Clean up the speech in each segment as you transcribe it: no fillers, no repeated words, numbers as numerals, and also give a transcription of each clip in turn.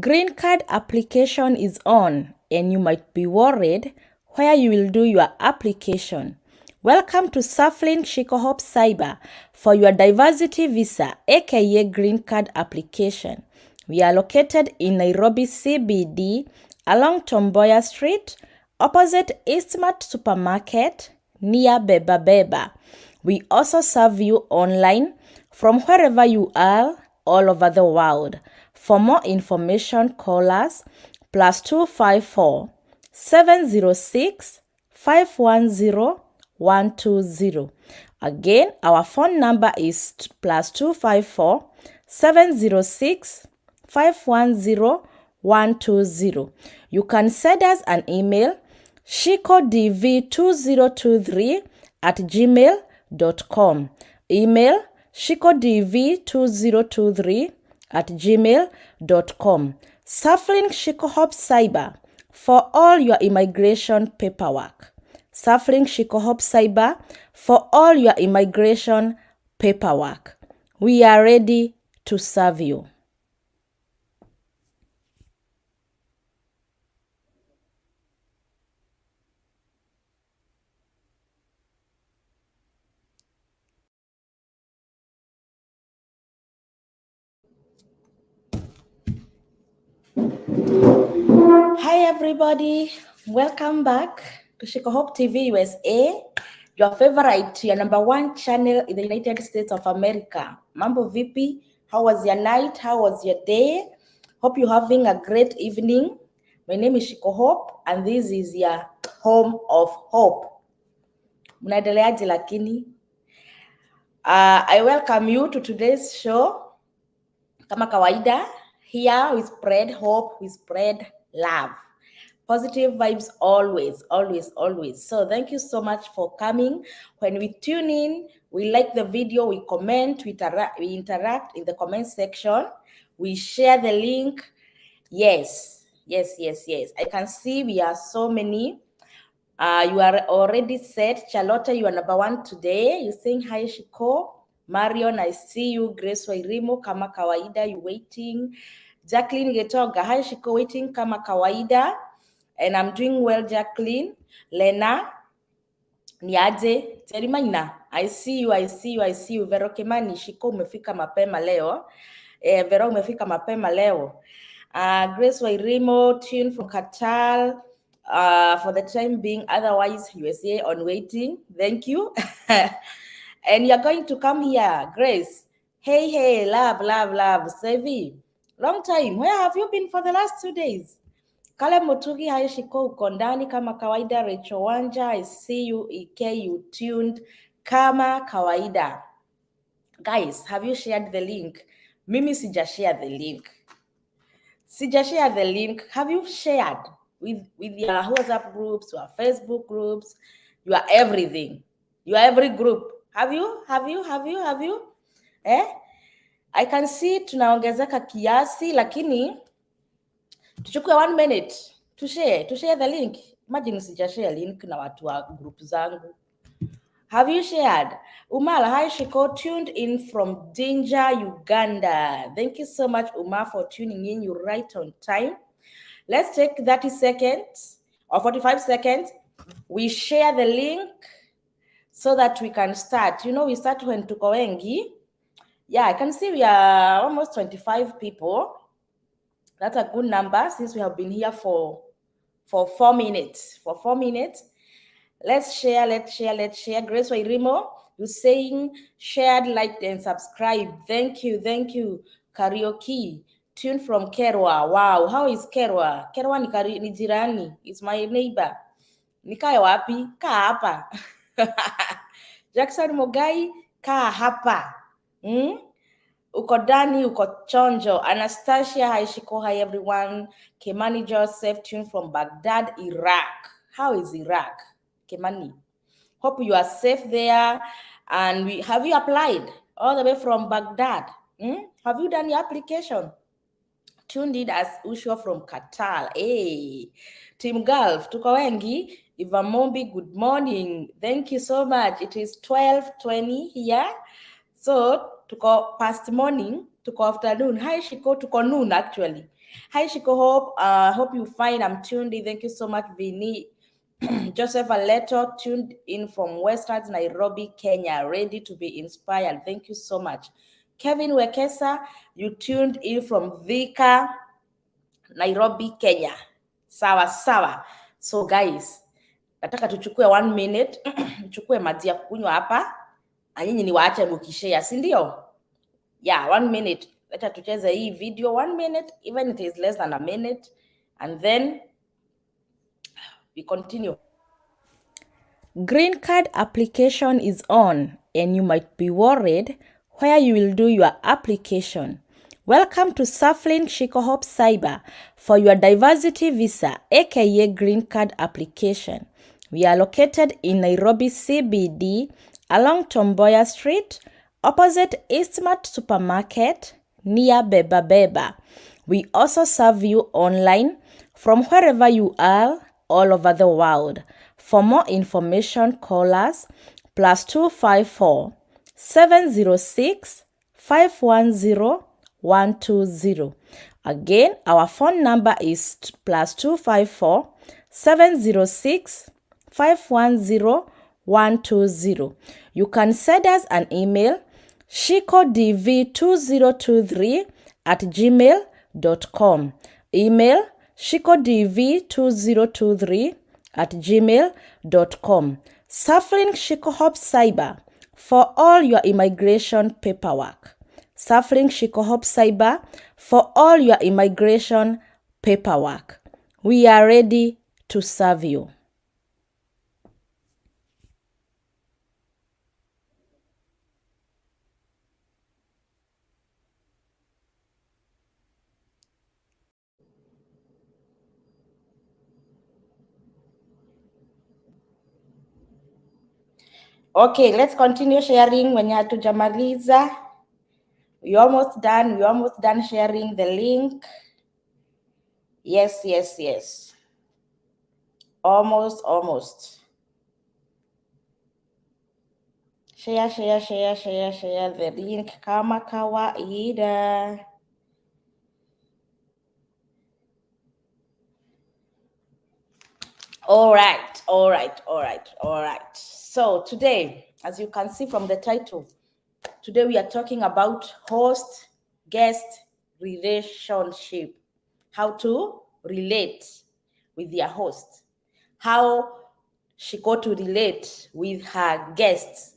Green card application is on and you might be worried where you will do your application. Welcome to Saflink Shikohop Cyber for your diversity visa aka green card application. We are located in Nairobi CBD along Tomboya Street opposite Eastmart Supermarket near Beba Beba. We also serve you online from wherever you are all over the world. For more information, call us +254 706 510 120. Again, our phone number is +254 706 510 120. You can send us an email shikodv2023@gmail.com. Email shikodv2023@gmail.com. Saflink Shikohop Cyber for all your immigration paperwork. Saflink Shikohop Cyber for all your immigration paperwork. We are ready to serve you. Hi everybody, welcome back to Shikohop TV USA, your favorite, your number one channel in the United States of America. Mambo vipi? How was your night? How was your day? Hope you're having a great evening. My name is Shikohop and this is your home of hope. Mnaendeleaje lakini? I welcome you to today's show. Kama kawaida, here we spread hope, we spread love. Positive vibes always, always, always. So thank you so much for coming. When we tune in, we like the video, we comment, we interact in the comment section. We share the link. Yes. I can see we are so many. You are already set. Charlotte, you are number one today. You saying hi, Shiko. Marion, I see you. Grace Wairimo, kama kawaida, you waiting. Jacqueline Getoga, hi, Shiko, waiting kama kawaida. And I'm doing well, Jacqueline. Lena, niaje, Terimaina, I see you. Vero Kimani, Shiko, umefika mapema leo. Vero, umefika mapema leo. Grace Wairimo, tune from Qatar. For the time being, otherwise USA on waiting. Thank you. And you're going to come here, Grace. Hey, love, Sevi. Long time. Where have you been for the last 2 days? Kale Mutugi, hi Shiko, uko ndani kama kawaida. Rachel Wanja, I see you. Ike, you tuned kama kawaida. Guys, have you shared the link? Mimi sija share the link. Have you shared with your WhatsApp groups, your Facebook groups, your everything, your every group? Have you? I can see tunaongezeka kiasi, lakini tuchukue 1 minute to share the link. Imagine sija share link na watu wa group zangu. Have you shared? Umar, hi Shiko, tuned in from Danger, Uganda. Thank you so much, Umar, for tuning in. You're right on time. Let's take 30 seconds or 45 seconds. We share the link so that we can start. You know, we start when tuko wengi. Yeah, I can see we are almost 25 people. That's a good number since we have been here for 4 minutes. Let's share. Grace Wairimo, you're saying shared, liked, and subscribe. Thank you. Karaoke, tune from Kerwa. Wow, how is Kerwa? Kerwa ni jirani. It's my neighbor. Nikae wapi? Kaa hapa. Jackson Mogai, kaa hapa. Uko Dani, uko Chonjo. Anastasia, hi Shiko, hi everyone. Kemani Joseph, tune from Baghdad, Iraq. How is Iraq? Kemani, hope you are safe there. And have you applied all the way from Baghdad? Have you done your application? Tuned in as usual from Qatar. Hey, Team Gulf, tuko wengi. Eva Mombi, good morning. Thank you so much. It is 12:20 here. So tuko past morning, tuko afternoon. Hi Shiko, tuko noon actually. Hi, Shiko Hope. Hope you fine. I'm tuned in. Thank you so much, Vinny. Joseph Aleto, tuned in from Westlands, Nairobi, Kenya, ready to be inspired. Thank you so much. Kevin Wekesa, you tuned in from Thika, Nairobi, Kenya. Sawa sawa. So guys, nataka tuchukue 1 minute, tuchukue maji ya kunywa hapa. Anyinyi ni waache mukishare, si ndio? Yeah, 1 minute. Leta tucheze hii video 1 minute, even it is less than a minute, and then we continue. Green card application is on, and you might be worried where you will do your application. Welcome to Saflink Shiko Hope Cyber for your diversity visa, aka green card application. We are located in Nairobi CBD along Tomboya Street, opposite Eastmart Supermarket, near Beba Beba. We also serve you online from wherever you are all over the world. For more information, call us +254 706 510 120. Again, our phone number is +254 706 510 120. You can send us an email shikodv2023@gmail.com. Email shikodv2023@gmail.com. Saflink Shiko Hope Cyber for all your immigration paperwork. Saflink Shiko Hope Cyber for all your immigration paperwork. We are ready to serve you. Okay, let's continue sharing when hatujamaliza. We're almost done sharing the link. Yes. Almost. Share the link kama kawaida. All right. So today, as you can see from the title, today we are talking about host-guest relationship. How to relate with your host. How she got to relate with her guests.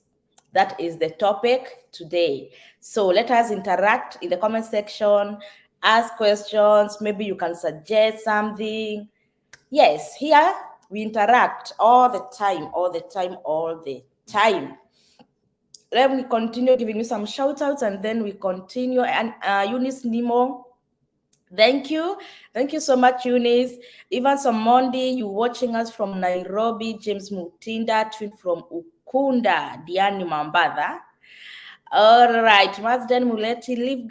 That is the topic today. So let us interact in the comment section, ask questions. Maybe you can suggest something. Yes, here we interact all the time. Let me continue giving you some shout outs and then we continue. And Eunice Nimo, thank you so much, Eunice. Even some Monday, you watching us from Nairobi. James Mutinda, twin from Ukunda, Diani Mambada. All right, Mazden Muleti, Live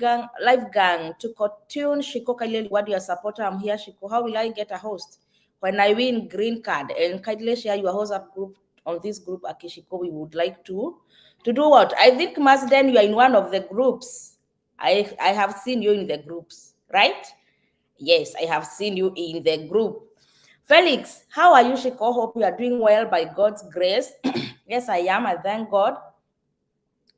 Gang, Tuko Tune, Shiko Kaileli, what your supporter? I'm here, Shiko. How will I get a host when I win green card? And kindly share your host up group on this group, Akishiko. We would like to do what? I think, Mazden, you are in one of the groups. I have seen you in the groups, right? Yes, I have seen you in the group. Felix, how are you, Shiko? Hope you are doing well by God's grace. Yes, I am. I thank God.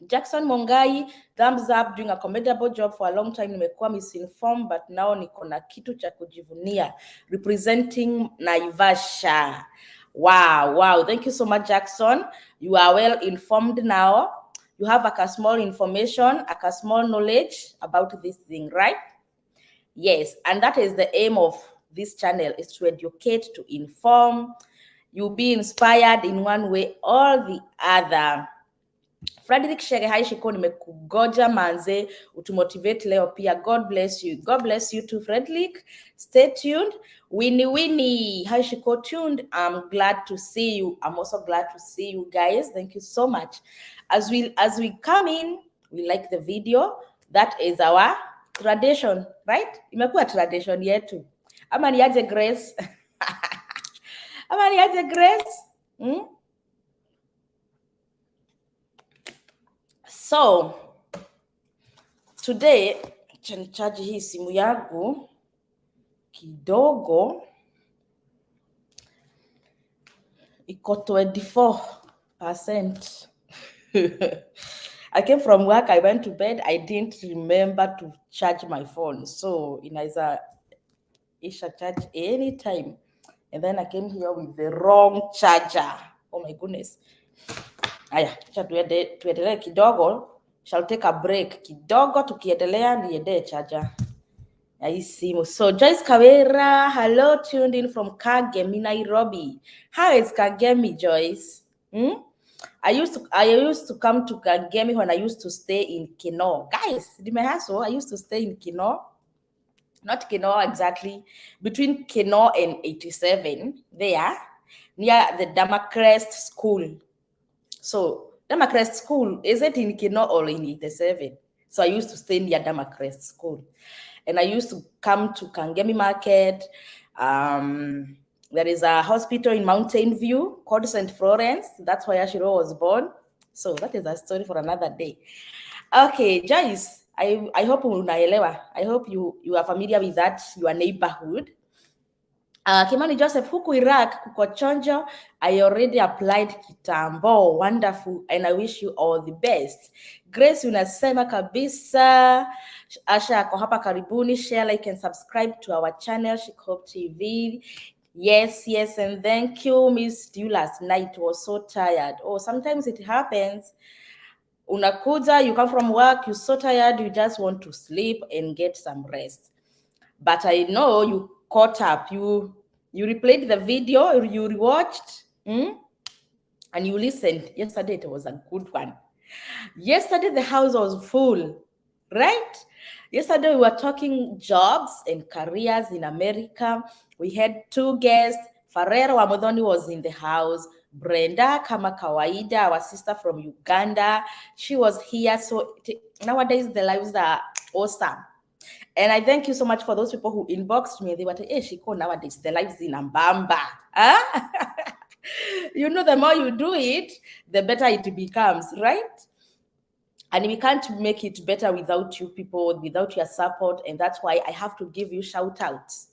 Jackson Mongai, thumbs up, doing a commendable job for a long time. Nimekuwa misinformed, but now niko na kitu cha kujivunia, representing Naivasha. Wow. Thank you so much, Jackson. You are well informed now. You have a small information, a small knowledge about this thing, right? Yes, and that is the aim of this channel, is to educate, to inform. You'll be inspired in one way or the other. Frederick Shege, hi Shiko, nimekugoja manze, utumotivate leo pia. God bless you. God bless you too, Frederick. Stay tuned. Winnie, hi Shiko, tuned. I'm glad to see you. I'm also glad to see you guys. Thank you so much. As we come in, we like the video. That is our tradition, right? Imekuwa tradition yetu. Ama niaje Grace? Ama niaje Grace? So today, charge hii simu yangu. kidogo iko 24%. I came from work, I went to bed, I didn't remember to charge my phone. So inaweza isha charge anytime. And then I came here with the wrong charger. Oh my goodness. Aya, tuendelee kidogo. Shall take a break kidogo, tukiendelea niendee charger ya hii simu. So Joyce Kawera, hello, tuned in from Kagemi, Nairobi. How is Kagemi, Joyce? I used to come to Kagemi when I used to stay in Kino. Guys, Dimehaso, I used to stay in Kino. Not Kino exactly, between Kino and 87, there, near the Damacrest School. So Damacrest School, is it in Kino or in 87? So I used to stay near Damacrest School. And I used to come to Kangemi Market. There is a hospital in Mountain View called St. Florence. That's where Ashiro was born. So that is a story for another day. Okay, Joyce, I hope unaelewa. I hope you are familiar with that, your neighborhood. Kimani Joseph, huku Iraq, kuko chonjo. I already applied kitambo. Wonderful. And I wish you all the best. Grace, unasema kabisa. Asha, ako hapa karibuni. Share, like, and subscribe to our channel, Shikhope TV. Yes. And thank you, Missed you last night. Was so tired. Oh, sometimes it happens. Unakuja, you come from work, you're so tired, you just want to sleep and get some rest. But I know you caught up, you replayed the video, you rewatched, and you listened. Yesterday it was a good one. Yesterday the house was full, right? Yesterday we were talking jobs and careers in America. We had 2 guests. Farero Wamodhoni was in the house. Brenda kama kawaida, our sister from Uganda, she was here. So nowadays the lives are awesome. And I thank you so much for those people who inboxed me. They were like, hey, Shiko, nowadays the lives in Ambamba. Huh? You know, the more you do it, the better it becomes, right? And we can't make it better without you people, without your support. And that's why I have to give you shout outs.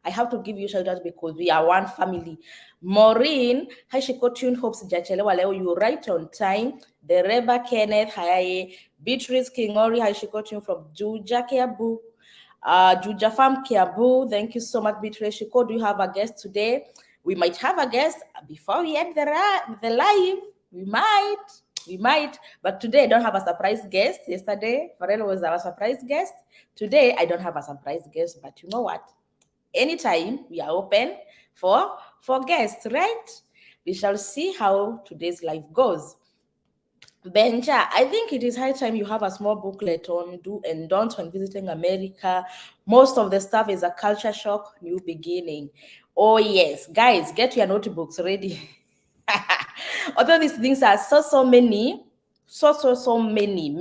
I have to give you shout outs because we are one family. Maureen, hi Shiko Tune, hopes sijachelewa leo, you're right on time. Dereba Kenneth, hi. Beatrice Kingori, hi Shiko Tune from Juja Kiabu. Juja Farm Kiabu, thank you so much, Beatrice. Shiko, do you have a guest today? We might have a guest before we end the live. We might, but today I don't have a surprise guest. Yesterday, Farrell was our surprise guest. Today, I don't have a surprise guest, but you know what? Anytime we are open for guests, right? We shall see how today's live goes. Benja, I think it is high time you have a small booklet on do and don'ts when visiting America. Most of the stuff is a culture shock, new beginning. Oh yes, guys, get your notebooks ready. Although these things are so many, so many.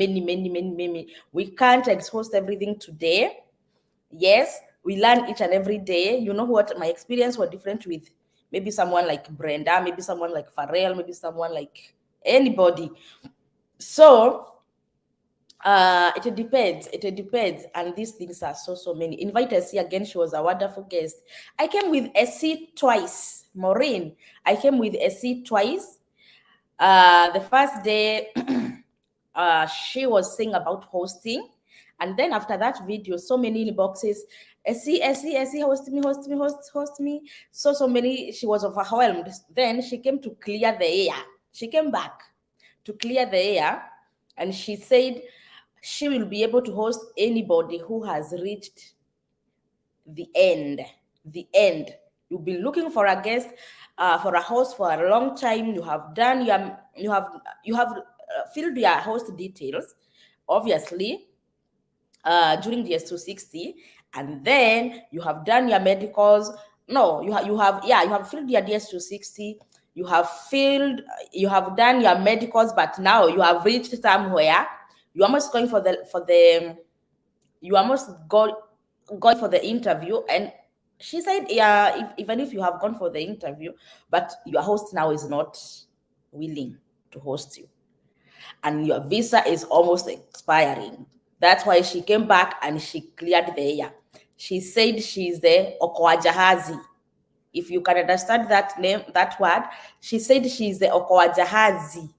We can't exhaust everything today. Yes, we learn each and every day. You know what? My experience was different with maybe someone like Brenda, maybe someone like Farrell, maybe someone like anybody. So it depends, and these things are so many. Invite Essie again, she was a wonderful guest. I came with Essie twice. Maureen, I came with Essie twice. The first day she was saying about hosting, and then after that video, so many inboxes, Essie, host me. So many, she was overwhelmed. Then she came to clear the air. She came back to clear the air, and she said she will be able to host anybody who has reached the end. You've been looking for a guest, for a host for a long time. You have done you have filled your host details, obviously, during the DS260, and then you have done your medicals. No, you have filled your DS260. You have done your medicals, but now you have reached somewhere. You're almost going for the interview. And she said, yeah, even if you have gone for the interview, but your host now is not willing to host you, and your visa is almost expiring. That's why she came back and she cleared the air. She said she's the Okoajahazi. If you can understand that name, that word, she said she's the Okoajahazi.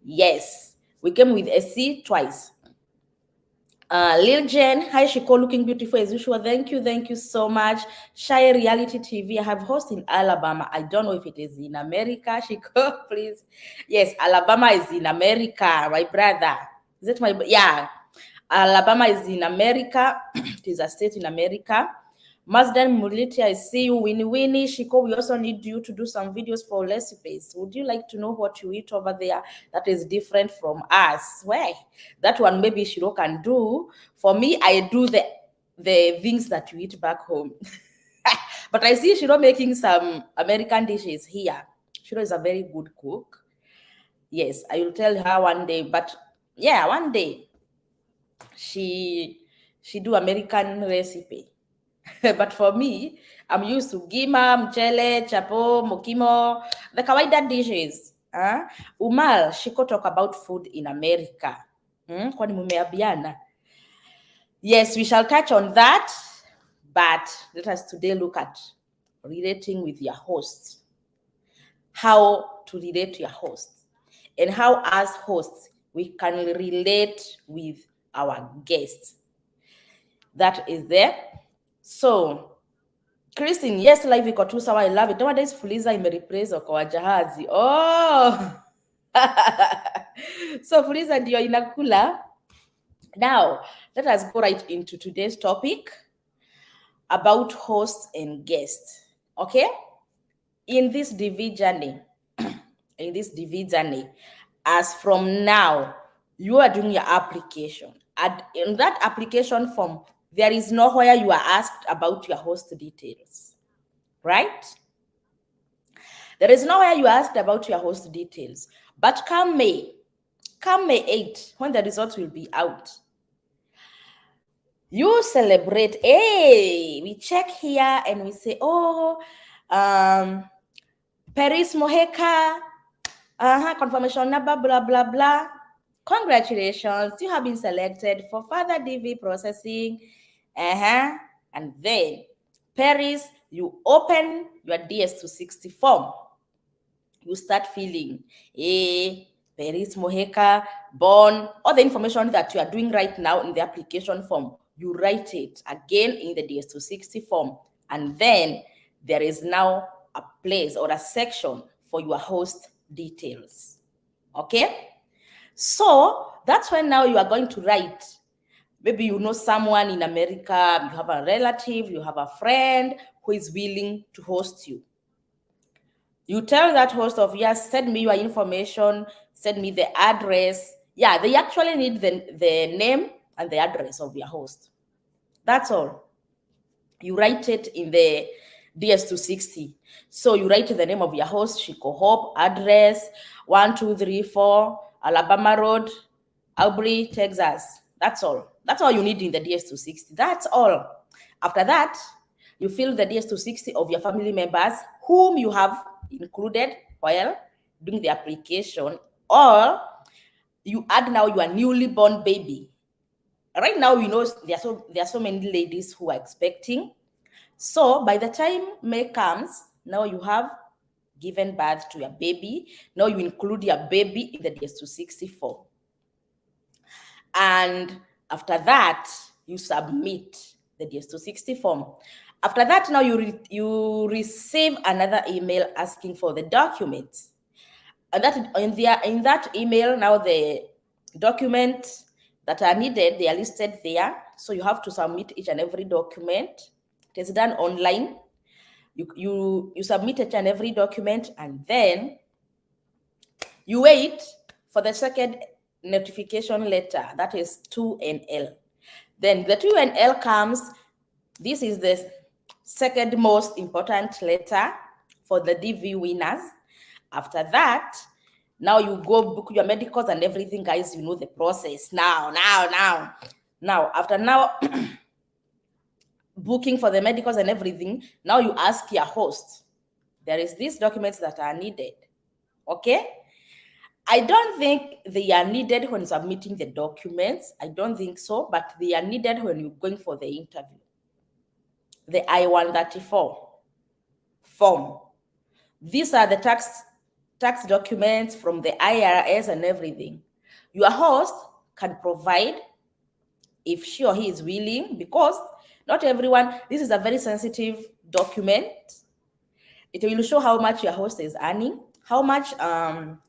Yes, we came with a C twice. Lil Jen, hi Shiko, looking beautiful as usual. Thank you so much. Shy Reality TV, I have host in Alabama. I don't know if it is in America. Shiko, please. Yes, Alabama is in America, my brother. Is it my, yeah. Alabama is in America. It is a state in America. Mazdan Muliti, I see you. Winnie, Shiko, we also need you to do some videos for recipes. Would you like to know what you eat over there that is different from us? Well, that one maybe Shiro can do. For me, I do the things that you eat back home. But I see Shiro making some American dishes here. Shiro is a very good cook. Yes, I will tell her one day. But yeah, one day she do American recipe. But for me, I'm used to gima, mchele, chapo, mokimo, the kawaida dishes. Umal, Shiko talk about food in America. Kwani mumeabiana? Yes, we shall touch on that, but let us today look at relating with your host. How to relate to your host, and how as hosts we can relate with our guests. That is there. So Christine, yes, live iko tu sawa, I love it. Nowadays Fuliza imereplace Okoajahazi. Oh. So Fuliza ndio inakula. Now, let us go right into today's topic about hosts and guests. Okay? In this DV journey, as from now, you are doing your application. And in that application form, there is nowhere you are asked about your host details, right? There is nowhere you are asked about your host details. But come May 8, when the results will be out, you celebrate. Hey, we check here and we say, oh, Paris Moheka, confirmation number, blah, blah, blah. Congratulations, you have been selected for further DV processing. And then, Paris, you open your DS260 form. You start filling Paris Moheka, born, all the information that you are doing right now in the application form. You write it again in the DS260 form. And then there is now a place or a section for your host details. Okay? So that's when now you are going to write. Maybe you know someone in America, you have a relative, you have a friend who is willing to host you. You tell that host of yours, send me your information, send me the address. Yeah, they actually need the name and the address of your host. That's all. You write it in the DS260. So you write the name of your host, Shiko Hope, address 1234 Alabama Road, Aubrey, Texas. That's all. That's all you need in the DS260. That's all. After that, you fill the DS260 of your family members whom you have included while doing the application, or you add now your newly born baby. Right now, you know there are so many ladies who are expecting. So by the time May comes, now you have given birth to your baby. Now you include your baby in the DS260 form. And after that, you submit the DS260 form. After that, now you receive another email asking for the documents. And that in that email, now the documents that are needed, they are listed there. So you have to submit each and every document. It is done online. You submit each and every document, and then you wait for the second notification letter, that is 2NL. Then the 2NL comes. This is the second most important letter for the DV winners. After that, now you go book your medicals and everything, guys. You know the process now. After booking for the medicals and everything, now you ask your host. There is these documents that are needed. Okay? I don't think they are needed when submitting the documents. I don't think so, but they are needed when you're going for the interview. the I-134 form. These are the tax documents from the IRS and everything. Your host can provide if she or he is willing, because not everyone, this is a very sensitive document. It will show how much your host is earning, how much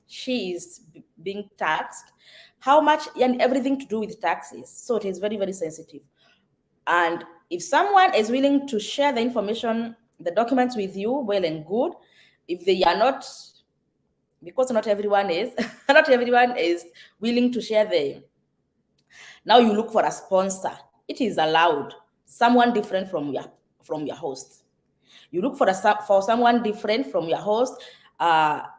she is being taxed, how much, and everything to do with taxes. So it is very, very sensitive. And if someone is willing to share the information, the documents with you, well and good. If they are not, because not everyone is, not everyone is willing to share the, now you look for a sponsor. It is allowed. Someone different from your host. You look for someone different from your host.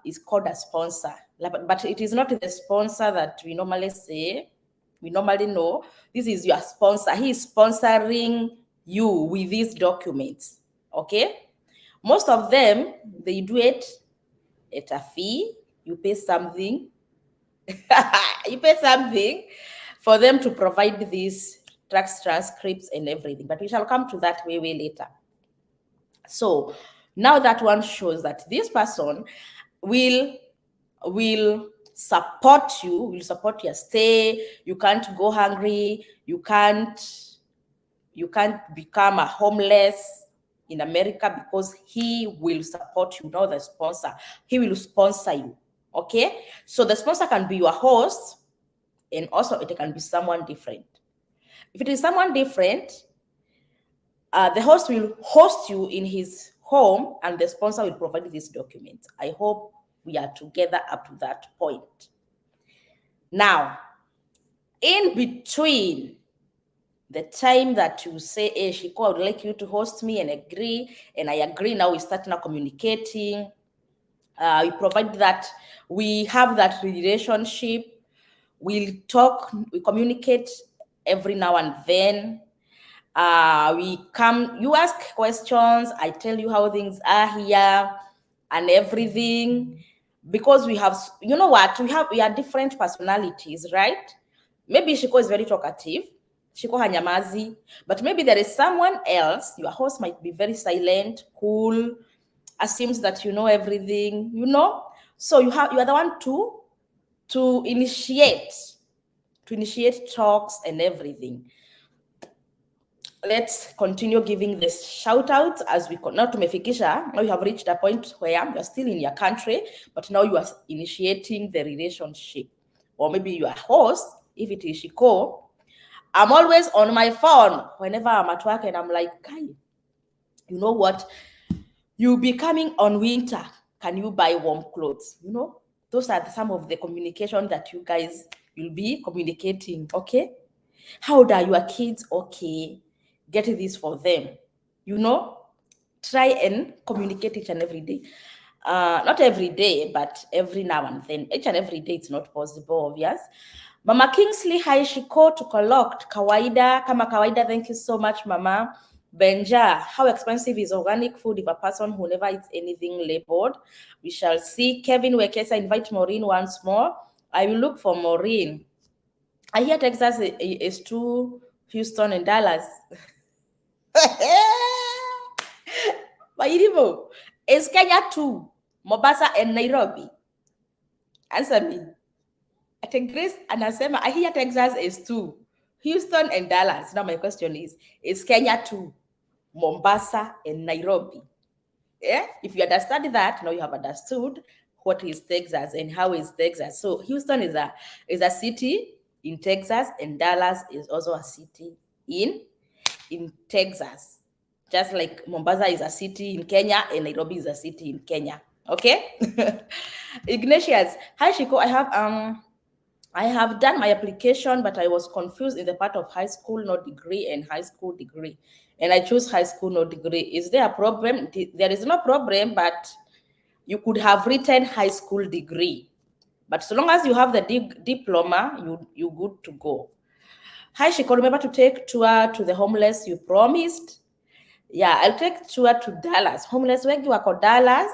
Is called a sponsor, but it is not the sponsor that we normally say. We normally know. This is your sponsor. He is sponsoring you with these documents. Okay. Most of them, they do it at a fee. You pay something. You pay something for them to provide these tax transcripts and everything. But we shall come to that way later. So now that one shows that this person will support you, will support your stay. You can't go hungry. You can't become a homeless in America, because he will support you, not the sponsor. He will sponsor you. Okay, so the sponsor can be your host, and also it can be someone different. If it is someone different, the host will host you in his home, and the sponsor will provide these documents. I hope we are together up to that point. Now, in between the time that you say, hey, Shiko, I would like you to host me, and agree, and I agree, now we start now communicating. We provide that, we have that relationship. We'll talk, we communicate every now and then. You ask questions, I tell you how things are here and everything, because we have, you know what, we are different personalities, right? Maybe Shiko is very talkative, Shiko hanyamazi, but maybe there is someone else, your host might be very silent, cool, assumes that you know everything, so you are the one to initiate talks and everything. Let's continue giving this shout out as we now tumefikisha. Now you have reached a point where you're still in your country, but now you are initiating the relationship. Or maybe you are host, if it is Shiko. I'm always on my phone whenever I'm at work, and I'm like, guy, you know what? You'll be coming on winter. Can you buy warm clothes? Those are some of the communication that you guys will be communicating. Okay. How old are your kids? Okay. Get this for them. Try and communicate each and every day. Not every day, but every now and then. Each and every day, it's not possible, obvious. Mama Kingsley, hi Shiko, tuko locked. Kawaida, kama kawaida, thank you so much, Mama. Benja, how expensive is organic food if a person who never eats anything labeled? We shall see. Kevin Wekesa, invite Maureen once more. I will look for Maureen. I hear Texas is to Houston and Dallas. Mairivo, is Kenya too? Mombasa and Nairobi? Answer me. I think Grace anasema, I hear Texas is two, Houston and Dallas. Now my question is Kenya two, Mombasa and Nairobi? Yeah, if you understand that, now you have understood what is Texas and how is Texas. So Houston is a city in Texas, and Dallas is also a city in Texas. Just like Mombasa is a city in Kenya and Nairobi is a city in Kenya. Okay? Ignatius, hi Shiko, I have done my application, but I was confused in the part of high school, no degree, and high school degree. And I choose high school, no degree. Is there a problem? There is no problem, but you could have written high school degree. But so long as you have the diploma, you're good to go. Hi, Shiko, remember to take tour to the homeless you promised? Yeah, I'll take tour to Dallas. Homeless wengi wako Dallas,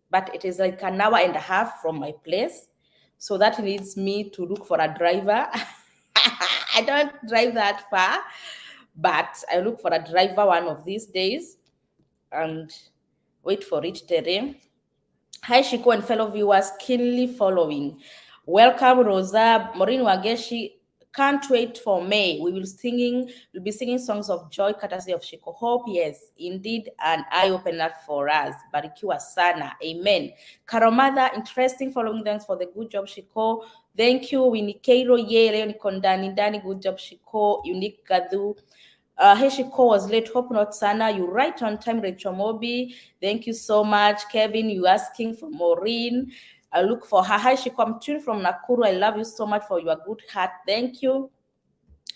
but it is like an hour and a half from my place. So that needs me to look for a driver. I don't drive that far, but I look for a driver one of these days and wait for it, Tere. Hi, Shiko and fellow viewers, keenly following. Welcome, Rosa, Maureen Wageshi. Can't wait for May. We'll be singing songs of joy, courtesy of Shiko. Hope, yes, indeed, an eye-opener for us. Barikiwa sana. Amen. Karomada, interesting following. Thanks for the good job, Shiko. Thank you, Winikeiro Ye, Leon Kondani, Dani, good job, Shiko. Unique Gadu. Heshiko was late. Hope not, Sana. You right on time, Rachel Mobi. Thank you so much. Kevin, you asking for Maureen. I look for her. Hi, Shiko. I'm tuned from Nakuru. I love you so much for your good heart. Thank you.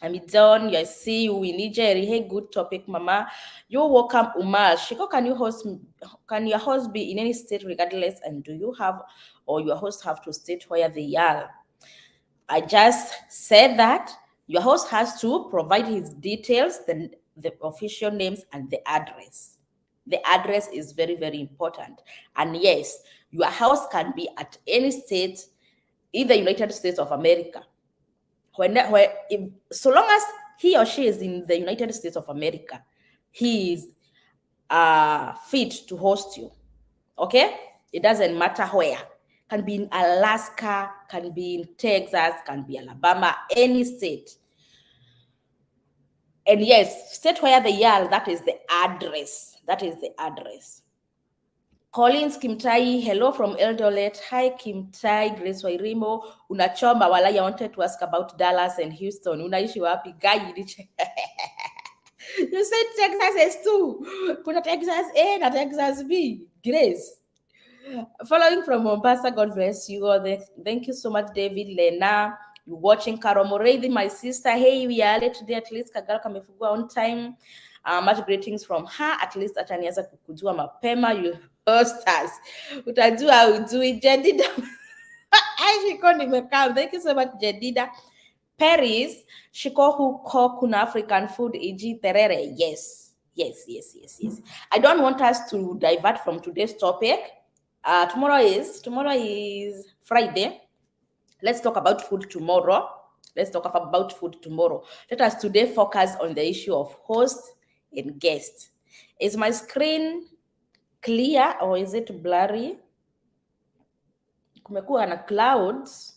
I'm done. I see you in Nigeria. Hey, good topic, Mama. You're welcome, Umar. Shiko, can your host be in any state regardless? And do you have, or your host have to state where they are? I just said that your host has to provide his details, the official names, and the address. The address is very, very important. And yes, your host can be at any state in the United States of America. So long as he or she is in the United States of America, he is fit to host you. Okay? It doesn't matter where. Can be in Alaska, can be in Texas, can be Alabama, any state. And yes, state where they are, that is the address. That is the address. Collins Kimtai, hello from Eldoret. Hi Kimtai, Grace Wairimo. Unachomba wala, I wanted to ask about Dallas and Houston. Unaishi wapi? Guy, you said Texas is two. Kuna Texas A na Texas B. Grace. Following from Mombasa, God bless you. Thank you so much, David Lena. You're watching Karo Moreidi, my sister. Hey, we are late today. At least Kagala kamefugua on time. Much greetings from her. At least atanianza kukujua mapema. You hosters. Utajua ujui. Jedida. Shiko nimekam. Thank you so much, Jedida. Paris. Shiko huko kuna African food. Iji terere. Yes. Yes. I don't want us to divert from today's topic. Tomorrow is Friday. Let's talk about food tomorrow. Let us today focus on the issue of host and guest. Is my screen clear or is it blurry? Kumekuwa na clouds.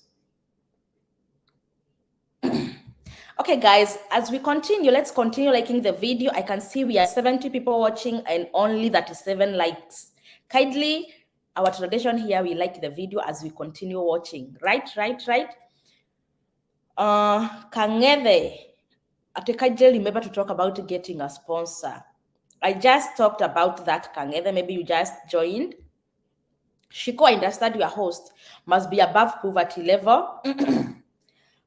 Okay, guys, as we continue, let's continue liking the video. I can see we are 70 people watching and only 37 likes. Kindly, our tradition here, we like the video as we continue watching. Right. Kangede, Atekajel, remember to talk about getting a sponsor. I just talked about that, Kangede. Maybe you just joined. Shiko, I understand your host must be above poverty level.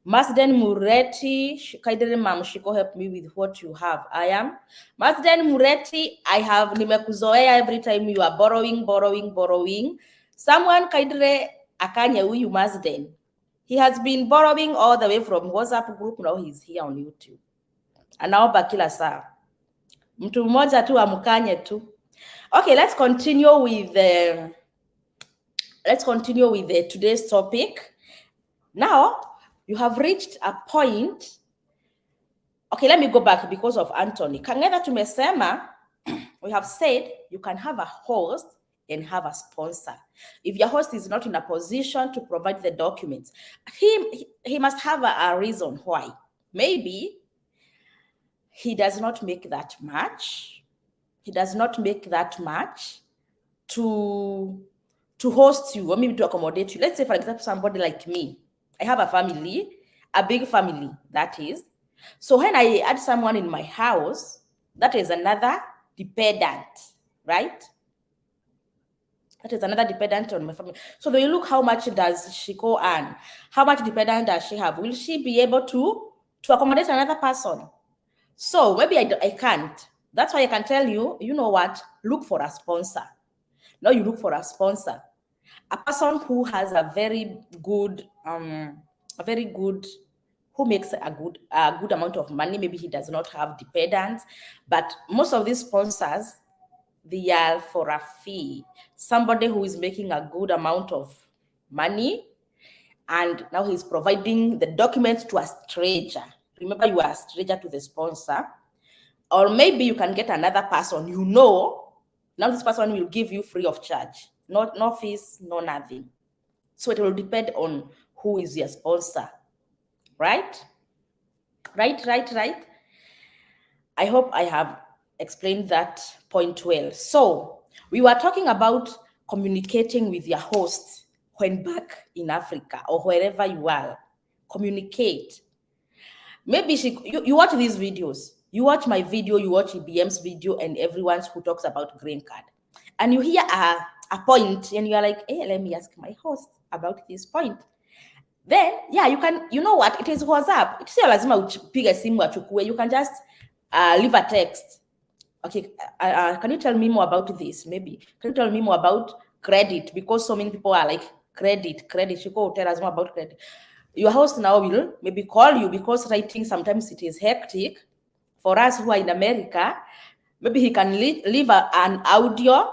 Masden Mureti, Kaidere Mam Shiko, help me with what you have. I am Masden Mureti. I have nimekuzoea every time you are borrowing. Someone Kaidere Akanya Uyu Masden. He has been borrowing all the way from WhatsApp group. Now he's here on YouTube. Anaomba kila saa. Mtu mmoja tu amkanye tu. Okay, let's continue with today's topic. Now, you have reached a point. Okay, let me go back because of Anthony. Kangeda tumesema, we have said you can have a host and have a sponsor. If your host is not in a position to provide the documents, he must have a reason why. Maybe he does not make that much. He does not make that much to host you or maybe to accommodate you. Let's say, for example, somebody like me. I have a family, a big family, that is. So when I add someone in my house, that is another dependent, right? That is another dependent on my family. So when you look, how much does Shiko earn? How much dependent does she have? Will she be able to accommodate another person? So maybe I can't. That's why I can tell you, you know what? Look for a sponsor. Now you look for a sponsor. A person who has a very good, who makes a good amount of money. Maybe he does not have dependents, but most of these sponsors, they are for a fee. Somebody who is making a good amount of money, and now he's providing the documents to a stranger. Remember, you are a stranger to the sponsor. Or maybe you can get another person, you know, now this person will give you free of charge, no fees, no nothing. So it will depend on who is your sponsor, right? Right. I hope I have explained that point well. So we were talking about communicating with your host when back in Africa or wherever you are. Communicate. Maybe you watch these videos. You watch my video, you watch EBM's video, and everyone's who talks about green card. And you hear a point, and you are like, hey, let me ask my host about this point. Then, yeah, you can, you know what? It is WhatsApp. It's sio lazima upige simu achukue. You can just leave a text. Okay, can you tell me more about this? Maybe. Can you tell me more about credit? Because so many people are like, credit. You go tell us more about credit. Your host now will maybe call you, because writing sometimes it is hectic for us who are in America. Maybe he can leave an audio,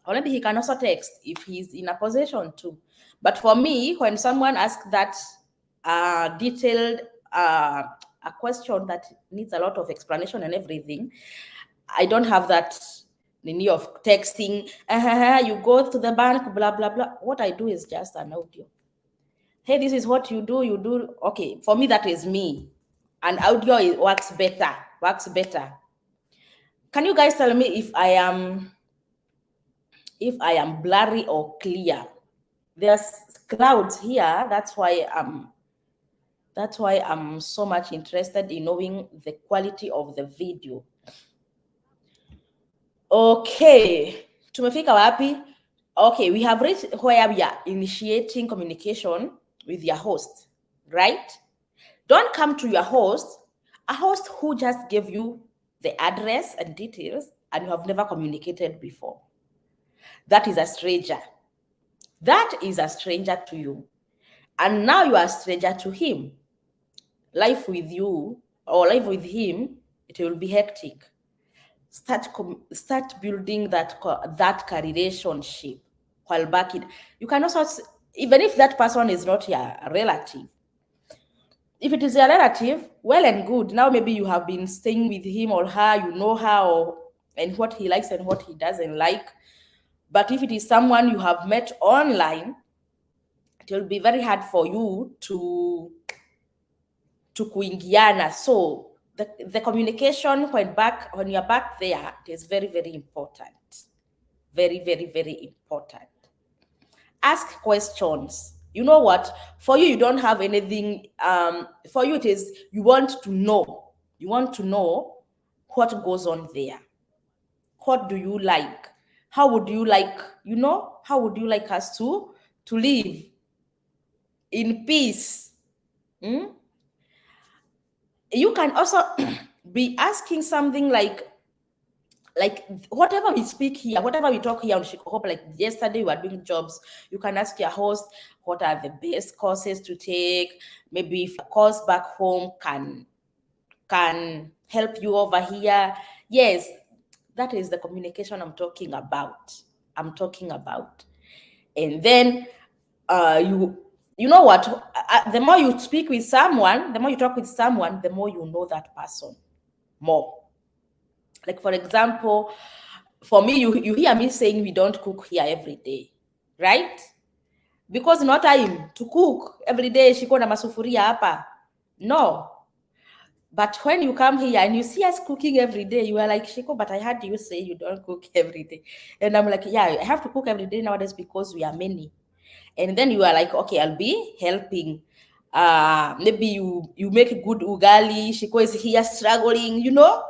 or maybe he can also text if he's in a position to. But for me, when someone asks that detailed a question that needs a lot of explanation and everything, I don't have that need of texting. You go to the bank, blah blah blah. What I do is just an audio. Hey, this is what you do. Okay, for me that is me. And audio works better. Can you guys tell me if I am blurry or clear? There's clouds here. That's why I'm so much interested in knowing the quality of the video. Okay, tumefika wapi? Okay, we have reached where we are initiating communication with your host, right? Don't come to your host, a host who just gave you the address and details and you have never communicated before. That is a stranger. That is a stranger to you. And now you are a stranger to him. Life with you or life with him, it will be hectic. Start building that relationship while back in. You can also, even if that person is not your relative, if it is your relative, well and good. Now maybe you have been staying with him or her, you know her, and what he likes and what he doesn't like. But if it is someone you have met online, it will be very hard for you to kuingiana. So the communication when you're back there, it is very, very important. Very, very, very important. Ask questions. You know what? For you don't have anything. For you, it is you want to know. You want to know what goes on there. What do you like? How would you like? How would you like us to live in peace? You can also be asking something like whatever we speak here, whatever we talk here on Shiko Hope, like yesterday we were doing jobs, you can ask your host what are the best courses to take. Maybe if a course back home can help you over here. Yes, that is the communication I'm talking about. And then you know what? The more you speak with someone, the more you talk with someone, the more you know that person more. Like, for example, for me, you hear me saying we don't cook here every day, right? Because no time to cook every day, shiko na masufuria hapa. No. But when you come here and you see us cooking every day, you are like, Shiko, but I heard you say you don't cook every day. And I'm like, yeah, I have to cook every day nowadays because we are many. And then you are like, okay, I'll be helping. Maybe you make a good ugali. Shiko is here struggling, you know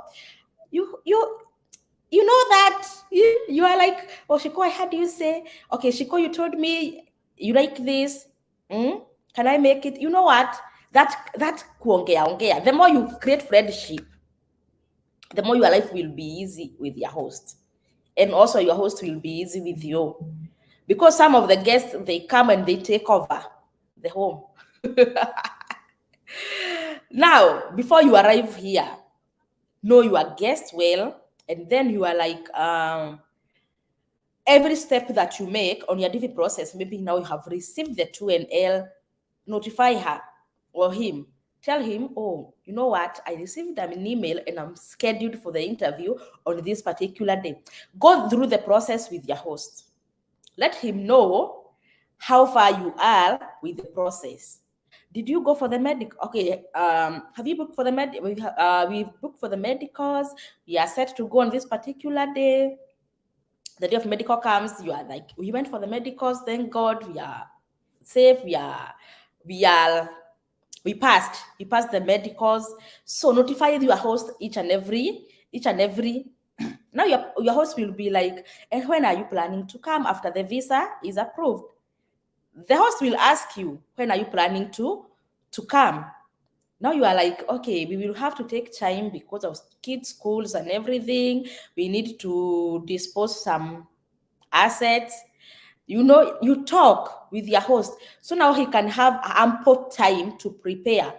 that you are like, oh, Shiko, I heard you say, okay, Shiko, you told me you like this. Can I make it? You know what? That kuongea. The more you create friendship, the more your life will be easy with your host. And also your host will be easy with you. Because some of the guests, they come and they take over the home. Now, before you arrive here, know your guest well, and then you are like, every step that you make on your DV process, maybe now you have received the 2NL, notify her or him. Tell him, oh, you know what? I received an email and I'm scheduled for the interview on this particular day. Go through the process with your host. Let him know how far you are with the process. Did you go for the medical? Okay, have you booked for the we've booked for the medicals. We are set to go on this particular day. The day of medical comes, you are like, we went for the medicals, thank God, we are safe, we passed the medicals. So notify your host each and every now your host will be like, and when are you planning to come after the visa is approved? The host will ask you, when are you planning to come? Now you are like, okay, we will have to take time because of kids' schools and everything. We need to dispose some assets. You talk with your host. So now he can have ample time to prepare.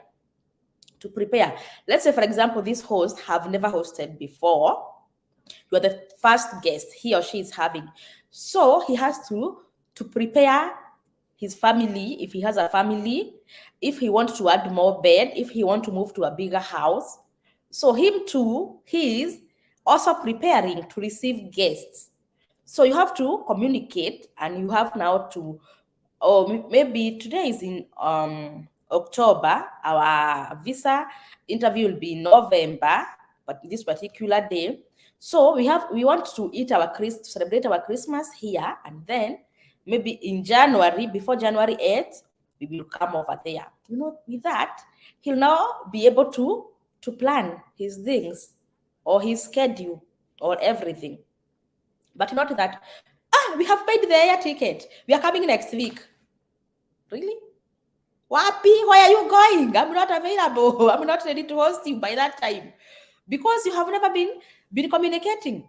Let's say, for example, this host have never hosted before. You are the first guest he or she is having. So he has to prepare his family, if he has a family, if he wants to add more bed, if he wants to move to a bigger house. So him too, he is also preparing to receive guests. So you have to communicate, and you have now to, maybe today is in October, our visa interview will be in November, but this particular day. So we want to celebrate our Christmas here, and then maybe in January, before January 8th, we will come over there. With that, he'll now be able to plan his things or his schedule or everything. But not that, we have paid the air ticket, we are coming next week. Really? Wapi, why are you going? I'm not available. I'm not ready to host you by that time. Because you have never been communicating.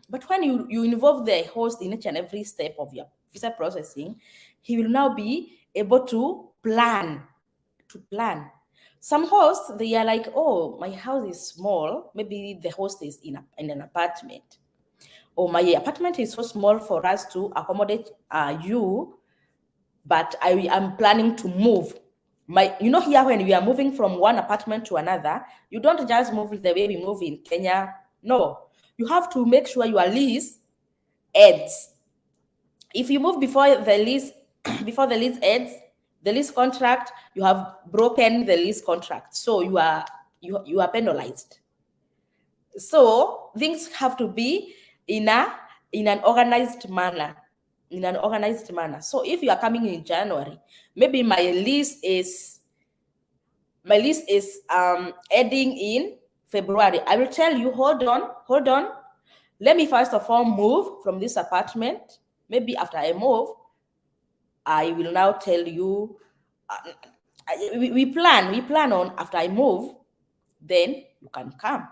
But when you involve the host in each and every step of your visa processing, he will now be able to plan. Some hosts, they are like, oh, my house is small. Maybe the host is in an apartment. Or my apartment is so small for us to accommodate you, but I am planning to move. Here when we are moving from one apartment to another, you don't just move the way we move in Kenya. No, you have to make sure your lease ends. If you move before the lease ends, the lease contract, you have broken the lease contract. So you are penalized. So things have to be in an organized manner. So if you are coming in January, maybe my lease is ending in February. I will tell you, hold on. Let me first of all move from this apartment. Maybe after I move, I will now tell you, we plan on after I move, then you can come.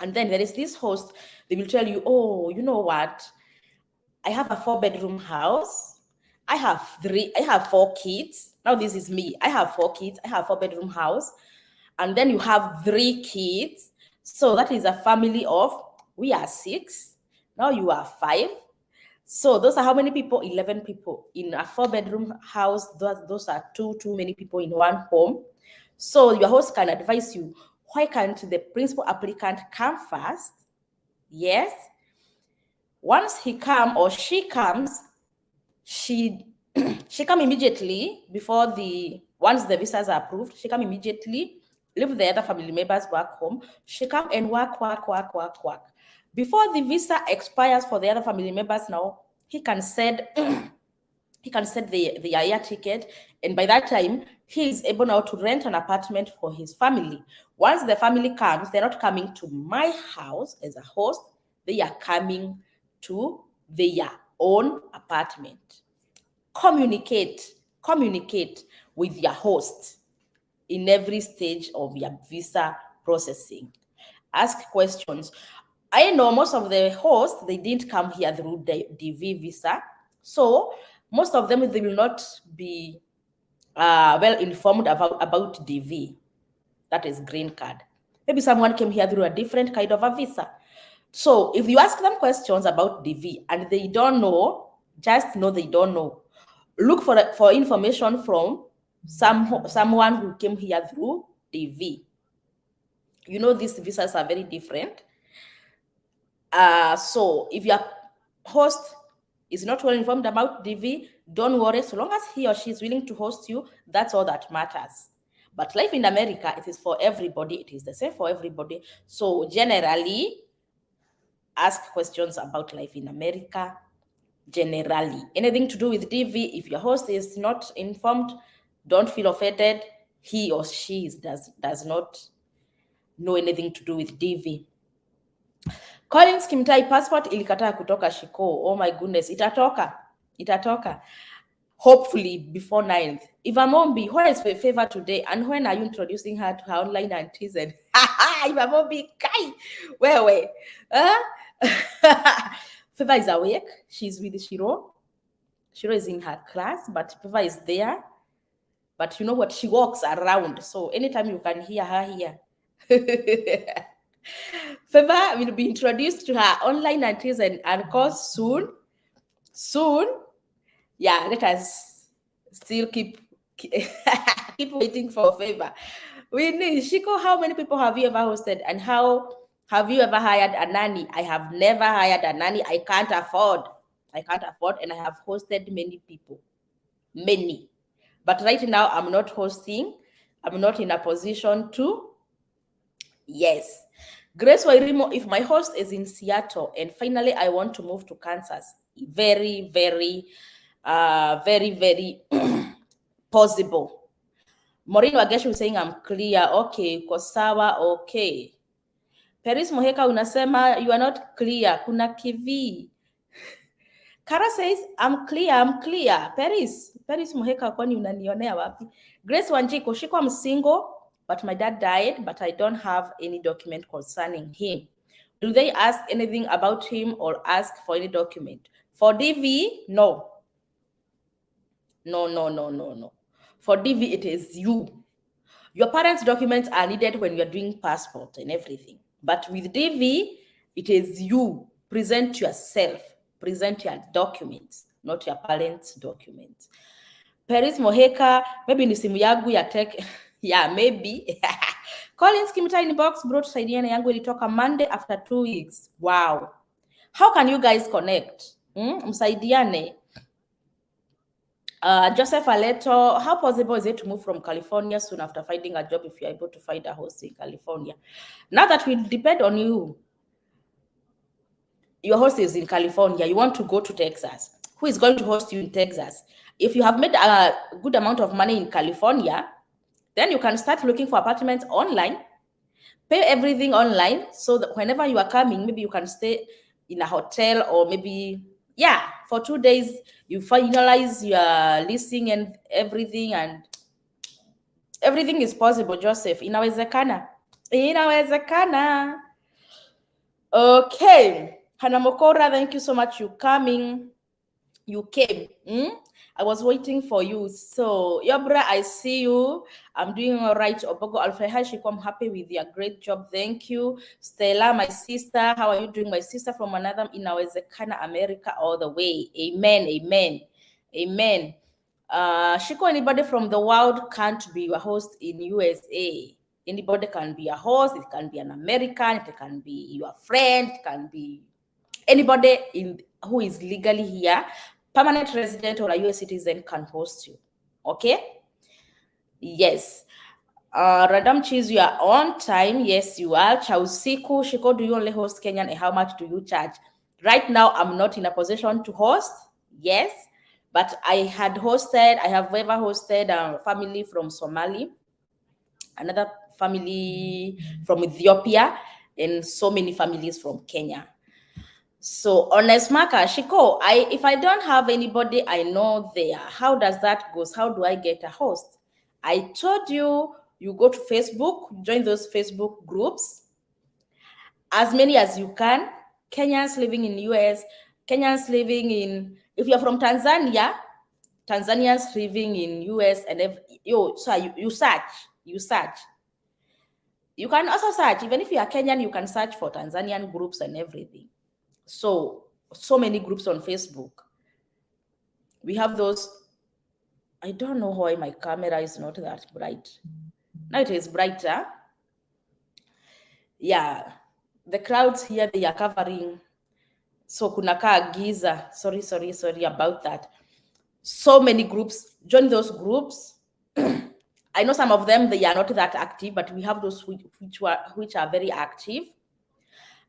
And then there is this host, they will tell you, oh, you know what? I have a 4-bedroom house. I have 4 kids. Now this is me. I have 4 kids. I have 4-bedroom house. And then you have 3 kids. So that is a family of, we are 6. Now you are 5. So those are how many people? 11 people. In a 4-bedroom house, those are too many people in one home. So your host can advise you, why can't the principal applicant come first? Yes. Once he come or she comes, she come immediately once the visas are approved, she come immediately, leave the other family members back home. She come and work. Before the visa expires for the other family members, now he can send the air ticket, and by that time he is able now to rent an apartment for his family. Once the family comes, they're not coming to my house as a host, they are coming to their own apartment. Communicate with your host in every stage of your visa processing. Ask questions. I know most of the hosts, they didn't come here through the DV visa. So most of them, they will not be well informed about DV. That is green card. Maybe someone came here through a different kind of a visa. So if you ask them questions about DV and they don't know, just know they don't know. Look for information from someone who came here through DV. You know, these visas are very different. So if your host is not well informed about DV, don't worry. So long as he or she is willing to host you, that's all that matters. But life in America, it is for everybody. It is the same for everybody. So generally, ask questions about life in America. Generally, anything to do with DV, if your host is not informed, don't feel offended. He or she does not know anything to do with DV. Collins Kimtai, passport ilikataa kutoka Shiko. Oh my goodness, itatoka. Hopefully before 9th. Eva Mombi, where is Favor today? And when are you introducing her to her online aunties? And Eva Mombi, kai, where? Favor is awake. She's with Shiro. Shiro is in her class, but Favor is there. But you know what? She walks around. So anytime you can hear her here. Favor will be introduced to her online aunties and uncles soon. Yeah, let us still keep waiting for Favor. We need Shiko. How many people have you ever hosted, and how have you ever hired a nanny? I have never hired a nanny. I can't afford, and I have hosted many people, many. But right now, I'm not hosting. I'm not in a position to. Yes. Grace Wairimo, if my host is in Seattle and finally I want to move to Kansas, very, very possible. Maureen Wageshu is saying I'm clear. Okay, Kosawa, okay. Paris Moheka unasema you are not clear. Kuna kivi. Kara says I'm clear. Paris Moheka, kwani unanionea wapi? Grace Wanjiko, Shiko, I'm single, but my dad died, but I don't have any document concerning him. Do they ask anything about him or ask for any document? For DV, no. No. For DV, it is you. Your parents' documents are needed when you're doing passport and everything. But with DV, it is you. Present yourself. Present your documents, not your parents' documents. Paris Moheka, maybe ni simu yangu ya tech. Yeah, maybe. Collins Kimita inbox, bro, tusaidiane yangu ilitoka Monday after 2 weeks. Wow. How can you guys connect? Msaidiane. Joseph Aleto, how possible is it to move from California soon after finding a job if you're able to find a host in California? Now that will depend on you. Your host is in California. You want to go to Texas. Who is going to host you in Texas? If you have made a good amount of money in California, then you can start looking for apartments online, pay everything online, so that whenever you are coming, maybe you can stay in a hotel or maybe, yeah, for 2 days, you finalize your listing and everything is possible, Joseph. Inawezekana. Okay. Hannah Mokora, thank you so much. You coming. You came. I was waiting for you. So, Yobra, I see you. I'm doing all right. Obogo Alfahashiko, I'm happy with your great job. Thank you. Stella, my sister, how are you doing? My sister from another Inawezekana, America, all the way. Amen. Shiko, anybody from the world can't be a host in USA. Anybody can be a host. It can be an American. It can be your friend. It can be anybody who is legally here, permanent resident or a US citizen can host you. Okay? Yes. Radam Cheese, you are on time. Yes, you are. Chausiku, Shiko, do you only host Kenyan and how much do you charge? Right now, I'm not in a position to host. Yes. But I have ever hosted a family from Somali, another family from Ethiopia, and so many families from Kenya. So honest marker, Shiko, if I don't have anybody I know there, how does that go? How do I get a host? I told you, you go to Facebook, join those Facebook groups, as many as you can. Kenyans living in US, Kenyans living in, if you're from Tanzania, Tanzanians living in US, and you search. You can also search, even if you are Kenyan, you can search for Tanzanian groups and everything. So many groups on Facebook. We have those I don't know why my camera is not that bright. Now it is brighter. Yeah, the crowds here, they are covering. So kunakaa giza. Sorry about that. So many groups. Join those groups. I know some of them, they are not that active, but we have those which are very active.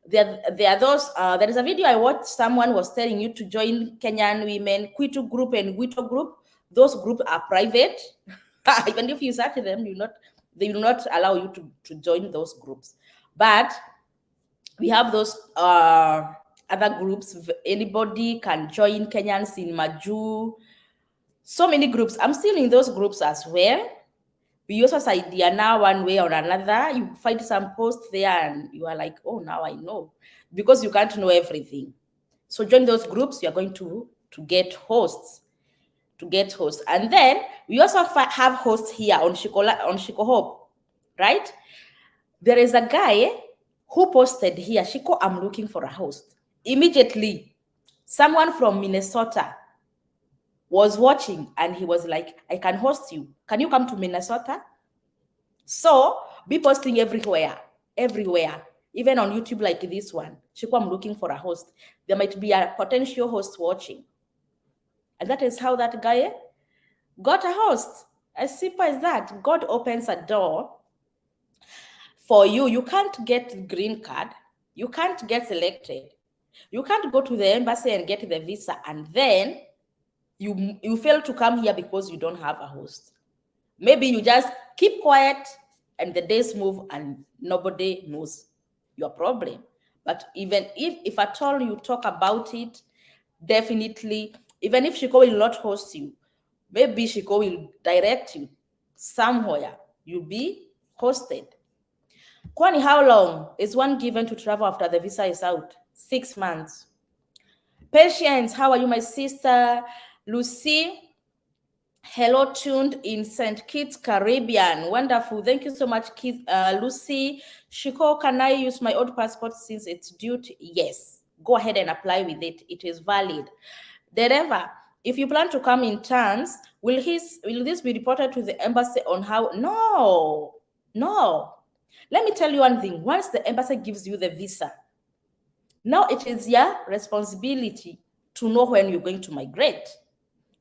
There are those, there is a video I watched, someone was telling you to join Kenyan Women Kwitu group and Wito group. Those groups are private. Even if you search them, they will not allow you to join those groups. But we have those other groups. Anybody can join. Kenyans in Maju. So many groups. I'm still in those groups as well. We use us idea now one way or another. You find some post there and you are like, oh, now I know. Because you can't know everything. So join those groups. You are going to get hosts. And then we also have hosts here on Shiko Hope, right? There is a guy who posted here, Shiko, I'm looking for a host. Immediately, someone from Minnesota was watching and he was like, I can host you. Can you come to Minnesota? So be posting everywhere. Even on YouTube like this one. Shiko, I'm looking for a host. There might be a potential host watching. And that is how that guy got a host. As simple as that. God opens a door for you. You can't get green card. You can't get selected. You can't go to the embassy and get the visa and then you fail to come here because you don't have a host. Maybe you just keep quiet and the days move and nobody knows your problem. But even if at all you talk about it, definitely, even if Shiko will not host you, maybe Shiko will direct you somewhere. You'll be hosted. Kwani, how long is one given to travel after the visa is out? 6 months. Patience, how are you, my sister? Lucy, hello, tuned in St. Kitts, Caribbean. Wonderful. Thank you so much, Lucy. Shiko, can I use my old passport since it's due to? Yes. Go ahead and apply with it. It is valid. Dereva, if you plan to come in turns, will this be reported to the embassy on how? No. Let me tell you one thing. Once the embassy gives you the visa, now it is your responsibility to know when you're going to migrate.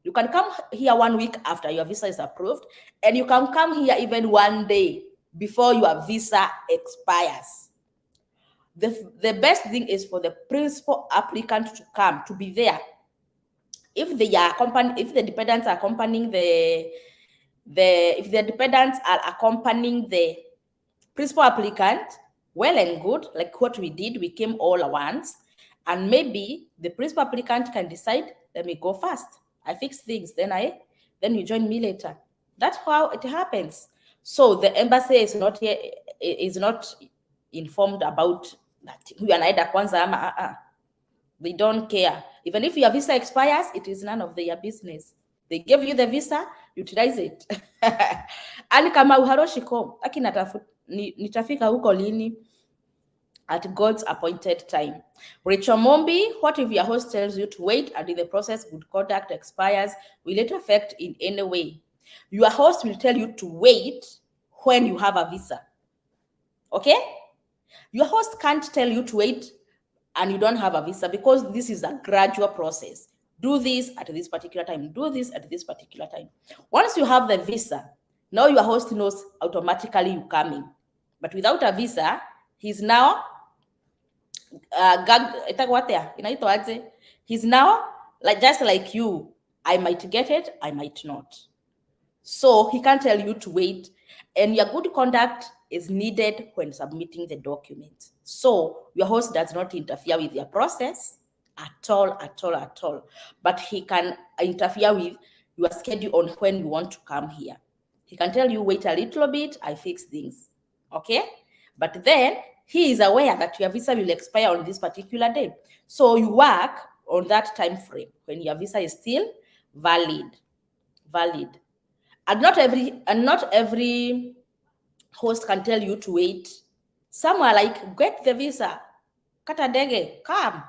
You can come here 1 week after your visa is approved, and you can come here even 1 day before your visa expires. The best thing is for the principal applicant to come, to be there. If the dependents are accompanying the principal applicant, well and good, like what we did, we came all at once, and maybe the principal applicant can decide, let me go first. I fix things, then you join me later. That's how it happens. So the embassy is not informed about that. They don't care. Even if your visa expires, it is none of their business. They give you the visa, utilize it. Ani kama uharoshiko, aki nitafika huko lini? At God's appointed time. Rachel Mombi, what if your host tells you to wait until the process good conduct expires? Will it affect in any way? Your host will tell you to wait when you have a visa. Okay? Your host can't tell you to wait and you don't have a visa because this is a gradual process. Do this at this particular time. Do this at this particular time. Once you have the visa, now your host knows automatically you're coming. But without a visa, he's now he's now just like you. I might get it, I might not. So he can't tell you to wait. And your good conduct is needed when submitting the document. So your host does not interfere with your process at all. But he can interfere with your schedule on when you want to come here. He can tell you, wait a little bit, I fix things. Okay? But then he is aware that your visa will expire on this particular day. So you work on that time frame when your visa is still valid. And not every host can tell you to wait. Some are like, get the visa, kata dege, come.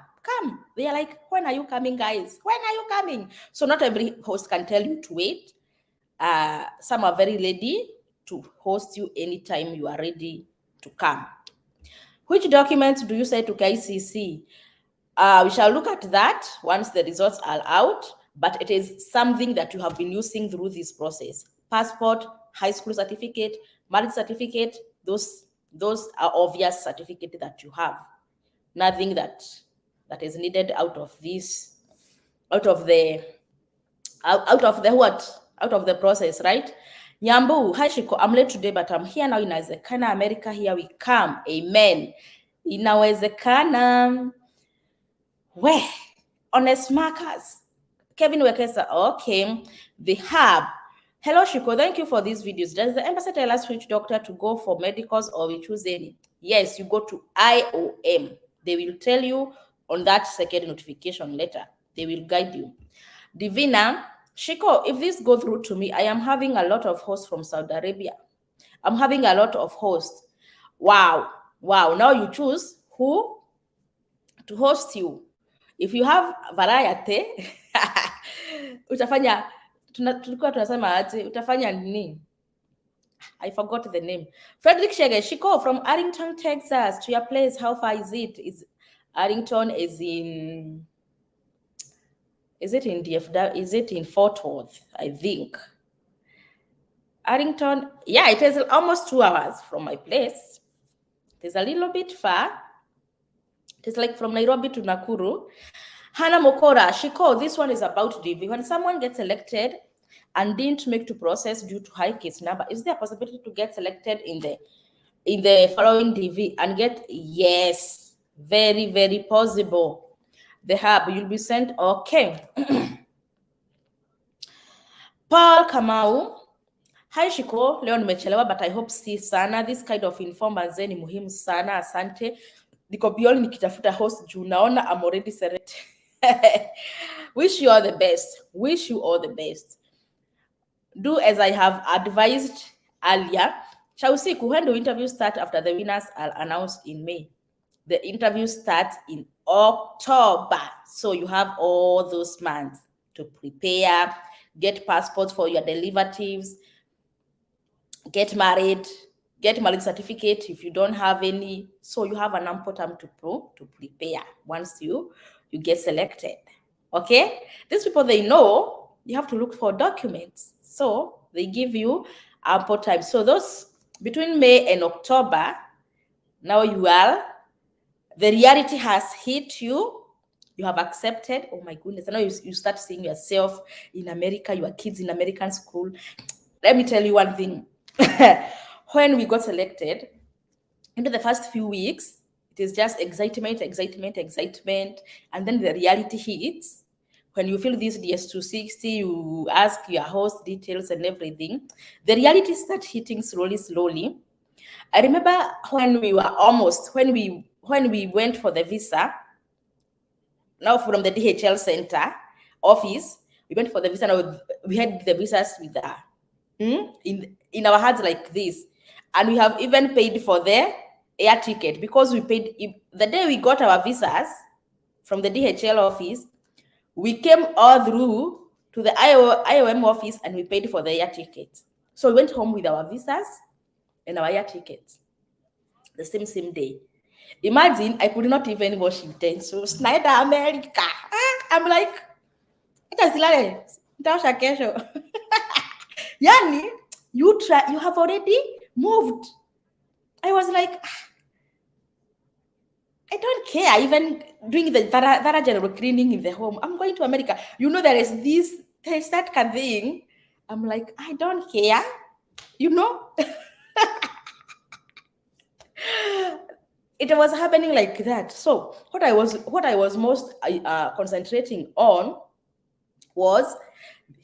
They are like, when are you coming, guys? When are you coming? So not every host can tell you to wait. Some are very ready to host you anytime you are ready to come. Which documents do you say to KCC? We shall look at that once the results are out, but it is something that you have been using through this process. Passport, high school certificate, marriage certificate, those are obvious certificates that you have. Nothing that is needed out of this, out of the process, right? Nyambu, hi Shiko, I'm late today, but I'm here now. Inawezekana America, here we come. Amen. Inawezekana. Where? Honest Markers. Kevin Wekesa, okay. The Hub. Hello, Shiko. Thank you for these videos. Does the embassy tell us which doctor to go for medicals or we choose any? Yes, you go to IOM. They will tell you on that second notification letter. They will guide you. Divina, Shiko, if this go through to me, I am having a lot of hosts from Saudi Arabia. I'm having a lot of hosts. Wow. Now you choose who to host you. If you have variety, utafanya tulikuwa tunasema ati utafanya nini? I forgot the name. Frederick Shege, Shiko from Arlington, Texas to your place. How far is it? Is Arlington is it in DFW? Is it in Fort Worth? I think. Arlington, yeah, it is almost 2 hours from my place. It is a little bit far. It is like from Nairobi to Nakuru. Hannah Mokora, Shiko, this one is about DV. When someone gets elected and didn't make to process due to high case number, is there a possibility to get selected in the following DV and get? Yes, very, very possible. The Hub, you'll be sent, okay. Paul Kamau, hi Shiko, leo nimechelewa, but I hope si sana. This kind of informers ni muhimu sana, asante. Niko beyond nikitafuta host juu naona I'm already selected. Wish you all the best. Wish you all the best. Do as I have advised earlier. Chausiku, when do interviews start after the winners are announced in May? The interview starts in October. So you have all those months to prepare, get passports for your derivatives, get married certificate if you don't have any. So you have an ample time to prepare once you get selected. Okay, these people, they know you have to look for documents, so they give you ample time. So those between May and October, now the reality has hit you. You have accepted. Oh my goodness, I know you start seeing yourself in America, your kids in American school. Let me tell you one thing. When we got selected, into the first few weeks, it is just excitement, and then the reality hits. When you fill this DS260, you ask your host details and everything. The reality starts hitting slowly. I remember when we went for the visa, now from the DHL center office, we went for the visa. Now we had the visas with in our hands like this, and we have even paid for the air ticket because we paid the day we got our visas from the DHL office. We came all through to the IOM office and we paid for the air tickets. So we went home with our visas and our air tickets the same day. Imagine I could not even Washington. So Snyder America. I'm like, Yani, you have already moved. I was like, I don't care. Even doing the thorough general cleaning in the home, I'm going to America. You know, there's that kind of thing. I'm like, I don't care. You know? It was happening like that. So what I was most concentrating on was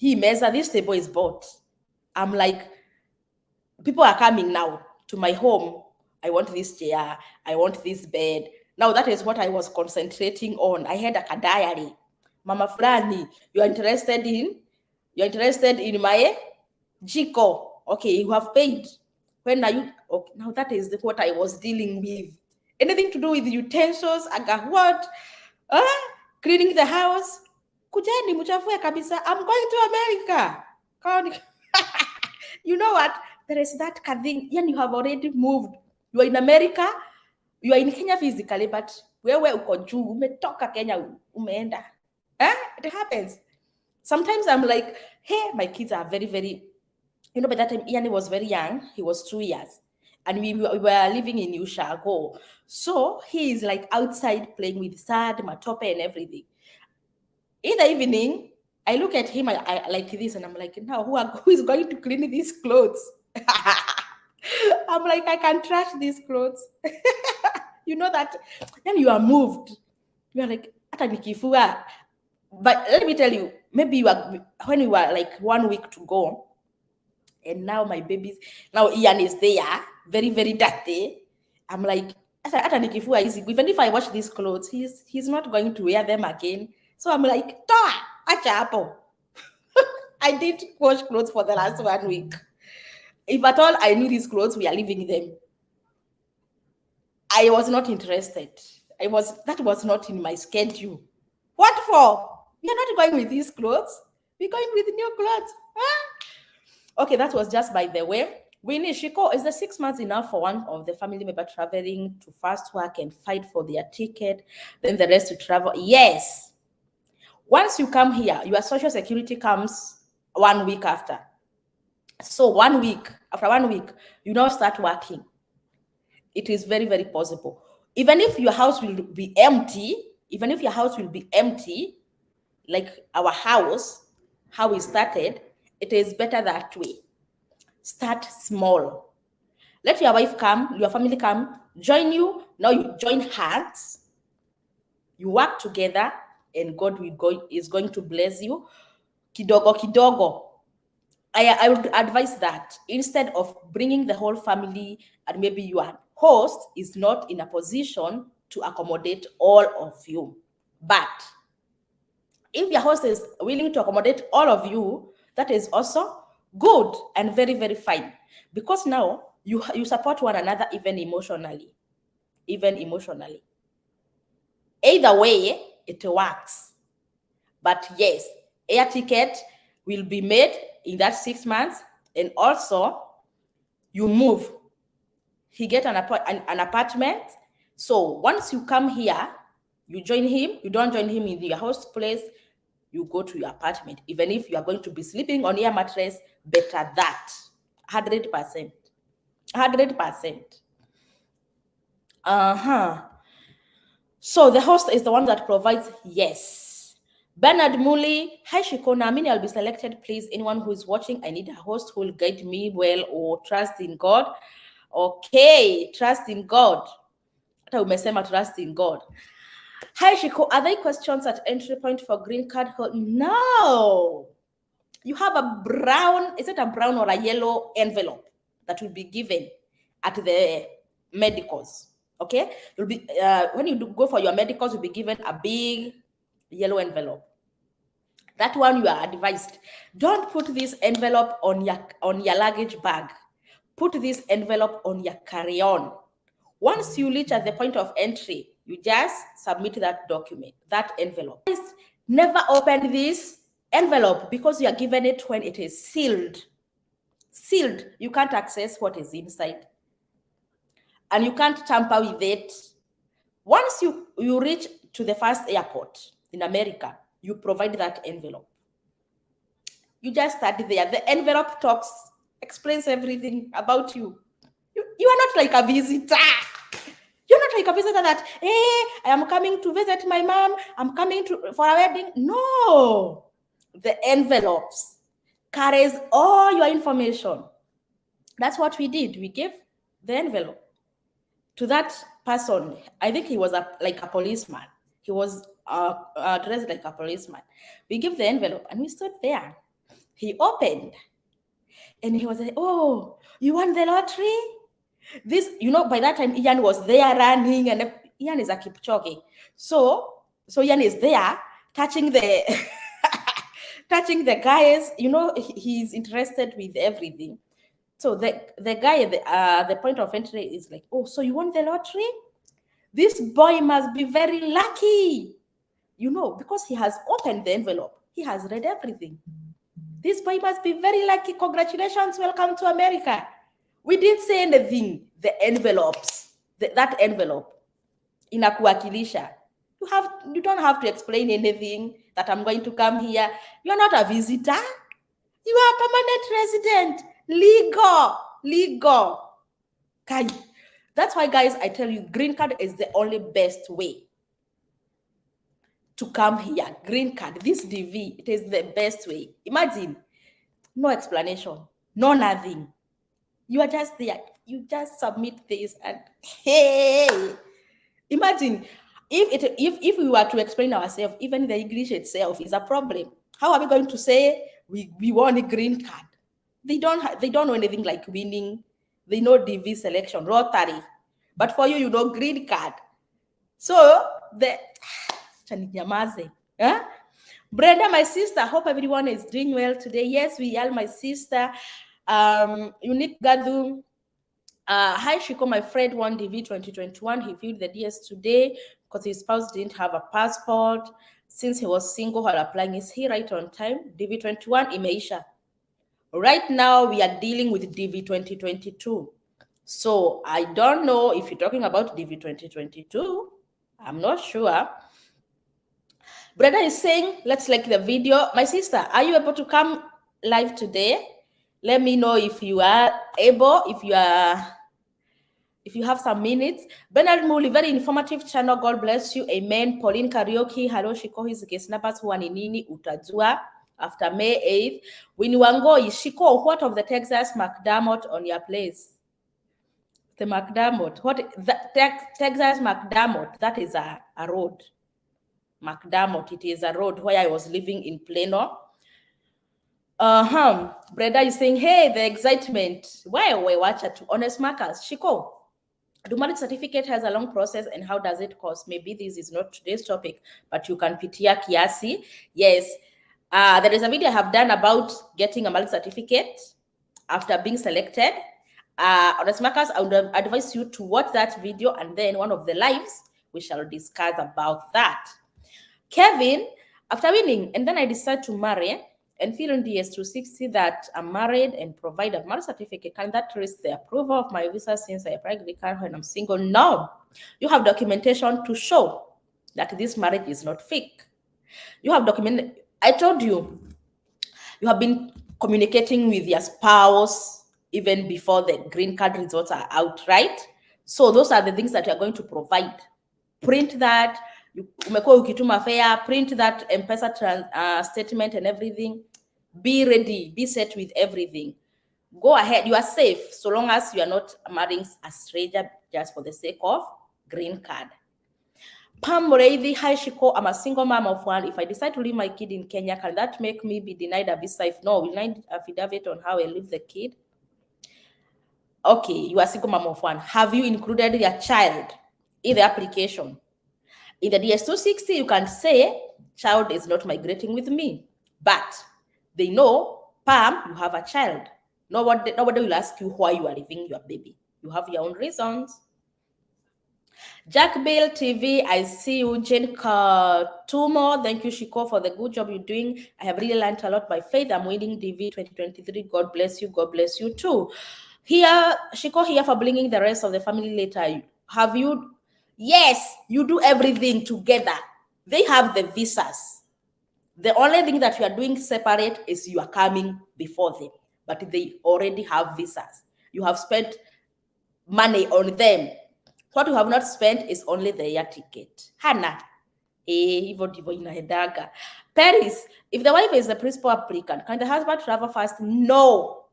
this table is bought. I'm like, people are coming now to my home. I want this chair. I want this bed. Now that is what I was concentrating on. I had a diary. Mama Fulani, you're interested in my Jiko. Okay, you have paid. When are you? Okay, now that is what I was dealing with. Anything to do with utensils, I got what? Cleaning the house. Kujani, muchafue kabisa. I'm going to America. You know what? There is that thing, and you have already moved. You are in America, you are in Kenya physically, but wewe uko juu, umetoka Kenya, umeenda. It happens. Sometimes I'm like, hey, my kids are very, very, by that time, Ian was very young. He was 2 years. And we were living in Ushago. So he is like outside playing with sand, matope, and everything. In the evening, I look at him I like this, and I'm like, now who is going to clean these clothes? I'm like, I can trash these clothes. You know that then you are moved. You are like, hata nikifua. But let me tell you, maybe you are when you were like 1 week to go, and now my babies, now Ian is there, very, very dirty. I'm like, hata nikifua easy. Even if I wash these clothes, he's not going to wear them again. So I'm like, toa, acha hapo. I did wash clothes for the last 1 week. If at all I knew these clothes, we are leaving them. I was not interested. That was not in my schedule. What for? We are not going with these clothes. We're going with new clothes. Okay, that was just by the way. Winnie Shiko, is the 6 months enough for one of the family member traveling to first work and fight for their ticket, then the rest to travel? Yes. Once you come here, your social security comes 1 week after. So after 1 week, you now start working. It is very, very possible. Even if your house will be empty, like our house, how we started, it is better that way. Start small. Let your wife come, your family come, join you. Now you join hands. You work together, and God is going to bless you. Kidogo, kidogo. I would advise that instead of bringing the whole family, and maybe your host is not in a position to accommodate all of you. But if your host is willing to accommodate all of you, that is also good and very, very fine. Because now you support one another even emotionally. Either way, it works. But yes, air ticket will be made in that 6 months, and also you move. He get an apartment. So once you come here, you join him. You don't join him in your host place. You go to your apartment. Even if you are going to be sleeping on your mattress, better that. 100%. 100%. So the host is the one that provides, yes. Bernard Muli, hi Shikona, I'll be selected, please. Anyone who is watching, I need a host who will guide me well or trust in God. Okay, trust in God. Hata umesema trust in God. Hi Shiko, are there questions at entry point for green card? No. You have a brown, is it a brown or a yellow envelope that will be given at the medicals? Okay, you'll be when you go for your medicals, you'll be given a big yellow envelope. That one you are advised. Don't put this envelope on your luggage bag. Put this envelope on your carry-on. Once you reach at the point of entry, you just submit that document, that envelope. Never open this envelope because you are given it when it is sealed. Sealed, you can't access what is inside. And you can't tamper with it. Once you reach to the first airport in America, you provide that envelope. You just start there. The envelope explains everything about you. You are not like a visitor. You're not like a visitor that, hey, I am coming to visit my mom. I'm coming for a wedding. No. The envelopes carries all your information. That's what we did. We gave the envelope to that person. I think he was like a policeman. He was dressed like a policeman. We gave the envelope and we stood there. He opened and he was like, oh, you won the lottery? This, by that time, Ian was there running, and Ian is a Kipchoge. So Ian is there touching the touching the guys. He's interested with everything. So the guy at the point of entry is like, oh, so you won the lottery? This boy must be very lucky, because he has opened the envelope. He has read everything. This boy must be very lucky. Congratulations, welcome to America. We didn't say anything. The envelopes, that envelope, inakuwakilisha. You don't have to explain anything that I'm going to come here. You're not a visitor. You are a permanent resident. Legal. Okay. That's why, guys, I tell you, green card is the only best way to come here. Green card, this DV, it is the best way. Imagine, no explanation, no nothing. You are just there. You just submit this and hey, imagine if we were to explain ourselves, even the English itself is a problem. How are we going to say we want a green card? They don't know anything like winning. They know DV selection, lottery. But for you, you know green card. So the huh? Brenda, my sister, hope everyone is doing well today. Yes, we are, my sister. Unique Gadhu. Hi, Shiko, my friend won DV 2021. He viewed the DS today because his spouse didn't have a passport. Since he was single while applying, is he right on time? DV 21, imeisha. Right now, we are dealing with DV 2022. So I don't know if you're talking about DV 2022. I'm not sure. Brother is saying, let's like the video. My sister, are you able to come live today? Let me know if you are able, if you have some minutes. Bernard Muli, very informative channel. God bless you. Amen. Pauline Karaoke, hello, Shiko, his case numbers, Huaninini, Utajua. After May 8th, when you go, Shiko, what of the Texas McDermott on your place? The McDermott, what the Texas McDermott, that is a road. McDermott, it is a road where I was living in Plano. Brother is saying, hey, the excitement. Why we watch it? Honest markers. Shiko, the marriage certificate has a long process, and how does it cost? Maybe this is not today's topic, but you can pitia kiasi. Yes. There is a video I have done about getting a marriage certificate after being selected. Honest markers, I would advise you to watch that video, and then one of the lives we shall discuss about that. Kevin, after winning, and then I decided to marry and feel on DS260 that I'm married and provide a marriage certificate. Can that risk the approval of my visa since I applied green card when I'm single? No. You have documentation to show that this marriage is not fake. You have documented. I told you, you have been communicating with your spouse even before the green card results are out, right? So those are the things that you are going to provide. Print that. Umekuwa ukituma fare, print that M-Pesa statement and everything. Be ready, be set with everything. Go ahead, you are safe so long as you are not marrying a stranger just for the sake of green card. Pam Moreithi, hi Shiko, I'm a single mom of one. If I decide to leave my kid in Kenya, can that make me be denied a visa? If no, will I need affidavit on how I leave the kid? Okay, you are a single mom of one. Have you included your child in the application? In the DS260, you can say, child is not migrating with me. But they know, Pam, you have a child. Nobody will ask you why you are leaving your baby. You have your own reasons. Jack Bill TV, I see you. Jane Tumo, thank you, Shiko, for the good job you're doing. I have really learned a lot by faith. I'm winning DV 2023. God bless you. God bless you too. Here, Shiko, here for bringing the rest of the family later. Have you? Yes, you do everything together. They have the visas. The only thing that you are doing separate is you are coming before them, but they already have visas. You have spent money on them. What you have not spent is only the air ticket. Hannah. Paris, if the wife is the principal applicant, can the husband travel first? No.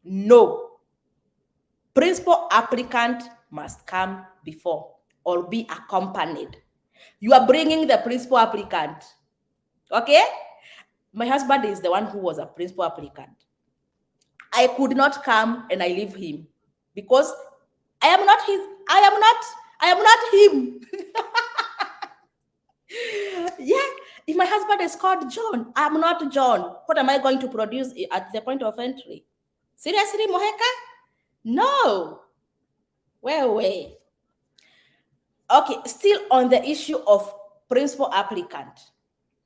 No. Principal applicant must come before or be accompanied. You are bringing the principal applicant. Okay? My husband is the one who was a principal applicant. I could not come and I leave him because I am not him. Yeah, if my husband is called John, I'm not John. What am I going to produce at the point of entry? Seriously, Moheka? No. Well. Okay, still on the issue of principal applicant.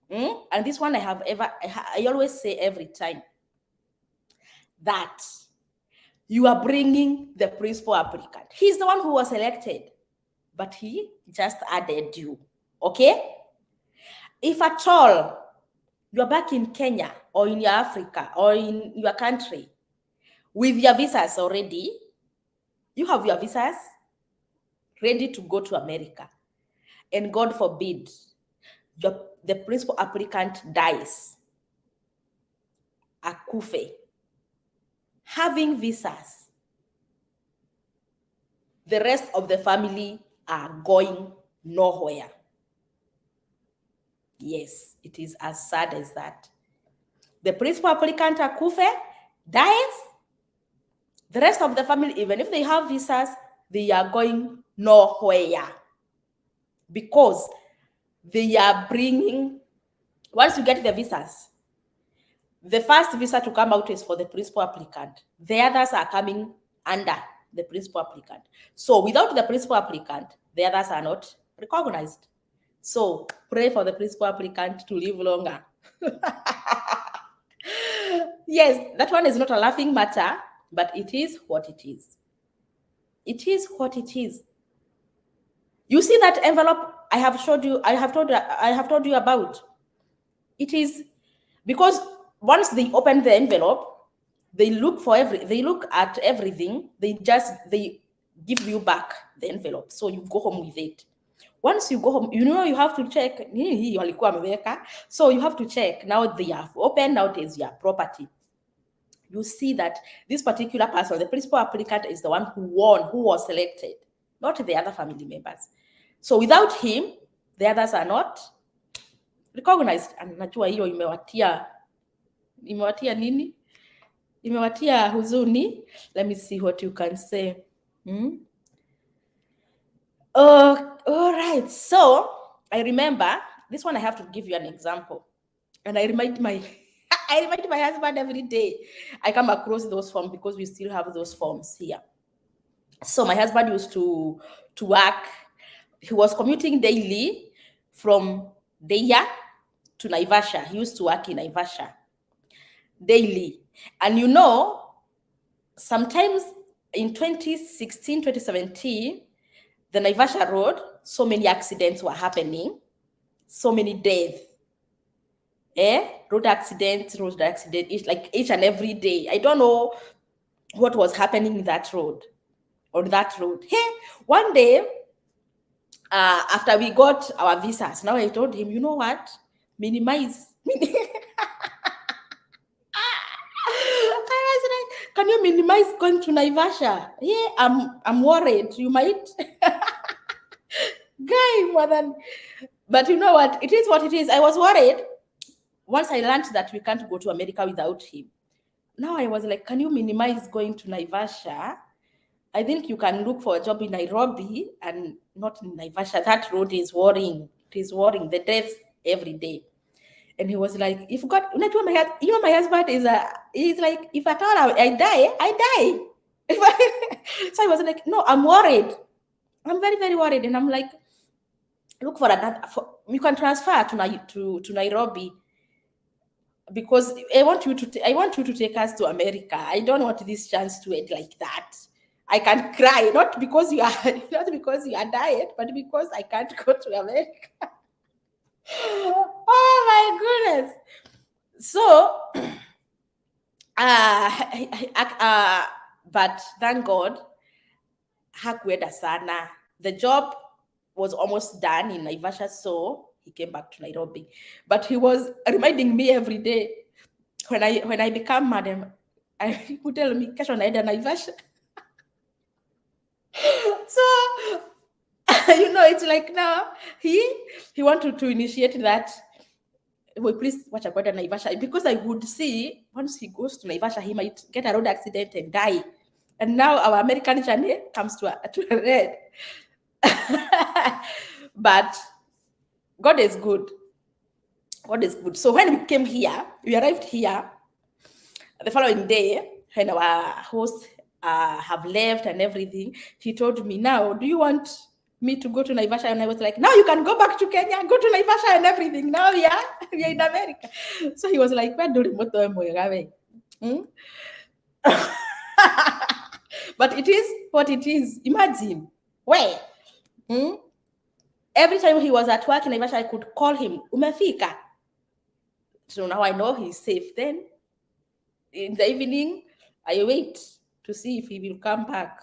And this one I always say every time, that you are bringing the principal applicant. He's the one who was elected, but he just added you, okay? If at all you're back in Kenya or in your Africa or in your country with your visas already, you have your visas ready to go to America, and God forbid, the principal applicant dies, akufe, having visas, the rest of the family are going nowhere. Yes, it is as sad as that. The principal applicant akufe, dies, the rest of the family, even if they have visas, they are going nowhere, because they are bringing, once you get the visas, the first visa to come out is for the principal applicant. The others are coming under the principal applicant. So without the principal applicant, the others are not recognized. So pray for the principal applicant to live longer. Yes, that one is not a laughing matter, but it is what it is. It is what it is. You see that envelope I have told you about? It is because once they open the envelope, they look at everything, they give you back the envelope, so you go home with it. Once you go home, you have to check, so you have to check, now they have opened, now it is your property. You see that this particular person, the principal applicant, is the one who won, who was selected, not the other family members. So without him, the others are not recognized. And najua hiyo imewatia nini? Imewatia huzuni. Let me see what you can say. All right. So I remember this one. I have to give you an example, and I remind my husband every day I come across those forms, because we still have those forms here. So my husband used to work. He was commuting daily from Deya to Naivasha. He used to work in Naivasha daily. And sometimes in 2016, 2017, the Naivasha road, so many accidents were happening, so many deaths. Road accident, each and every day. I don't know what was happening on that road. Hey, one day, after we got our visas, now I told him, you know what? Minimize. I was like, can you minimize going to Naivasha? Yeah, I'm worried. You might. Guy, more than. But you know what? It is what it is. I was worried once I learned that we can't go to America without him. Now I was like, can you minimize going to Naivasha? I think you can look for a job in Nairobi and not in Naivasha. That road is worrying. It is worrying. The deaths every day. And he was like, if God, my husband he's like, if at all I die. So I was like, no, I'm worried. I'm very, very worried. And I'm like, look for another, you can transfer to Nairobi, because I want you to take us to America. I don't want this chance to end like that. I can cry, not because you are dying, but because I can't go to America. Oh my goodness. So but thank God, hakuenda sana. The job was almost done in Naivasha, so he came back to Nairobi. But he was reminding me every day, when I become madam, he would tell me, kesho naenda Naivasha. So it's like now he wanted to initiate that. Well, please watch out Naivasha, because I would see once he goes to Naivasha, he might get a road accident and die. And now our American journey comes to a end. But God is good. God is good. So when we arrived here, the following day, when our hosts have left and everything, he told me, now, do you want me to go to Naivasha, and I was like, now you can go back to Kenya, go to Naivasha and everything. Now we are in America. So he was like, but it is what it is. Imagine. Where? Every time he was at work in Naivasha, I could call him, umefika. So now I know he's safe. Then in the evening, I wait to see if he will come back.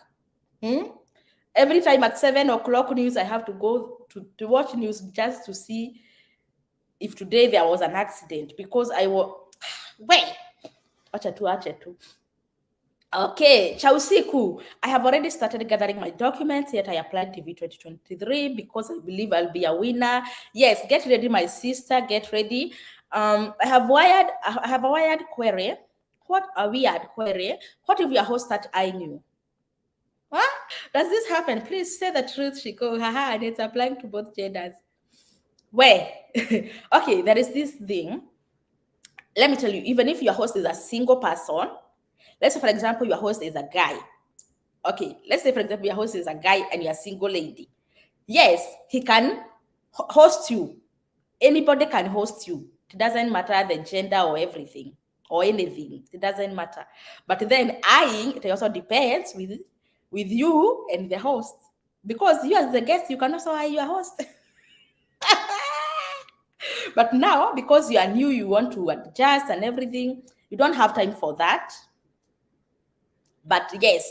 Every time at 7 o'clock news, I have to go to watch news just to see if today there was an accident, because I was, well, acha tu. Okay, Chausiku, I have already started gathering my documents, yet I applied TV 2023 because I believe I'll be a winner. Yes, get ready, my sister, get ready. I have a wired query. What a weird query. What if your host start eyeing you? Huh? Does this happen? Please say the truth, Shiko. Haha, and it's applying to both genders. Where? Okay, there is this thing. Let me tell you, even if your host is a single person, let's say, for example, your host is a guy. Okay, let's say, for example, your host is a guy and you're a single lady. Yes, he can host you. Anybody can host you. It doesn't matter the gender or everything or anything. It doesn't matter. But then eyeing, it also depends with you and the host. Because you as the guest, you can also eye your host. But now, because you are new, you want to adjust and everything, you don't have time for that. But yes,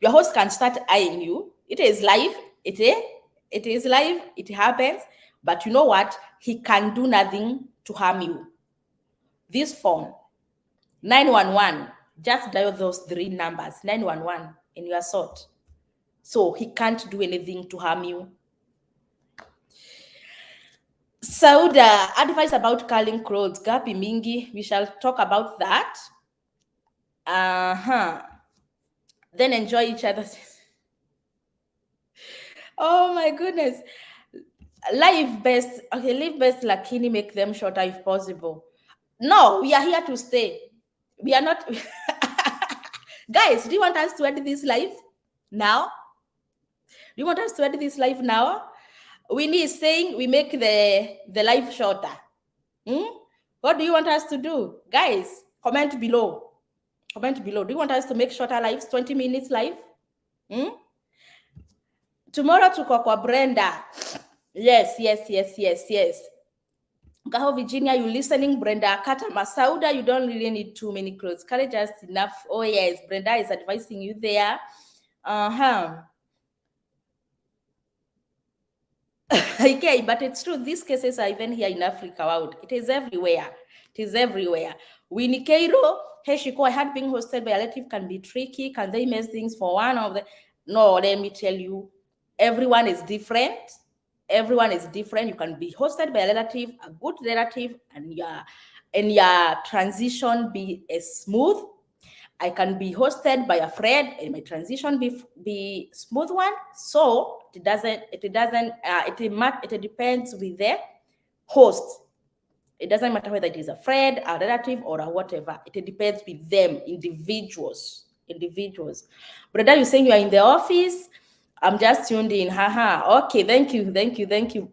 your host can start eyeing you. It is live. It is live. It happens. But you know what? He can do nothing to harm you. This phone, 911, just dial those 3 numbers, 911, and you are sought. So he can't do anything to harm you. So the advice about curling clothes, Gapi Mingi, we shall talk about that. Then enjoy each other. Oh my goodness. Live best, okay, live best, lakini make them shorter if possible. No, we are here to stay. We are not. Guys, do you want us to end this live now? Do you want us to end this live now? Winnie is saying we make the live shorter. What do you want us to do? Guys, comment below. Comment below. Do you want us to make shorter lives, 20 minutes live? Tomorrow tuko kwa Brenda. Yes. Gaho, Virginia, you listening? Brenda, Kata Masauda, you don't really need too many clothes. Carry just enough. Oh yes, Brenda is advising you there. Okay, but it's true. These cases are even here in Africa. Wow, it is everywhere. It is everywhere. Winnie Cairo, hey Shiko, I had being hosted by a relative can be tricky. Can they mess things for one of the? No, let me tell you, everyone is different. Everyone is different. You can be hosted by a relative, a good relative, and your transition be smooth. I can be hosted by a friend and my transition be smooth one. So it depends with the host. It doesn't matter whether it is a friend, a relative, or a whatever. It depends with them, individuals. Brother, you're saying you are in the office. I'm just tuned in. Okay, thank you.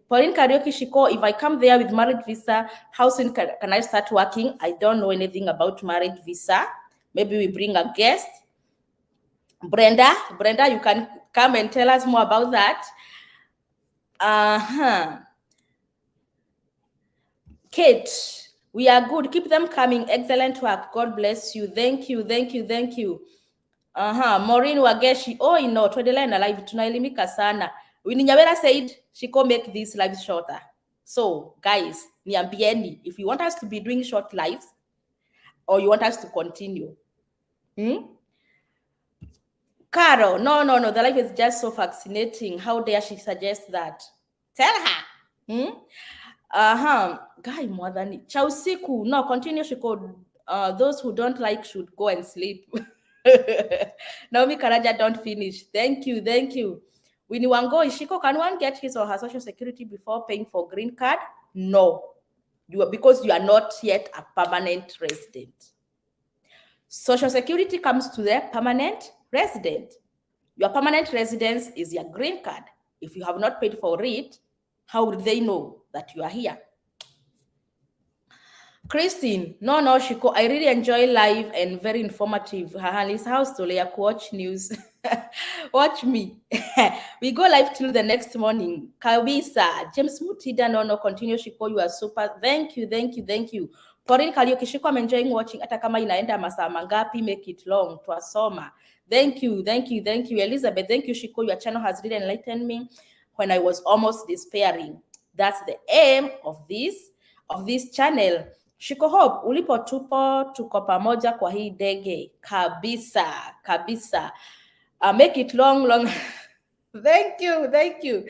Pauline Karaoke Shiko, if I come there with marriage visa, how soon can I start working? I don't know anything about marriage visa. Maybe we bring a guest. Brenda, you can come and tell us more about that. Kate, we are good. Keep them coming. Excellent work. God bless you. Thank you. Maureen Wageshi. Oh, tuendelee na live. Tunailimika sana. Winnie Nyawera said she can make these lives shorter. So, guys, niambieni, if you want us to be doing short lives or you want us to continue. Carol, no, the life is just so fascinating. How dare she suggest that? Tell her. Guy, more than Chausiku. No, continue. She could. Those who don't like should go and sleep. Naomi Karaja, don't finish. Thank you. Winnie Wango Ishiko, can one get his or her social security before paying for green card? No, because you are not yet a permanent resident. Social security comes to the permanent resident. Your permanent residence is your green card. If you have not paid for it, how would they know that you are here? Christine, no, Shiko, I really enjoy live and very informative. Hahali's house to like watch news. Watch me. We go live till the next morning. Kawisa, James Mutida, no, continue, Shiko, you are super. Thank you. Pauline Kariuki, Shiko, I'm enjoying watching. Hata kama inaenda masaa mangapi, make it long, twasoma. Thank you. Elizabeth, thank you, Shiko, your channel has really enlightened me when I was almost despairing. That's the aim of this channel. Shiko Hope, ulipo tuko pamoja kwa hii ndege kabisa. Make it long. Thank you.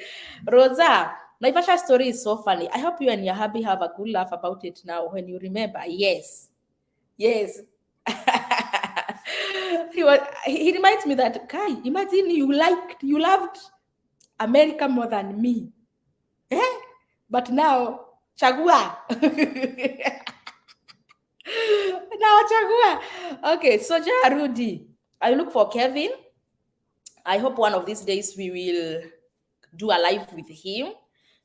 Rosa, Naivasha story is so funny. I hope you and your hubby have a good laugh about it now when you remember. Yes. He reminds me that, Kai, imagine you loved America more than me. But now, chagua. Okay, so Rudy, I look for Kevin. I hope one of these days we will do a live with him.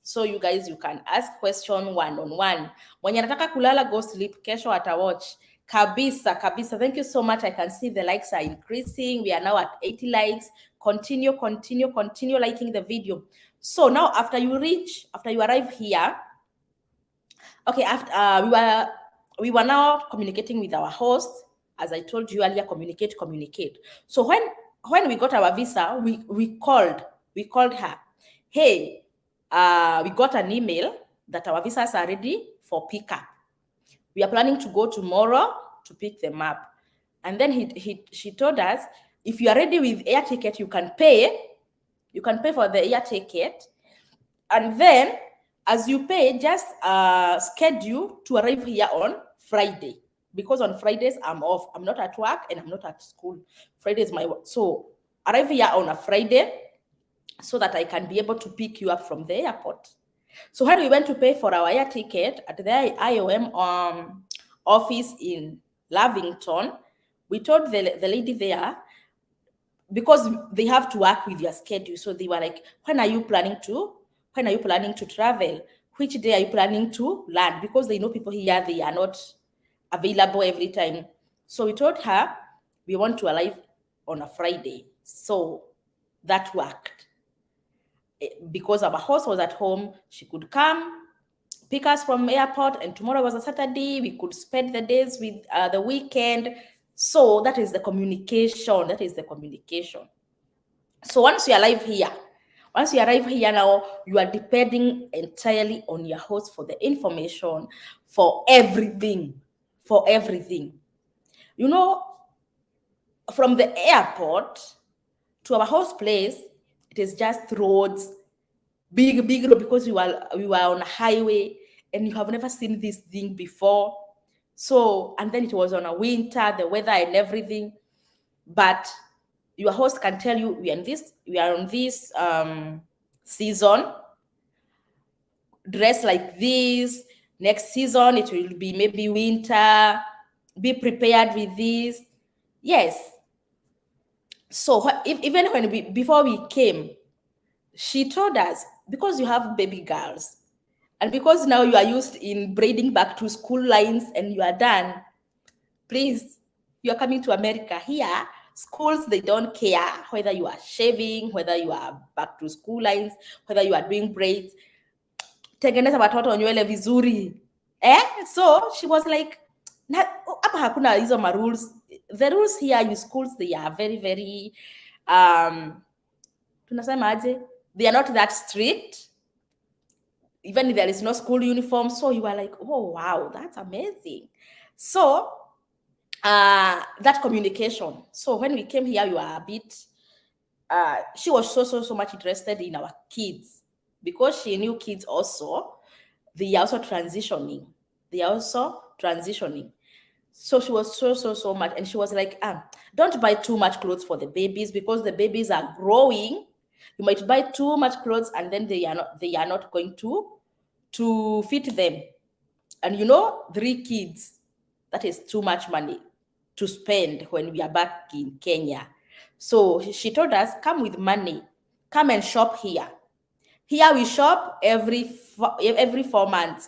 So you guys, you can ask question one-on-one. Mwenye nataka kulala, go sleep. Kesho watch. Kabisa. Thank you so much. I can see the likes are increasing. We are now at 80 likes. Continue liking the video. So now after you arrive here, okay, after we were now communicating with our host. As I told you earlier, communicate. So when we got our visa, we called her. Hey, we got an email that our visas are ready for pickup. We are planning to go tomorrow to pick them up. And then she told us, if you are ready with air ticket, you can pay for the air ticket. And then as you pay, just schedule to arrive here on Friday. Because on Fridays, I'm off. I'm not at work and I'm not at school. Friday is my work. So arrive here on a Friday so that I can be able to pick you up from the airport. So when we went to pay for our air ticket at the IOM office in Lavington, we told the lady there, because they have to work with your schedule. So they were like, when are you planning to travel? Which day are you planning to land? Because they know people here, they are not available every time. So we told her we want to arrive on a Friday. So that worked. Because our host was at home, she could come, pick us from airport, and tomorrow was a Saturday. We could spend the days with the weekend. So that is the communication. So once you arrive here now, you are depending entirely on your host for the information, for everything. You know, from the airport to our host place, it is just roads, big road, because we were on a highway and you have never seen this thing before. So, and then it was on a winter, the weather and everything. But your host can tell you, we are on this season, dress like this. Next season, it will be maybe winter. Be prepared with this. Yes. So before we came, she told us, because you have baby girls, and because now you are used in braiding back to school lines and you are done, please, you are coming to America. Here, schools, they don't care whether you are shaving, whether you are back to school lines, whether you are doing braids. Tengeneza watoto nywele vizuri. So she was like, hapa hakuna hizo rules. The rules here in schools, they are very, very, tunasemaje? They are not that strict. Even if there is no school uniform. So you are like, oh, wow, that's amazing. So that communication. So when we came here, you are a bit, she was so much interested in our kids, because she knew kids also, they are also transitioning. So she was so much, and she was like, don't buy too much clothes for the babies, because the babies are growing. You might buy too much clothes and then they are not going to fit them. And 3 kids, that is too much money to spend when we are back in Kenya. So she told us, come with money, come and shop here. Here we shop every 4 months.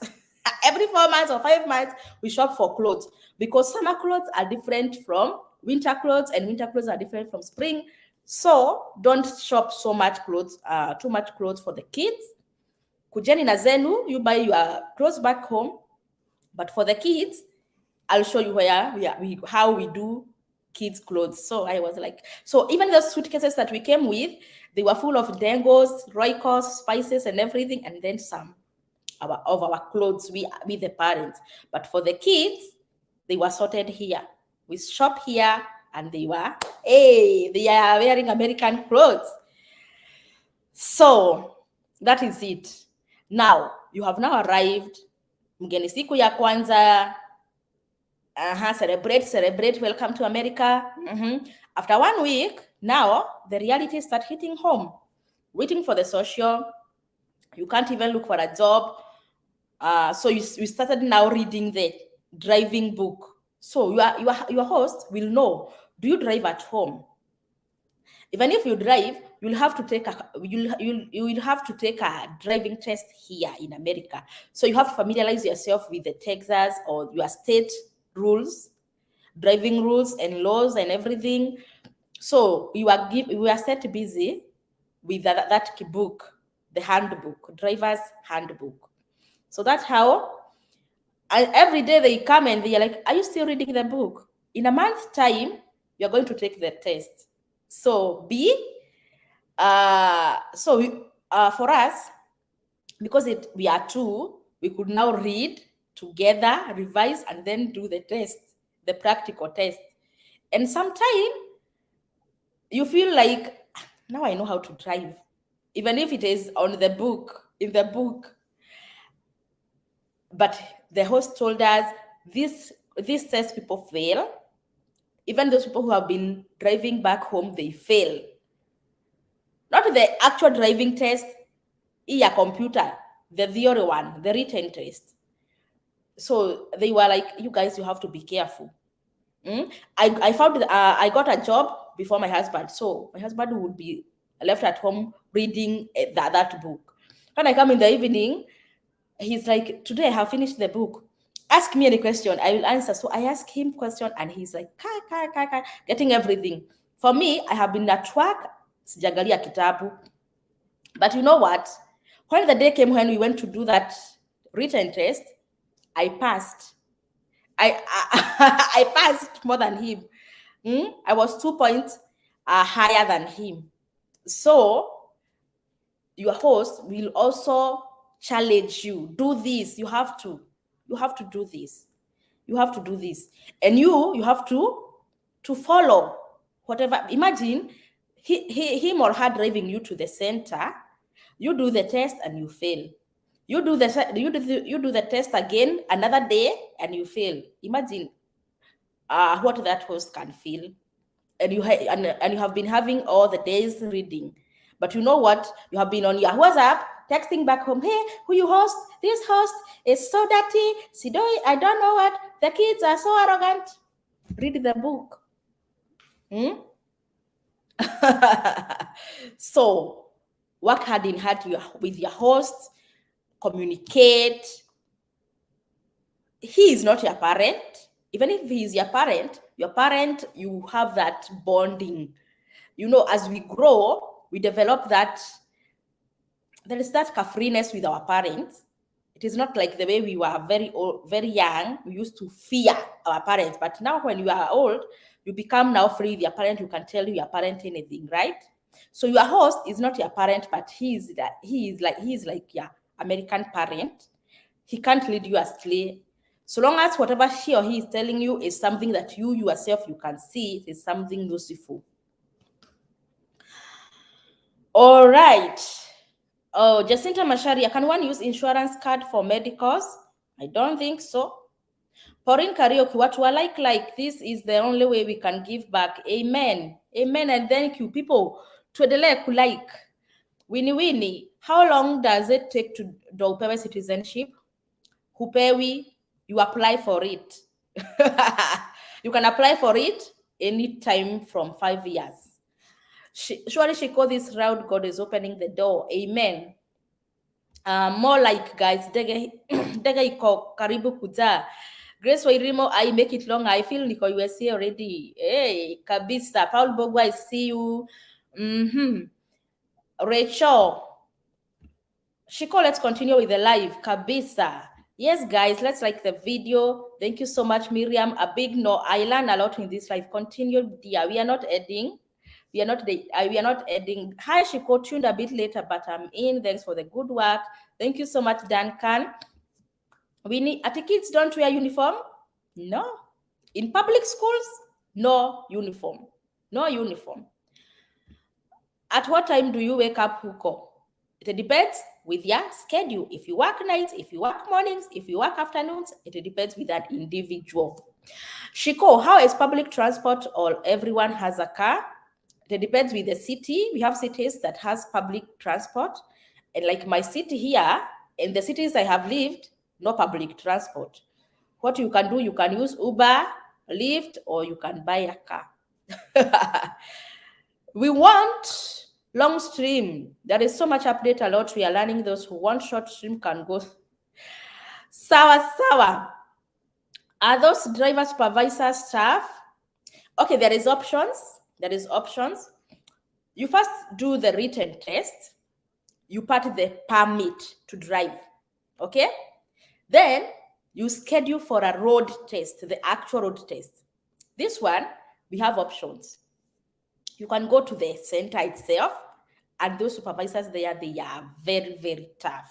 Every 4 months or 5 months, we shop for clothes, because summer clothes are different from winter clothes, and winter clothes are different from spring. So don't shop so much clothes, too much clothes for the kids. Kujeni na zenu, you buy your clothes back home. But for the kids, I'll show you how we do kids' clothes. So I was like, so even the suitcases that we came with, they were full of Dengos, Roycos, spices, and everything, and then some of our clothes, we the parents. But for the kids, they were sorted here. We shop here, and they are wearing American clothes. So that is it. Now you have now arrived. Mgeni siku ya kwanza. Celebrate, welcome to America. After 1 week, now the reality start hitting home. Waiting for the social, you can't even look for a job. So we started now reading the driving book. So your host will know, do you drive at home? Even if you drive, you'll have to take a driving test here in America. So you have to familiarize yourself with the Texas or your state rules, driving rules and laws and everything. So we were set busy with that book, the handbook, driver's handbook. So that's how every day they come and they are like, are you still reading the book? In a month's time, you're going to take the test. So for us, because we are two, we could now read together, revise, and then do the test, the practical test. And sometimes you feel like, now I know how to drive, even if it is in the book. But the host told us, this test people fail. Even those people who have been driving back home, they fail. Not the actual driving test, a computer, the theory one, the written test. So they were like, you guys, you have to be careful. I found I got a job before my husband. So my husband would be left at home reading that book. When I come in the evening, he's like, today I have finished the book. Ask me any question, I will answer. So I ask him question, and he's like, getting everything. For me, I have been at work, sijangalia kitabu. But you know what? When the day came when we went to do that written test, I passed. I passed more than him. I was 2 points higher than him. So your host will also challenge you. Do this. You have to do this. You have to do this. And you have to follow whatever. Imagine him or her driving you to the center. You do the test and you fail. You do the test again another day and you fail. Imagine what that host can feel. And you have been having all the days reading. But you know what? You have been on your WhatsApp texting back home, hey, who you host? This host is so dirty. Sidoi, I don't know what. The kids are so arrogant. Read the book. So work hard in hand with your host. Communicate. He is not your parent. Even if he is your parent, you have that bonding. As we grow, we develop that. There is that carefreeness with our parents. It is not like the way we were very old, very young. We used to fear our parents, but now when you are old, you become now free with your parent. You can tell your parent anything, right? So your host is not your parent, but he is like your American parent. He can't lead you astray. So long as whatever she or he is telling you is something that you yourself you can see, it is something useful. All right. Oh, Jacinta Masharia, can one use insurance card for medicals? I don't think so. Pauline Karaoke, what we like this is the only way we can give back. Amen. Amen and thank you. People, tuendelee kulike. Winnie, how long does it take to do upewe citizenship? Hupewi, you apply for it. You can apply for it anytime from 5 years. Surely she called this round, God is opening the door. Amen. More like guys, dege iko karibu kuja. Grace Wairimo, I make it long. I feel niko USA already. Hey, kabisa. Paul Bogwa, I see you. Rachel, Shiko, let's continue with the live. Kabisa. Yes, guys, let's like the video. Thank you so much, Miriam. A big no. I learn a lot in this live. Continue, dear. We are not adding. We are not adding. Hi, Shiko, tuned a bit later, but I'm in. Thanks for the good work. Thank you so much, Duncan. We need. At kids don't wear uniform. No. In public schools, no uniform. No uniform. At what time do you wake up, Huko? It depends with your schedule. If you work nights, if you work mornings, if you work afternoons, it depends with that individual. Shiko, how is public transport or everyone has a car? It depends with the city. We have cities that has public transport. And like my city here, in the cities I have lived, no public transport. What you can do, you can use Uber, Lyft, or you can buy a car. We want long stream. There is so much update a lot. We are learning. Those who want short stream can go. Sawa. Are those driver supervisor staff? Okay, there is options. You first do the written test. You part the permit to drive. Okay? Then you schedule for a road test, the actual road test. This one, we have options. You can go to the center itself, and those supervisors there, they are very, very tough.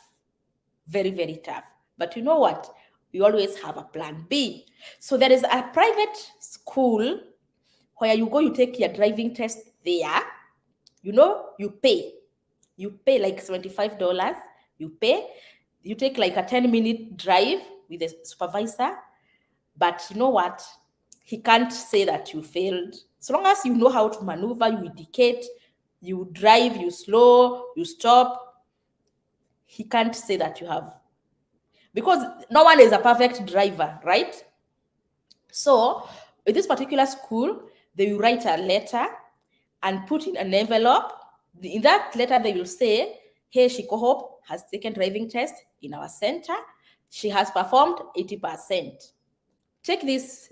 Very, very tough. But you know what? We always have a plan B. So there is a private school where you go, you take your driving test there. You know, you pay. You pay like $75. You pay. You take like a 10-minute drive with the supervisor. But you know what? He can't say that you failed. So long as you know how to maneuver, you indicate, you drive, you slow, you stop, he can't say that you have. Because no one is a perfect driver, right? So with this particular school, they will write a letter and put in an envelope. In that letter, they will say, hey, Shiko Hope has taken driving test in our center. She has performed 80%. Take this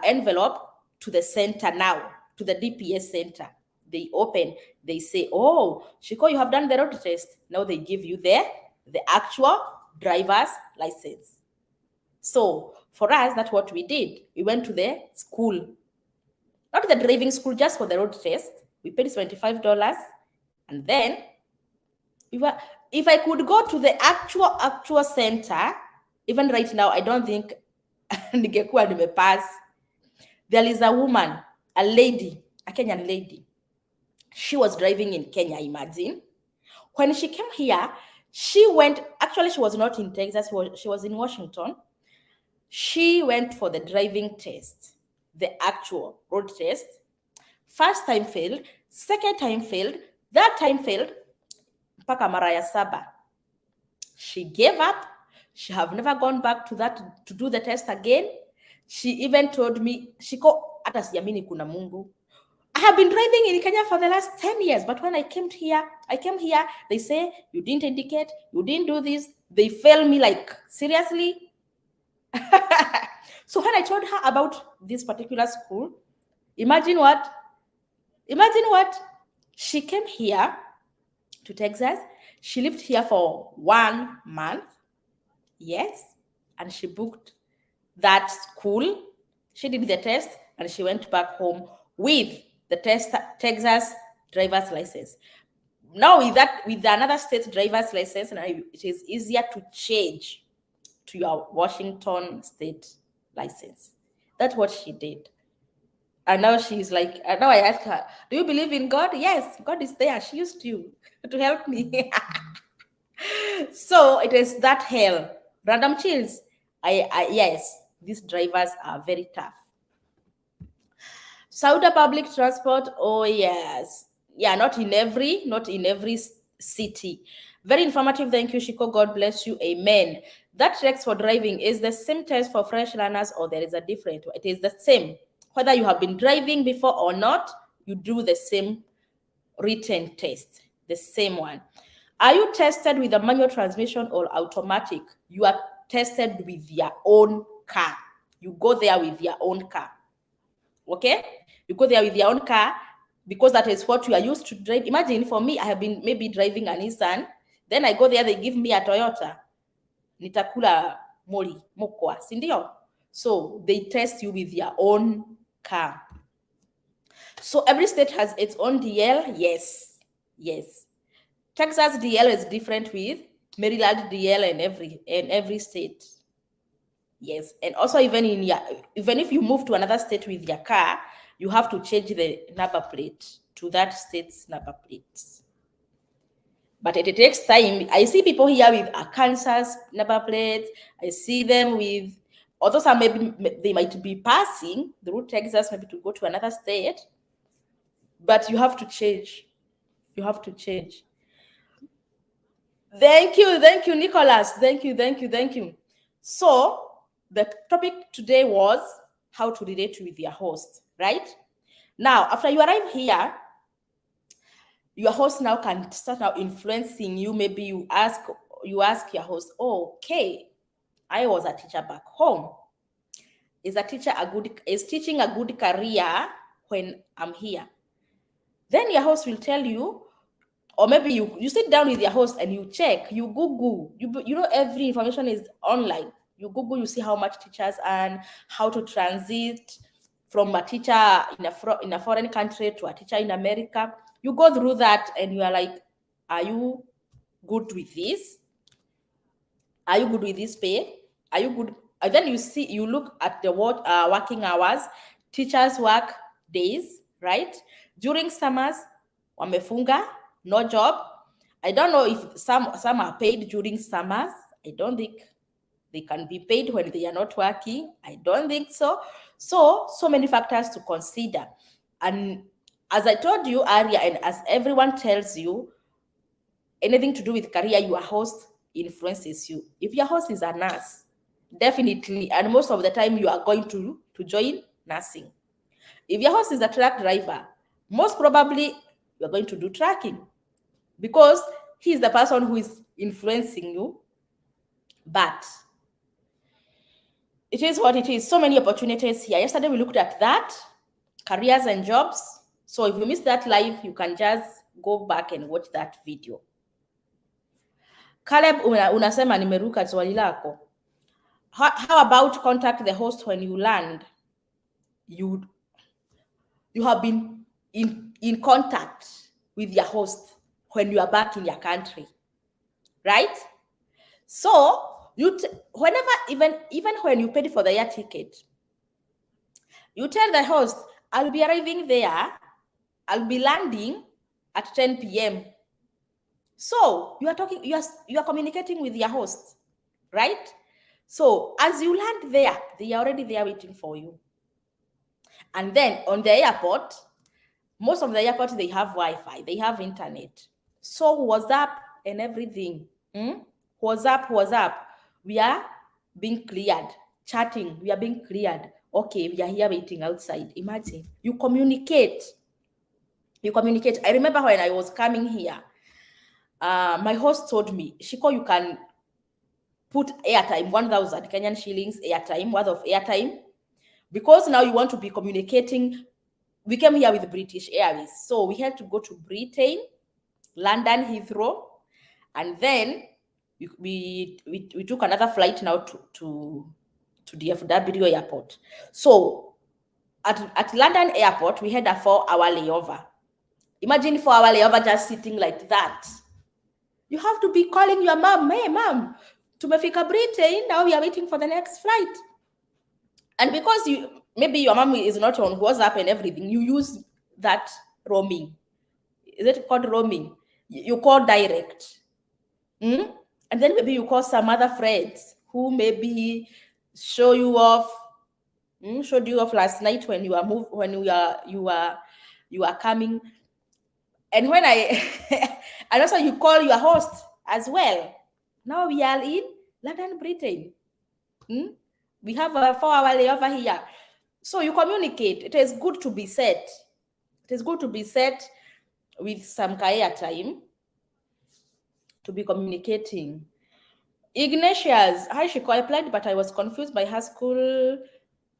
envelope to the center now, to the DPS center. They open, they say, oh, Shiko, you have done the road test. Now they give you the actual driver's license. So for us, that's what we did. We went to the school, not the driving school, just for the road test. We paid $25. And then if I could go to the actual center, even right now, I don't think ningekuwa nimepass. There is a woman, a lady, a Kenyan lady. She was driving in Kenya, imagine. When she came here, she was not in Texas, she was in Washington. She went for the driving test, the actual road test. First time failed, second time failed, third time failed, mpaka mara ya saba. She gave up. She have never gone back to do the test again. She even told me, Shiko, hata sijamini kuna Mungu. I have been driving in Kenya for the last 10 years, but when I came here, they say, you didn't indicate, you didn't do this. They fail me like, seriously? So when I told her about this particular school, imagine what? She came here to Texas. She lived here for 1 month. Yes. And she booked that school. She did the test and she went back home with the Texas driver's license. Now with another state driver's license, now it is easier to change to your Washington state license. That's what she did. And now she's like, now I ask her, do you believe in God? Yes, God is there. She used to help me. So it is that hell. Random chills. Yes, these drivers are very tough. Sauda public transport, oh yes. Yeah, not in every city. Very informative. Thank you, Shiko. God bless you. Amen. That text for driving is the same test for fresh learners, or there is a different? It is the same. Whether you have been driving before or not, you do the same written test, the same one. Are you tested with a manual transmission or automatic? You are tested with your own car. You go there with your own car. Okay? You go there with your own car because that is what you are used to drive. Imagine for me, I have been maybe driving a Nissan. Then I go there, they give me a Toyota. Nitakula moli, mokwa, sindio? So they test you with your own car. So every state has its own DL. Yes. Texas DL is different with Maryland DL in every state. Yes, and also even if you move to another state with your car, you have to change the number plate to that state's number plate. But it takes time. I see people here with Arkansas number plates. I see them with, although some maybe they might be passing through Texas, maybe to go to another state. But you have to change. You have to change. Thank you, Nicholas. Thank you. So the topic today was how to relate with your host, right? Now, after you arrive here, your host now can start now influencing you. Maybe you ask your host, oh, okay, I was a teacher back home. Is teaching a good career when I'm here? Then your host will tell you, or maybe you sit down with your host and you check, you Google, you know every information is online. You Google, you see how much teachers earn, how to transit from a teacher in a foreign country to a teacher in America. You go through that and you are like, are you good with this? Are you good with this pay? Are you good? And then you look at the working hours. Teachers work days, right? During summers, wamefunga, no job. I don't know if some are paid during summers. I don't think they can be paid when they are not working. I don't think so. So many factors to consider. And as I told you earlier, and as everyone tells you, anything to do with career, your host influences you. If your host is a nurse, definitely, and most of the time you are going to join nursing. If your host is a truck driver, most probably you're going to do trucking because he's the person who is influencing you. But it is what it is. So many opportunities here. Yesterday we looked at that, careers and jobs. So if you missed that live, you can just go back and watch that video. Caleb, unasema nimeruka swali lako. How about contact the host when you land? You have been in contact with your host when you are back in your country, right? So whenever, even when you paid for the air ticket, you tell the host, I'll be arriving there, I'll be landing at 10 p.m. So you are communicating with your host, right? So as you land there, they are already there waiting for you. And then on the airport, most of the airports, they have Wi-Fi, they have internet. So WhatsApp and everything. WhatsApp. We are being cleared. Chatting, we are being cleared. Okay, we are here waiting outside. Imagine, you communicate. I remember when I was coming here, my host told me, Shiko, you can put airtime, 1,000 Kenyan shillings airtime, worth of airtime, because now you want to be communicating. We came here with British Airways, so we had to go to Britain, London Heathrow, and then we took another flight now to DFW airport. So at London airport, we had a 4-hour layover. Imagine 4-hour layover just sitting like that. You have to be calling your mom, hey mom, tumefika Britain, now we are waiting for the next flight. And because maybe your mom is not on WhatsApp and everything, you use that roaming. Is it called roaming? You call direct. And then maybe you call some other friends who maybe showed you off last night when you are coming. And when and also you call your host as well. Now we are in London, Britain. We have a 4-hour layover here. So you communicate. It is good to be set. It is good to be set with some career time. to be communicating. Ignatius, hi Shiko, I applied but I was confused by high school,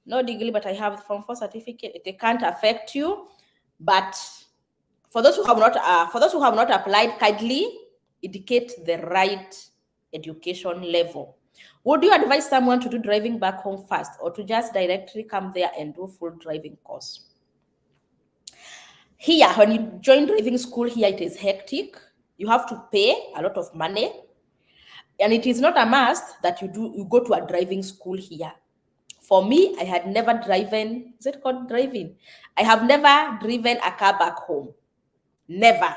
no degree, but I have the Form 4 certificate. It can't affect you, but for those who have not applied, kindly indicate the right education level. Would you advise someone to do driving back home first, or to just directly come there and do full driving course? Here, when you join driving school here, it is hectic. You have to pay a lot of money, and it is not a must that you go to a driving school here. For me, I had never driven. Is it called driving? I have never driven a car back home. Never.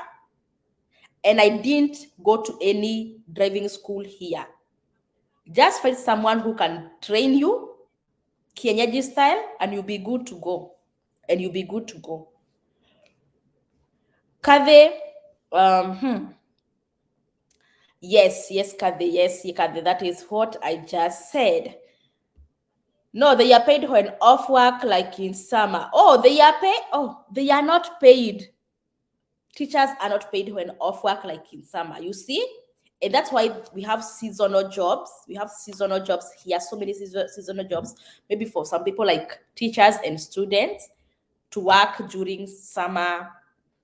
And I didn't go to any driving school here. Just find someone who can train you, kienyeji style, and you'll be good to go. Kade, yes, Kade, that is what I just said. No, they are paid when off work, like in summer. Oh, they are paid. Oh, they are not paid. Teachers are not paid when off work, like in summer. You see? And that's why we have seasonal jobs. We have seasonal jobs here, so many seasonal jobs, maybe for some people like teachers and students to work during summer,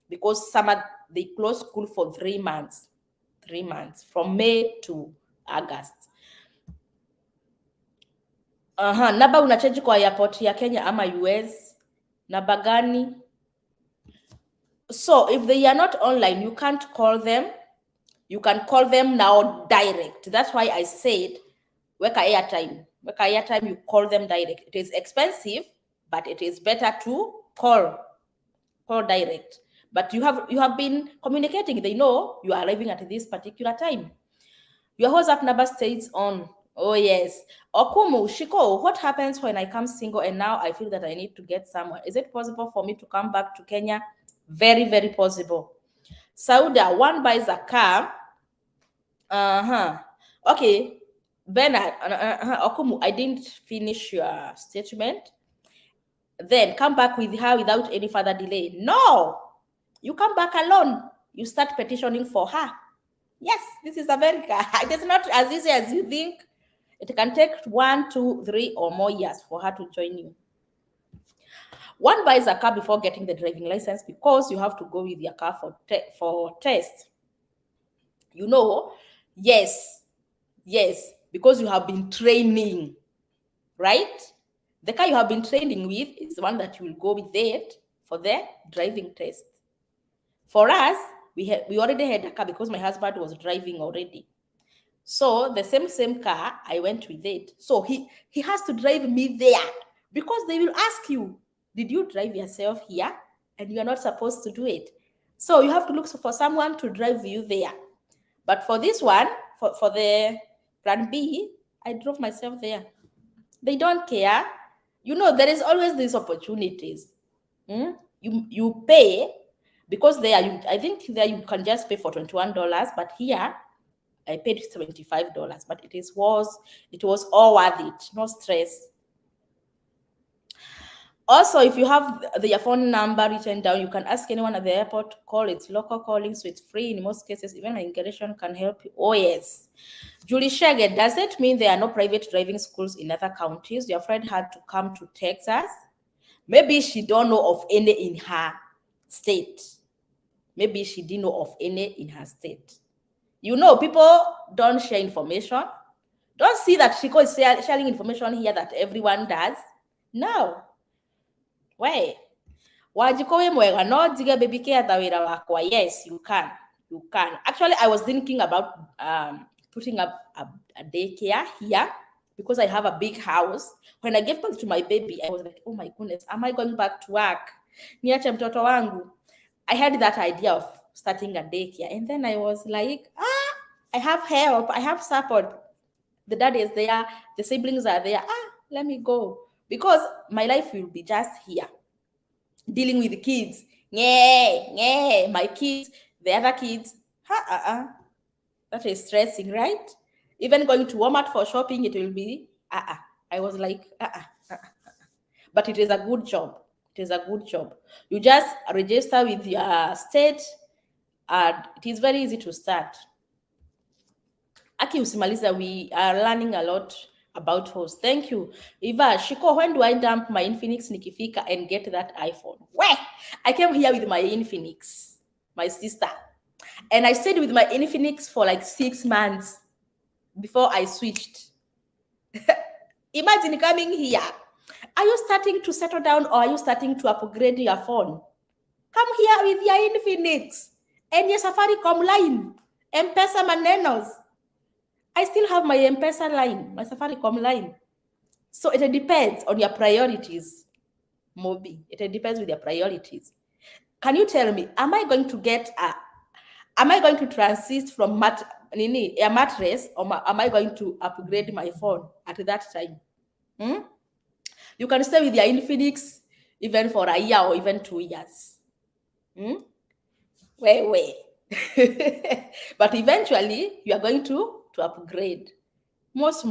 because summer, they close school for 3 months. 3 months, from May to August. Namba unachange kwa airport ya Kenya ama US? Namba gani? So if they are not online, you can't call them. You can call them now direct. That's why I said, weka airtime. Weka airtime, you call them direct. It is expensive, but it is better to call direct. But you have been communicating. They know you are arriving at this particular time. Your WhatsApp number stays on. Oh, yes. Okumu, Shiko, what happens when I come single and now I feel that I need to get someone? Is it possible for me to come back to Kenya? Very, very possible. Sauda, one buys a car. Okay. Bernard, Okumu, I didn't finish your statement. Then come back with her without any further delay. No, you come back alone. You start petitioning for her. Yes, this is America. It is not as easy as you think. It can take 1, 2, 3 or more years for her to join you. One buys a car before getting the driving license because you have to go with your car for test. You know, yes, because you have been training, right? The car you have been training with is the one that you will go with it for the driving test. For us, we already had a car because my husband was driving already. So the same car, I went with it. So he has to drive me there because they will ask you, did you drive yourself here? And you are not supposed to do it. So you have to look for someone to drive you there. But for this one, for the plan B, I drove myself there. They don't care. You know, there is always these opportunities. You pay, because there, I think there you can just pay for $21, but here I paid $75, but it was all worth it, no stress. Also, if you have their phone number written down, you can ask anyone at the airport to call. It's local calling, so it's free in most cases. Even immigration can help you. Oh, yes. Julie Shege, does it mean there are no private driving schools in other counties? Your friend had to come to Texas. Maybe she don't know of any in her state. Maybe she didn't know of any in her state. You know, people don't share information. Don't see that Shiko is sharing information here that everyone does. No. Why? Wajikowe mwega no jige baby care tawira wakwa. Yes, you can. You can. Actually, I was thinking about putting up a daycare here because I have a big house. When I gave birth to my baby, I was like, oh my goodness, am I going back to work? Niache mtoto wangu. I had that idea of starting a daycare, and then I was like, I have help, I have support. The dad is there, the siblings are there. Let me go, because my life will be just here, dealing with the kids. My kids, the other kids. That is stressing, right? Even going to Walmart for shopping, it will be I was like, But it is a good job. It is a good job. You just register with your state, and it is very easy to start. Aki Usimaliza, we are learning a lot about hosts. Thank you. Eva, Shiko, when do I dump my Infinix Nikifika and get that iPhone? Where? I came here with my Infinix, my sister. And I stayed with my Infinix for like 6 months before I switched. Imagine coming here. Are you starting to settle down or are you starting to upgrade your phone? Come here with your Infinix and your Safaricom line. M-Pesa manenos. I still have my M-Pesa line, my Safaricom line. So it depends on your priorities, Mobi. It depends with your priorities. Can you tell me, am I going to transit from a mattress, or am I going to upgrade my phone at that time? You can stay with your Infinix even for a year or even 2 years. Wait. But eventually, you are going to upgrade. Most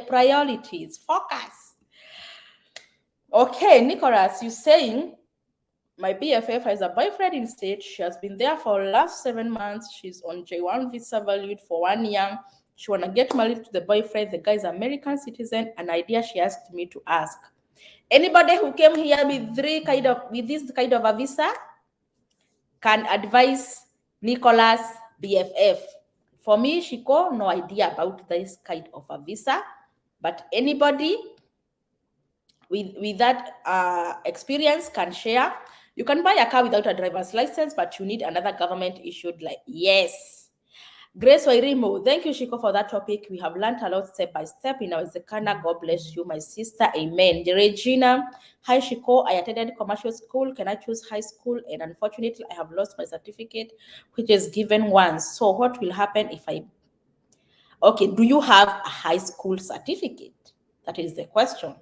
priorities, focus. Okay, Nicholas, you're saying my BFF has a boyfriend in state. She has been there for the last 7 months. She's on J1 visa valued for 1 year. She wanna get married to the boyfriend. The guy is American citizen. An idea she asked me to ask. Anybody who came here with this kind of a visa can advise Nicholas BFF. For me, Shiko, no idea about this kind of a visa, but anybody with that experience can share. You can buy a car without a driver's license, but you need another government issued yes. Grace Wairimo, thank you, Shiko, for that topic. We have learned a lot step by step in our Zekana. God bless you, my sister. Amen. Regina, hi, Shiko. I attended commercial school. Can I choose high school? And unfortunately, I have lost my certificate, which is given once. So what will happen if Okay, do you have a high school certificate? That is the question.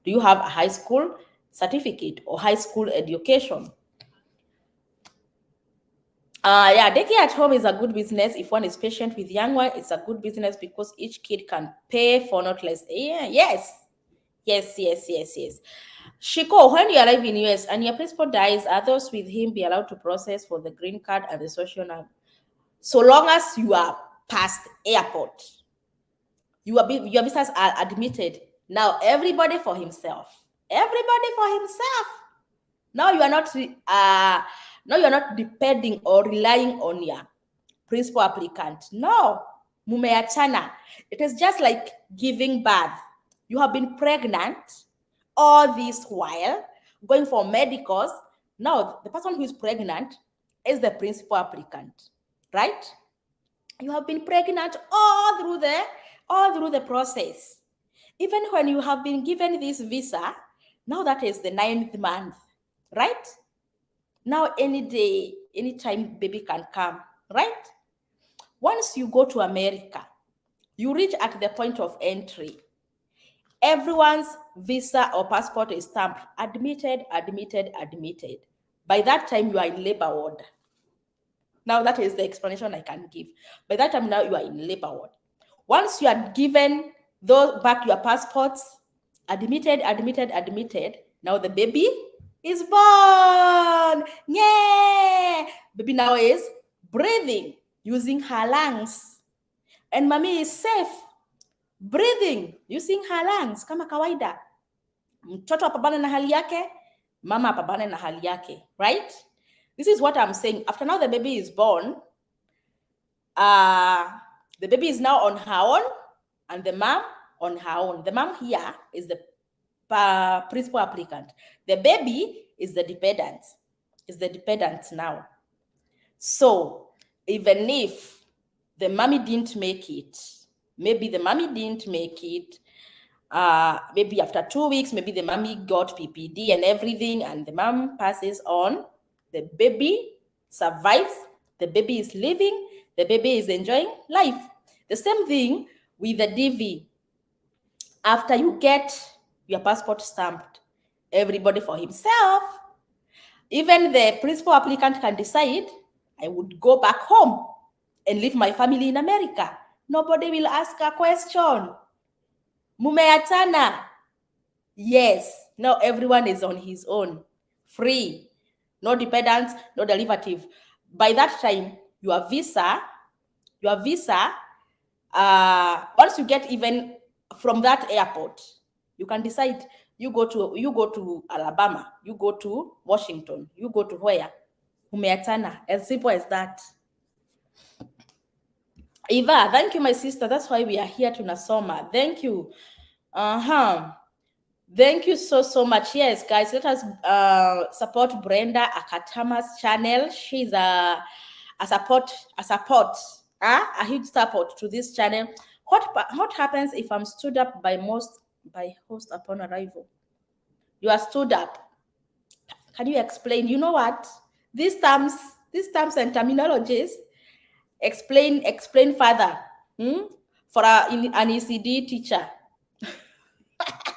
Do you have a high school certificate or high school education? Daycare at home is a good business. If one is patient with young one, it's a good business because each kid can pay for not less. Yes. Shiko, when you arrive in US and your principal dies, are those with him be allowed to process for the green card and the social number? So long as you are past airport, your visas are admitted. Now everybody for himself. Now you are not depending or relying on your principal applicant. No, mumeachana. It is just like giving birth. You have been pregnant all this while, going for medicals. Now the person who is pregnant is the principal applicant, right? You have been pregnant all through the process. Even when you have been given this visa, now that is the 9th month, right? Now any day, anytime baby can come, right? Once you go to America, you reach at the point of entry. Everyone's visa or passport is stamped, admitted. By that time, you are in labor ward. Now that is the explanation I can give. By that time, now you are in labor ward. Once you are given back your passports, admitted, now the baby is born. Yeah! Baby now is breathing using her lungs. And mommy is safe, breathing using her lungs kama kawaida. Mtoto apambane na hali yake, mama apambane na hali yake, right? This is what I'm saying. After now the baby is born, the baby is now on her own and the mom on her own. The mom here is the principal applicant. The baby is the dependent. Now. So even if the mommy didn't make it, maybe after 2 weeks, maybe the mommy got PPD and everything, and the mom passes on, the baby survives, the baby is living, the baby is enjoying life. The same thing with the DV. After you get your passport stamped, everybody for himself, even the principal applicant can decide, I would go back home and leave my family in America. Nobody will ask a question. Mumeachana. Yes. Now everyone is on his own. Free. No dependence, no derivative. By that time, your visa Your visa, once you get even from that airport, you can decide you go to Alabama, you go to Washington, you go to where? Umeachana. As simple as that. Eva, thank you, my sister. That's why we are here to Nasoma. Thank you. Thank you so much. Yes, guys, let us support Brenda Akatama's channel. She's a huge support to this channel. What happens if I'm stood up by host upon arrival? You are stood up. Can you explain? You know what? These terms and terminologies, explain further for an ECD teacher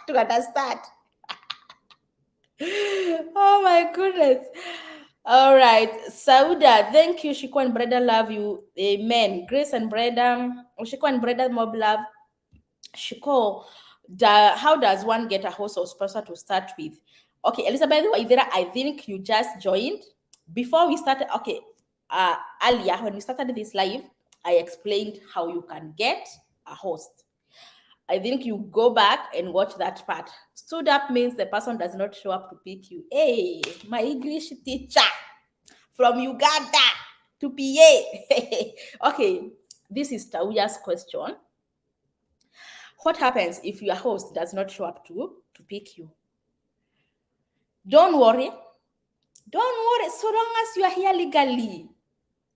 to understand. Oh my goodness. All right, Sauda, thank you. Shiko and Brenda, love you. Amen. Grace and Brenda, Shiko and Brenda, mob love. Shiko, how does one get a host or sponsor to start with? Okay, Elizabeth Waithera, I think you just joined. Before we started, okay, earlier when we started this live, I explained how you can get a host. I think you go back and watch that part. Stood up means the person does not show up to pick you. Hey, my English teacher from Uganda to PA. Okay, this is Tauya's question. What happens if your host does not show up to pick you? Don't worry. Don't worry. So long as you are here legally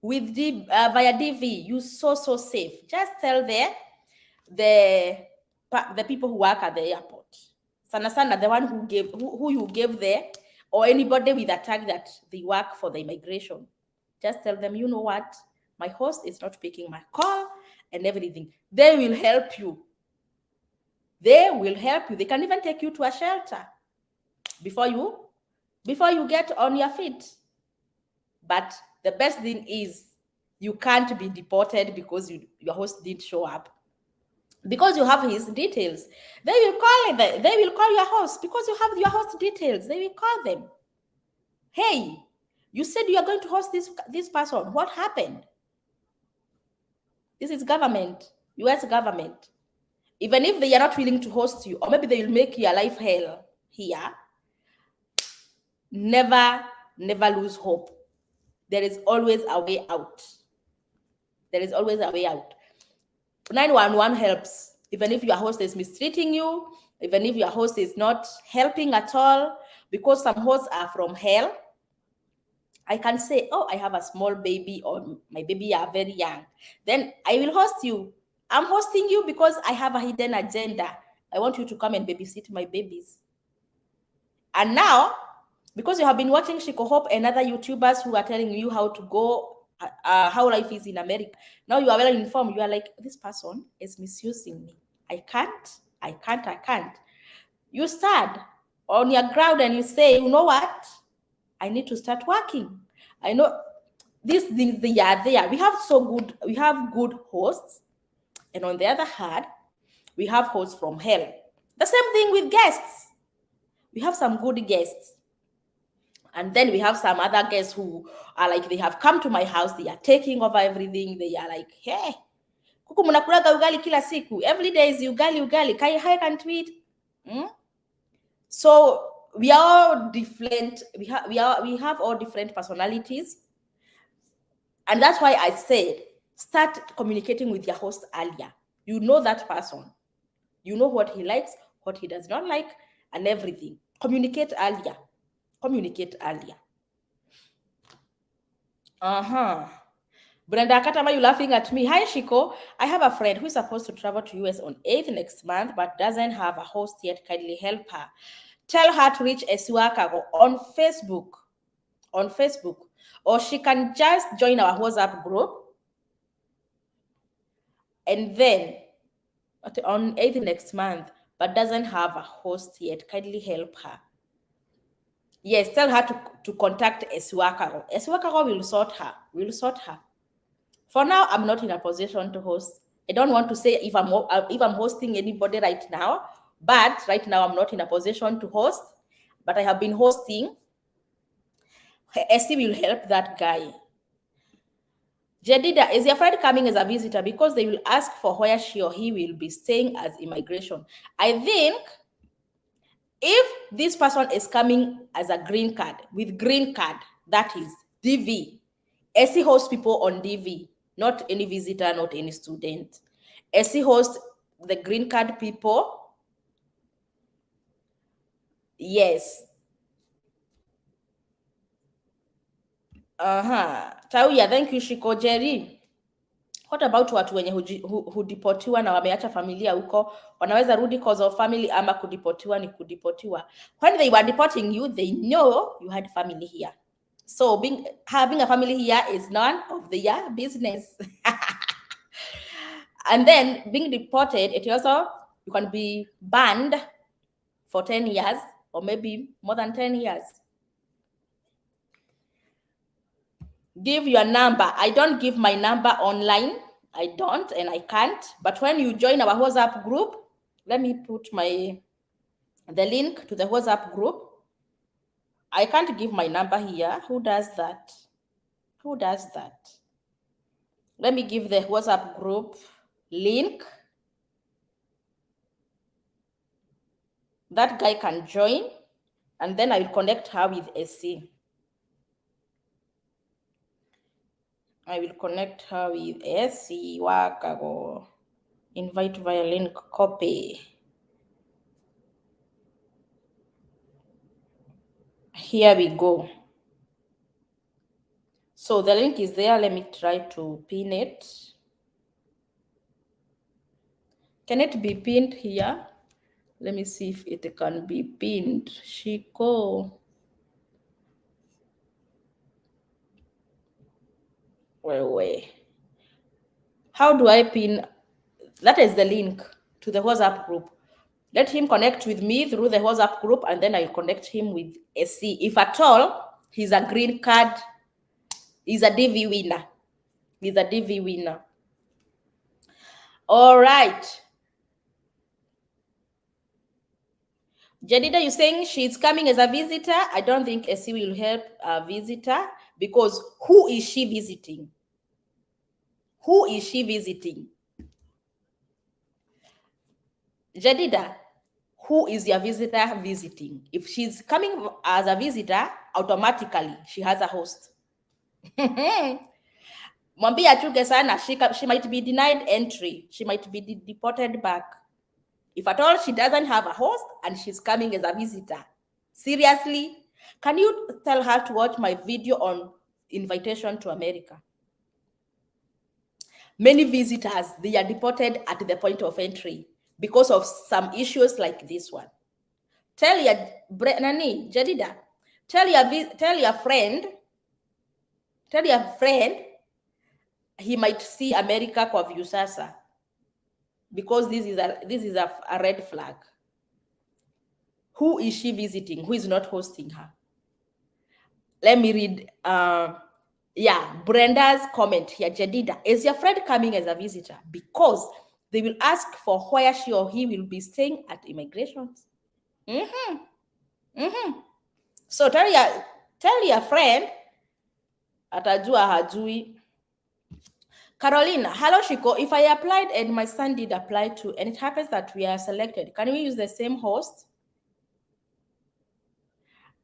with the via DV, you so safe. Just tell the people who work at the airport. Sana, the one who you gave there, or anybody with a tag that they work for the immigration. Just tell them, you know what? My host is not picking my call and everything. They will help you. They will help you. They can even take you to a shelter before you get on your feet. But the best thing is you can't be deported because your host didn't show up. Because you have his details, they will call your host because you have your host details. They will call them. Hey, you said you are going to host this person. What happened? This is government, US government. Even if they are not willing to host you, or maybe they will make your life hell here, never lose hope. There is always a way out. There is always a way out. 911 helps. Even if your host is mistreating you, even if your host is not helping at all, because some hosts are from hell, I can say, oh, I have a small baby, or my baby are very young. Then I will host you. I'm hosting you because I have a hidden agenda. I want you to come and babysit my babies. And now, because you have been watching Shiko Hope and other YouTubers who are telling you how to go, how life is in America, now you are well informed. You are like, this person is misusing me. I can't. You start on your ground and you say, you know what? I need to start working. I know these things, they are there. We have good hosts. And on the other hand, we have hosts from hell. The same thing with guests. We have some good guests. And then we have some other guests who are like, they have come to my house, they are taking over everything. They are like, hey, kuku munakulaga ugali kila siku. Every day is ugali. How can't we eat? So we are all different. We have all different personalities. And that's why I said, start communicating with your host earlier. You know that person. You know what he likes, what he does not like, and everything. Communicate earlier. Brenda Katama, you laughing at me. Hi, Shiko. I have a friend who is supposed to travel to US on 8th next month, but doesn't have a host yet. Kindly help her. Tell her to reach Esiwakago on Facebook. Or she can just join our WhatsApp group. And then on 8th next month, but doesn't have a host yet. Kindly help her. Yes, tell her to contact Esiwakago. Esiwakago will sort her. For now, I'm not in a position to host. I don't want to say if I'm hosting anybody right now, but right now I'm not in a position to host, but I have been hosting. Essie will help that guy. Jedida, is your friend coming as a visitor? Because they will ask for where she or he will be staying as immigration. I think if this person is coming as a green card, with green card, that is DV, SC hosts people on DV, not any visitor, not any student. SC hosts the green card people. Yes. Tauya, thank you, Shiko. Jerry, what about watu wenye hudipotiwa na wameacha familia huko? Wanaweza rudi cause of family ama kudipotiwa ni kudipotiwa. When they were deporting you, they know you had family here. So having a family here is none of their business. And then being deported, it also, you can be banned for 10 years or maybe more than 10 years. Give your number. I don't give my number online. I don't and I can't. But when you join our WhatsApp group, let me put the link to the WhatsApp group. I can't give my number here. Who does that? Who does that? Let me give the WhatsApp group link. That guy can join, and then I will connect her with SC. I will connect her with SC. Wakago. Invite via link, copy. Here we go. So the link is there. Let me try to pin it. Can it be pinned here? Let me see if it can be pinned. Shiko. Wait. How do I pin? That is the link to the WhatsApp group. Let him connect with me through the WhatsApp group, and then I'll connect him with SC. If at all, he's a green card, he's a DV winner. He's a DV winner. All right. Jedida, you're saying she's coming as a visitor? I don't think SC will help a visitor, because who is she visiting? Who is she visiting? Jedida, who is your visitor visiting? If she's coming as a visitor, automatically she has a host. Mwambie achuke sana, she might be denied entry. She might be deported back. If at all she doesn't have a host and she's coming as a visitor. Seriously? Can you tell her to watch my video on invitation to America? Many visitors, they are deported at the point of entry because of some issues like this one. Tell your Jedida, tell your friend he might see America kwa view sasa, because this is a red flag. Who is she visiting? Who is not hosting her? Let me read. Brenda's comment here. Jedida, is your friend coming as a visitor? Because they will ask for where she or he will be staying at immigration. So tell your friend, atajua hajui. Carolina, hello Shiko. If I applied and my son did apply too, and it happens that we are selected, can we use the same host?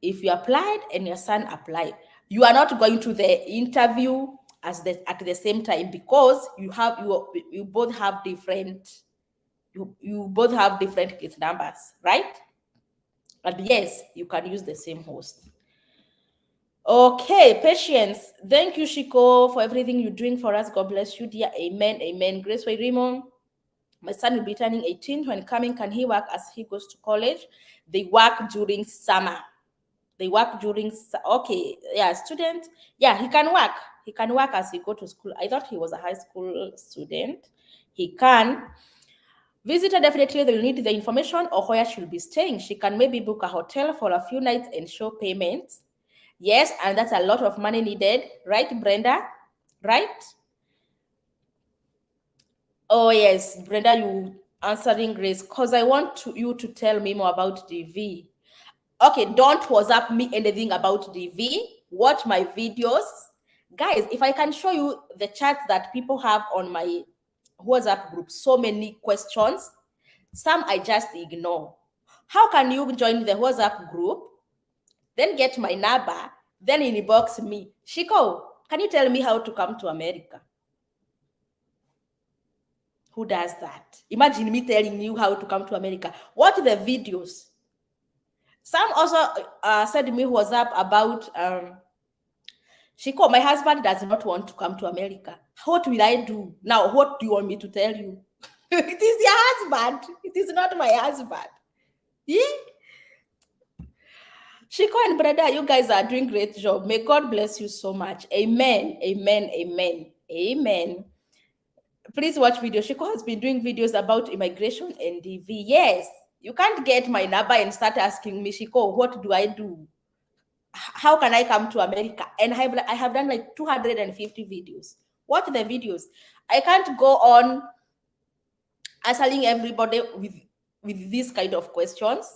If you applied and your son applied, you are not going to the interview at the same time, because you both have different case numbers, right? And yes, you can use the same host. Okay, Patience. Thank you, Shiko, for everything you're doing for us. God bless you, dear. Amen. Amen. Grace Wairimo. My son will be turning 18. When coming, can he work as he goes to college? They work during summer. Okay, yeah, student. Yeah, he can work. He can work as he go to school. I thought he was a high school student. He can. Visitor, definitely they will need the information or where she'll be staying. She can maybe book a hotel for a few nights and show payments. Yes, and that's a lot of money needed, right, Brenda? Right? Oh yes, Brenda, you answering Grace, because I want you to tell me more about DV. Okay, don't WhatsApp me anything about DV. Watch my videos. Guys, if I can show you the chats that people have on my WhatsApp group, so many questions, some I just ignore. How can you join the WhatsApp group, then get my number, then inbox me, Shiko, can you tell me how to come to America? Who does that? Imagine me telling you how to come to America. Watch the videos. Some also said me WhatsApp about Shiko, my husband does not want to come to America. What will I do? Now, what do you want me to tell you? It is your husband. It is not my husband. Yeah? Shiko and brother, you guys are doing great job. May God bless you so much. Amen. Amen. Amen. Amen. Please watch videos. Shiko has been doing videos about immigration and DV. Yes. You can't get my number and start asking me, Shiko, what do I do? How can I come to America? And I have done like 250 videos. Watch the videos. I can't go on answering everybody with these kind of questions.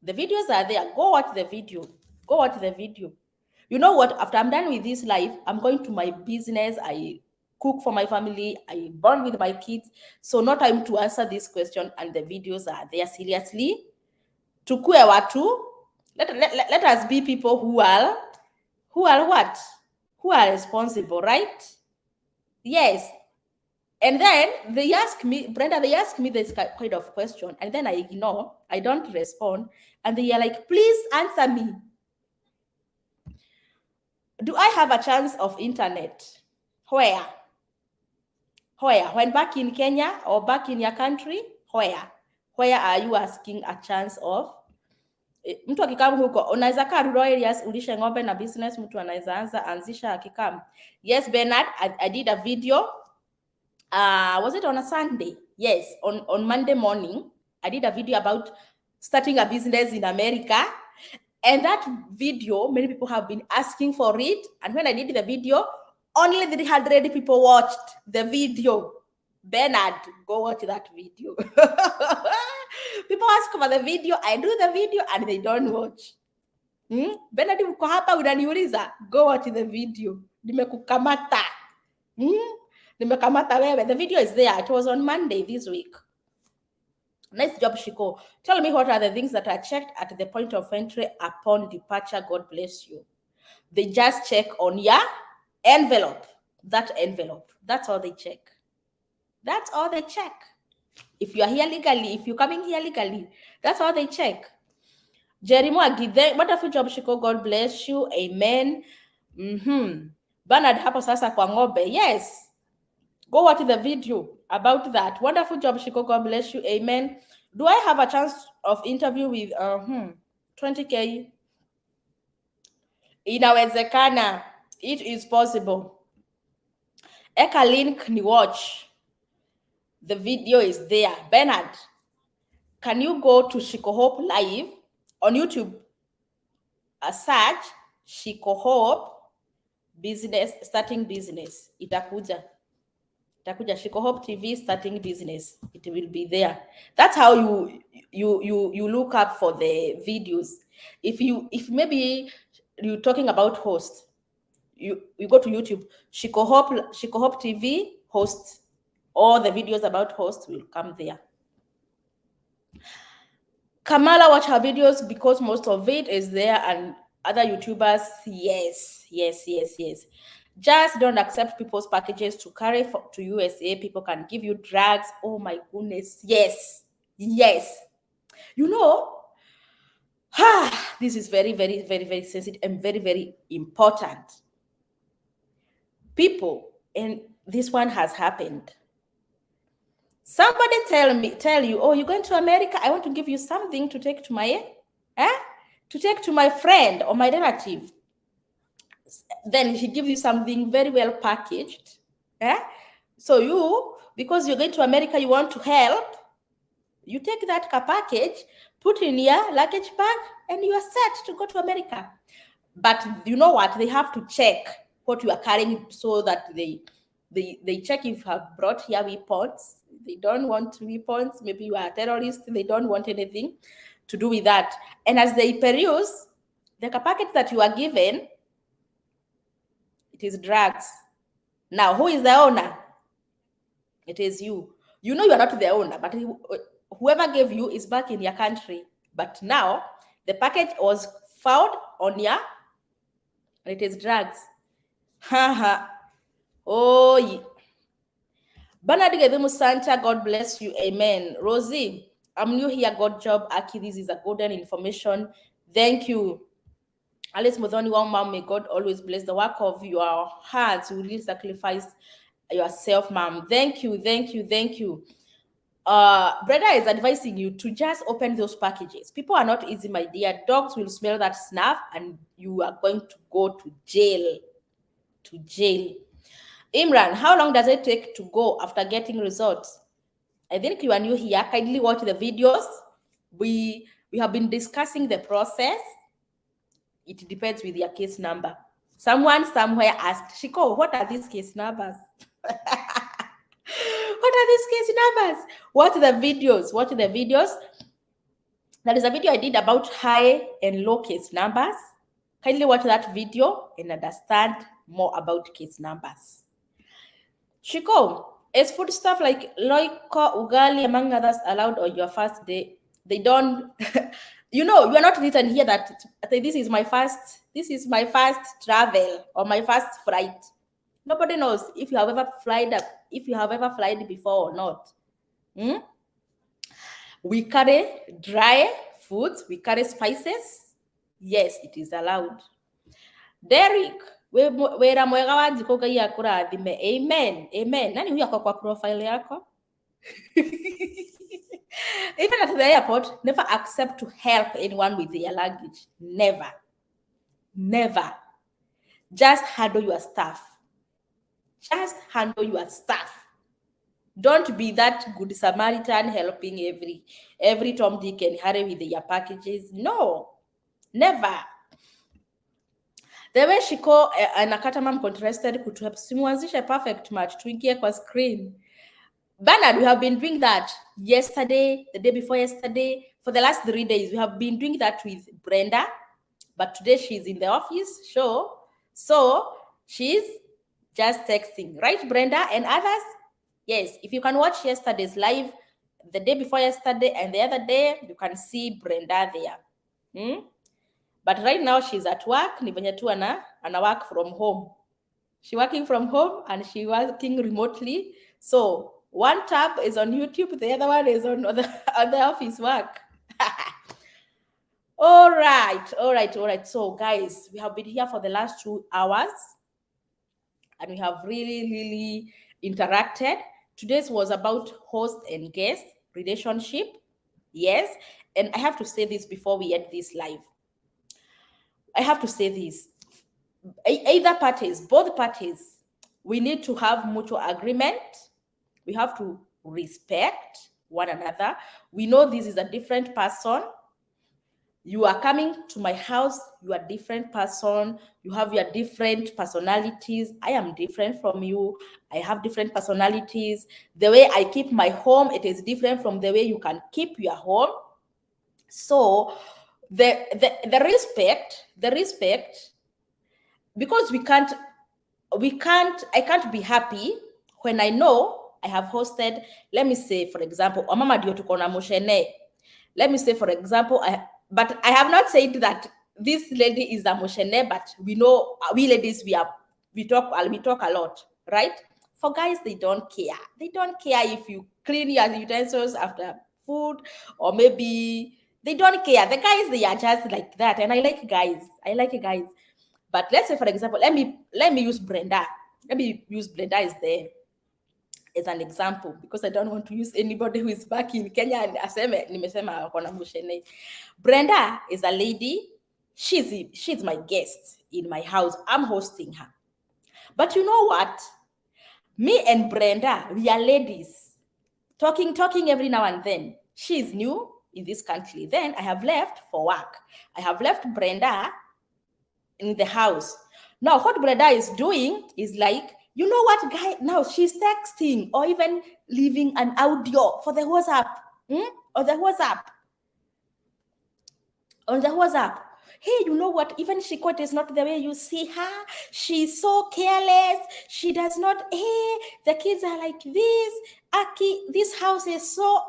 The videos are there. Go watch the video. Go watch the video. You know what? After I'm done with this life, I'm going to my business. I cook for my family. I bond with my kids. So no time to answer this question. And the videos are there. Seriously. Tukue watu. Let us be people who are what? Who are responsible, right? Yes. And then they ask me, Brenda, they ask me this kind of question, and then I ignore, I don't respond, and they are like, please answer me. Do I have a chance of internet? Where? When back in Kenya or back in your country? Where are you asking a chance of? Mtu akikam huko, unaweza kaa rural areas, ulishe ng'ombe na business, mtu anaweza anzisha akikam. Yes, Bernard, I did a video. Was it on a Sunday? Yes, on Monday morning, I did a video about starting a business in America. And that video, many people have been asking for it. And when I did the video, only 300 people watched the video. Bernard, go watch that video. People ask for the video, I do the video, and they don't watch. Bernard, uko hapa unaniuliza, go watch the video. Nimekukamata. Nimekamata wewe. The video is there. It was on Monday this week. Nice job, Shiko. Tell me, what are the things that are checked at the point of entry upon departure? God bless you. They just check on your envelope. That envelope. That's all they check. That's all they check. If you are here legally, if you're coming here legally, that's all they check. Jerimo Agide, wonderful job, Shiko. God bless you. Amen. Bernard hapo sasa kwa ng'ombe. Yes. Go watch the video about that. Wonderful job, Shiko. God bless you. Amen. Do I have a chance of interview with 20K? Inawezekana. It is possible. Eka link ni watch. The video is there. Bernard, can you go to Shiko Hope Live on YouTube? Search Shiko Hope business, starting business. Itakuja Shiko Hope TV starting business. It will be there. That's how you look up for the videos. If maybe you're talking about host, you go to YouTube, Shiko Hope TV host. All the videos about hosts will come there. Kamala, watch her videos because most of it is there, and other YouTubers, yes. Just don't accept people's packages to carry to USA. People can give you drugs. Oh my goodness. Yes. You know, this is very, very, very, very sensitive and very, very important. People, and this one has happened. Somebody tell you, oh, you're going to America. I want to give you something to take to my friend or my relative. Then he gives you something very well packaged. So you, because you're going to America, you want to help, you take that package, put in your luggage bag, and you are set to go to America. But you know what? They have to check what you are carrying so that they check if you have brought here weapons. They don't want weapons. Maybe you are a terrorist. They don't want anything to do with that. And as they peruse the package that you are given, It is drugs. Now, who is the owner? It is you. You know you are not the owner, but whoever gave you is back in your country. But now, the package was found on your, and it is drugs. Haha. Oh, Bernard Gedemu Santa, God bless you. Amen. Rosie, I'm new here. God job. Aki, this is a golden information. Thank you. Alice Muthoni, one mom, may God always bless the work of your hearts. You really sacrifice yourself, mom. Thank you, thank you, thank you. Brother is advising you to just open those packages. People are not easy, my dear. Dogs will smell that snuff and you are going to go to jail. To jail. Imran, how long does it take to go after getting results? I think you are new here. Kindly watch the videos. We have been discussing the process. It depends with your case number. Someone somewhere asked, Shiko, what are these case numbers? What are these case numbers? Watch the videos. Watch the videos. There is a video I did about high and low case numbers. Kindly watch that video and understand more about case numbers. Shiko, is food stuff like loiko, ugali, among others, allowed on your first day? They don't. You know, you are not written here that this is my first travel or my first flight. Nobody knows if you have ever flied before or not. We carry dry foods, we carry spices. Yes, it is allowed. Derek, wera mwega wa njiko Ngai akurathime. Amen. Amen. Nani huyu ako kwa profile yako? Even at the airport, never accept to help anyone with their luggage. Never. Never. Just handle your stuff. Just handle your stuff. Don't be that good Samaritan helping every Tom, Dick, and Harry with their packages. No. Never. The way Shiko na Katamam contrasted kutusimwanzisha perfect match tuingie kwa screen. Bernard, we have been doing that yesterday, the day before yesterday. For the last 3 days, we have been doing that with Brenda. But today she's in the office, so she's just texting. Right, Brenda and others? Yes, if you can watch yesterday's live, the day before yesterday and the other day, you can see Brenda there. But right now she's at work. Ni venye tu ana work from home. She's working from home and she's working remotely. So one tab is on YouTube, the other one is on the office work. All right. So guys, we have been here for the last 2 hours and we have really interacted. Today's was about host and guest relationship. Yes, and I have to say this before we end this live. I have to say this. Either parties, both parties, we need to have mutual agreement. We have to respect one another. We know this is a different person. You are coming to my house, you are a different person. You have your different personalities. I am different from you. I have different personalities. The way I keep my home, it is different from the way you can keep your home. So the respect, because I can't be happy when I know I have hosted, let me say, for example, Omama Dio Tukona Moshene. Let me say, for example, but I have not said that this lady is a Moshene, but we know, we ladies, we talk a lot, right? For guys, they don't care. They don't care if you clean your utensils after food, or maybe they don't care. The guys, they are just like that. And I like guys. But let's say, for example, let me use Brenda. Let me use Brenda is there as an example, because I don't want to use anybody who is back in Kenya and nimesema kona Mushene. Brenda is a lady. She's my guest in my house. I'm hosting her. But you know what? Me and Brenda, we are ladies. Talking every now and then. She's new in this country. Then I have left for work. I have left Brenda in the house. Now, what Brenda is doing is like, you know what, guy? Now she's texting or even leaving an audio for the WhatsApp. On the WhatsApp. Hey, you know what? Even Shikot is not the way you see her. She's so careless. She does not, hey, the kids are like this. Aki, this house is so,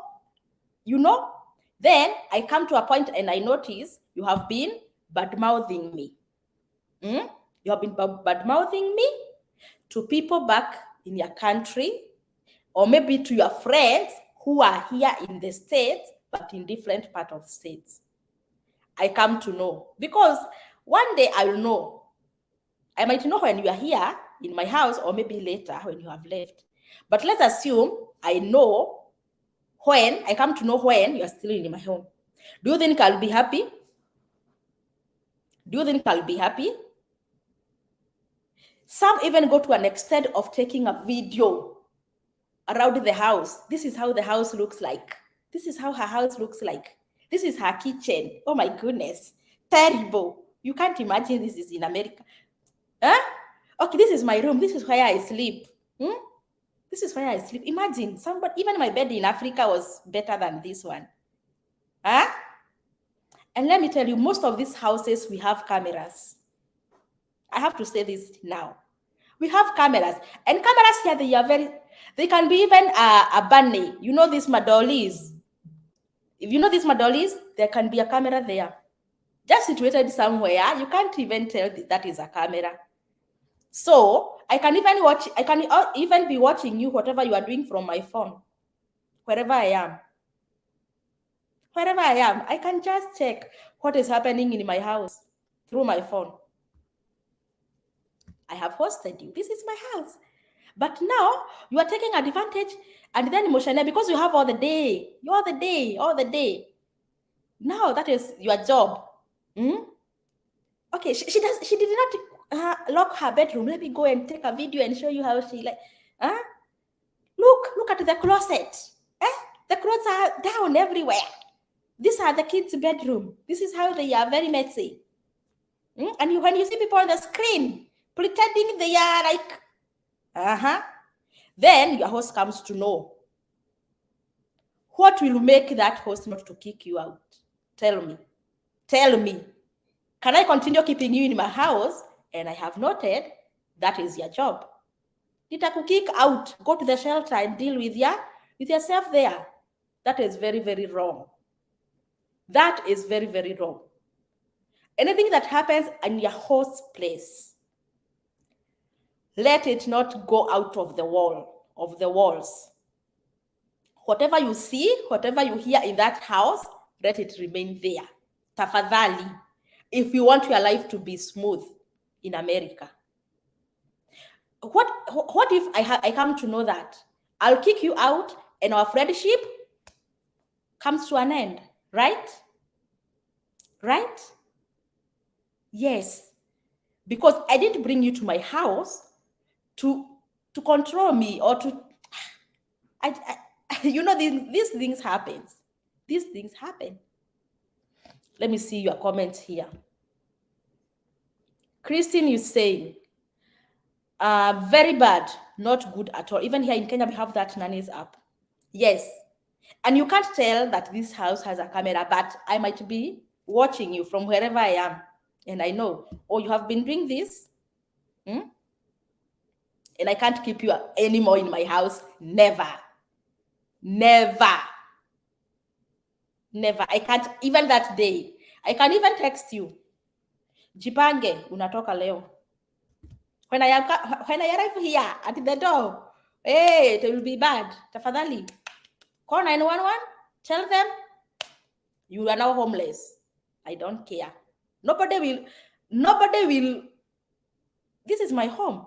Then I come to a point and I notice you have been bad-mouthing me. You have been bad-mouthing me to people back in your country, or maybe to your friends who are here in the States, but in different part of states. I come to know, because one day I will know. I might know when you are here in my house, or maybe later when you have left. But let's assume I know when, I come to know when you are still in my home. Do you think I'll be happy? Do you think I'll be happy? Some even go to an extent of taking a video around the house. This is how the house looks like. This is how her house looks like. This is her kitchen. Oh my goodness. Terrible. You can't imagine this is in America. Huh? Okay, this is my room. This is where I sleep. This is where I sleep. Imagine, somebody, even my bed in Africa was better than this one. Huh? And let me tell you, most of these houses, we have cameras. I have to say this now. We have cameras. And cameras here, they can be even a bunny. You know these Madolis? If you know these Madolis, there can be a camera there. Just situated somewhere, you can't even tell that is a camera. So I can even be watching you, whatever you are doing, from my phone, wherever I am. Wherever I am, I can just check what is happening in my house through my phone. I have hosted you. This is my house. But now you are taking advantage, and then emotionally, because you have all the day. Now that is your job. Okay, she did not lock her bedroom. Let me go and take a video and show you how she Look at the closet. The clothes are down everywhere. These are the kids' bedroom. This is how they are, very messy. And when you see people on the screen pretending they are like, then your host comes to know. What will make that host not to kick you out? Tell me. Can I continue keeping you in my house? And I have noted that is your job. Nitakukick out. Go to the shelter and deal with yourself there. That is very, very wrong. That is very, very wrong. Anything that happens in your host's place, let it not go out of the walls. Whatever you see, whatever you hear in that house, let it remain there. Tafadhali, if you want your life to be smooth in America. What if I come to know that? I'll kick you out and our friendship comes to an end, right? Right? Yes. Because I didn't bring you to my house to control me or to... these things happen. These things happen. Let me see your comments here. Christine is saying, very bad, not good at all. Even here in Kenya, we have that nannies app. Yes. And you can't tell that this house has a camera, but I might be watching you from wherever I am. And I know, you have been doing this. And I can't keep you anymore in my house. Never. I can't, even that day. I can even text you. Jipange, unatoka leo. When I arrive here at the door, hey, it will be bad. Tafadhali. Call 911. Tell them you are now homeless. I don't care. Nobody will. This is my home.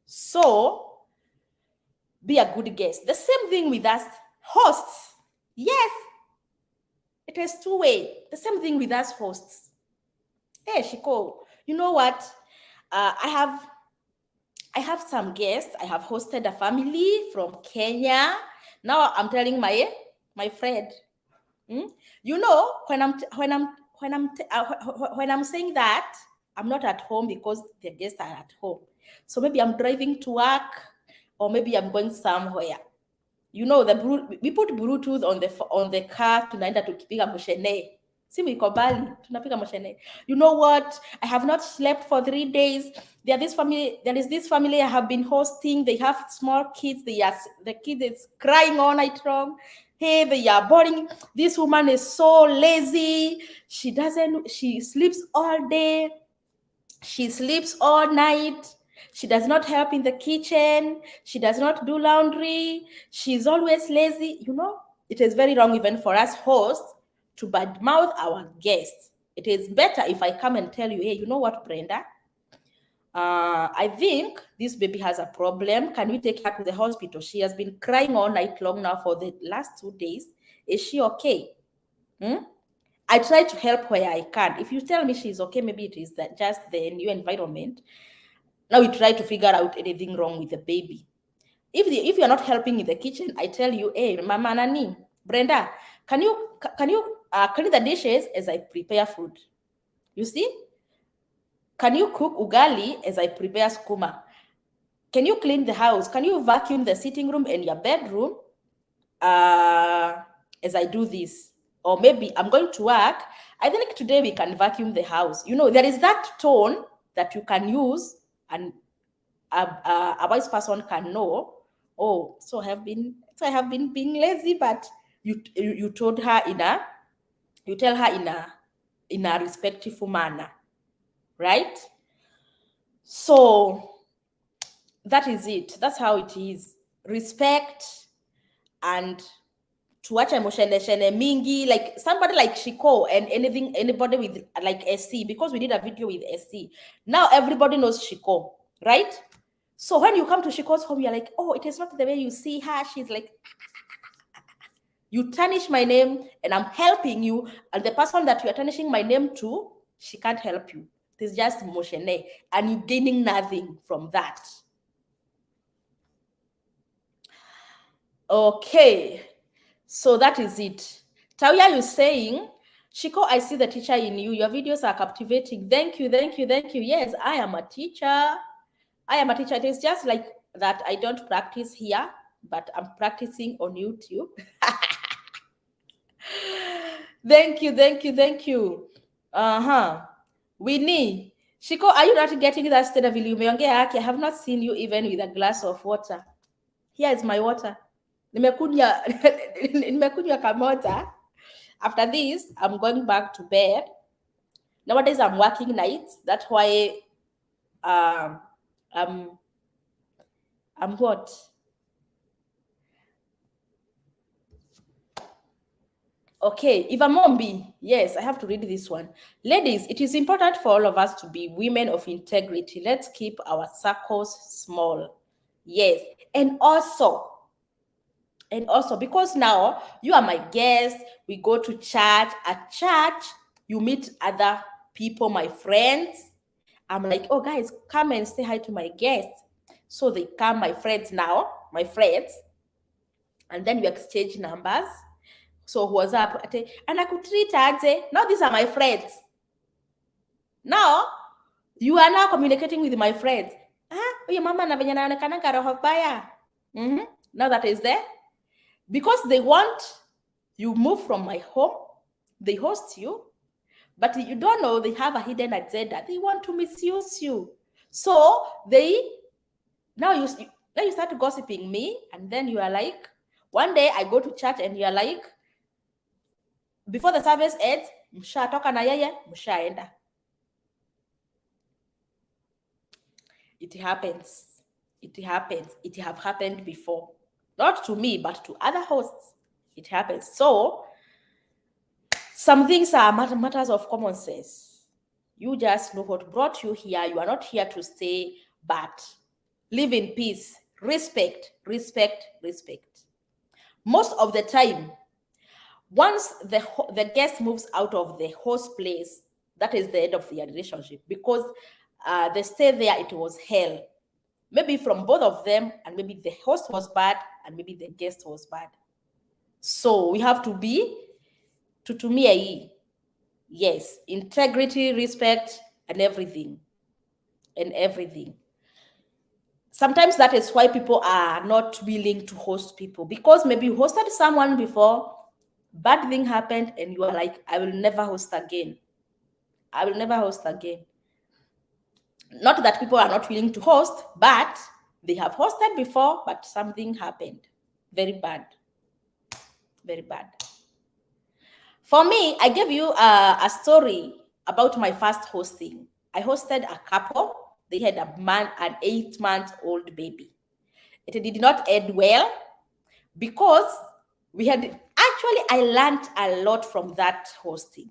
So be a good guest. The same thing with us hosts. Yes. It is two-way. The same thing with us hosts. Hey, Shiko, you know what? I have some guests. I have hosted a family from Kenya. Now I'm telling my friend. You know, when I'm saying that, I'm not at home because the guests are at home. So maybe I'm driving to work, or maybe I'm going somewhere. You know, we put Bluetooth on the car tunaenda tukipiga mshene. Simu iko mbali, tunapiga moshene. You know what? I have not slept for 3 days. There is this family I have been hosting. They have small kids. The kid is crying all night long. Hey, they are boring. This woman is so lazy. She sleeps all day. She sleeps all night. She does not help in the kitchen. She does not do laundry. She's always lazy. You know, it is very wrong even for us hosts to badmouth our guests. It is better if I come and tell you, hey, you know what, Brenda? I think this baby has a problem. Can we take her to the hospital? She has been crying all night long now for the last 2 days. Is she okay? I try to help where I can. If you tell me she's okay, maybe it is that just the new environment. Now we try to figure out anything wrong with the baby. If you're not helping in the kitchen, I tell you, hey, Mama Nani, Brenda, can you clean the dishes as I prepare food? You see? Can you cook ugali as I prepare skuma? Can you clean the house? Can you vacuum the sitting room and your bedroom as I do this? Or maybe I'm going to work. I think today we can vacuum the house. You know, there is that tone that you can use and a wise person can know. Oh, so I have been being lazy, but you told her you tell her in a respectful manner, right? So that is it. That's how it is. Respect and tuache moshene mingi, like somebody like Shiko and anybody with like SC, because we did a video with SC. Now everybody knows Shiko, right? So when you come to Shiko's home, you're like, oh, it is not the way you see her. She's like, you tarnish my name and I'm helping you. And the person that you are tarnishing my name to, she can't help you. It's just moshene and you're gaining nothing from that. Okay, so that is it. Tawia, you're saying, Shiko, I see the teacher in you. Your videos are captivating. Thank you, thank you, thank you. Yes, I am a teacher. I am a teacher. It is just like that I don't practice here, but I'm practicing on YouTube. Thank you, thank you, thank you. Winnie, Shiko, are you not getting that state of umeongea? I have not seen you even with a glass of water. Here is my water. Nimekunywa kamoja. After this, I'm going back to bed. Nowadays, I'm working nights. That's why I'm what? Okay, Eva Mombi. Yes, I have to read this one. Ladies, it is important for all of us to be women of integrity. Let's keep our circles small. Yes, and also, because now you are my guest, we go to church. At church, you meet other people, my friends. I'm like, oh, guys, come and say hi to my guests. So they come, my friends, and then we exchange numbers. So what's up? And I could treat aje. Now these are my friends. Now you are now communicating with my friends. Your mama na venye naonekananga roho baya. Now that is there. Because they want you move from my home, they host you, but you don't know they have a hidden agenda. They want to misuse you. So now you start gossiping me, and then you are like, one day I go to church and you are like, before the service ends, mshatoka na yeye, mshaenda. It happens. It have happened before. Not to me, but to other hosts. It happens. So, some things are matters of common sense. You just know what brought you here. You are not here to stay, but live in peace. Respect. Most of the time, once the guest moves out of the host place, that is the end of their relationship, because they stay there, it was hell. Maybe from both of them, and maybe the host was bad, and maybe the guest was bad. So we have to be tutumia yes, integrity, respect, and everything. Sometimes that is why people are not willing to host people, because maybe you hosted someone before, Bad thing happened and you are like, I will never host again. I will never host again. Not that people are not willing to host, but they have hosted before, but something happened. Very bad. Very bad. For me, I gave you a story about my first hosting. I hosted a couple. They had an 8-month-old baby. It did not end well because I learned a lot from that hosting.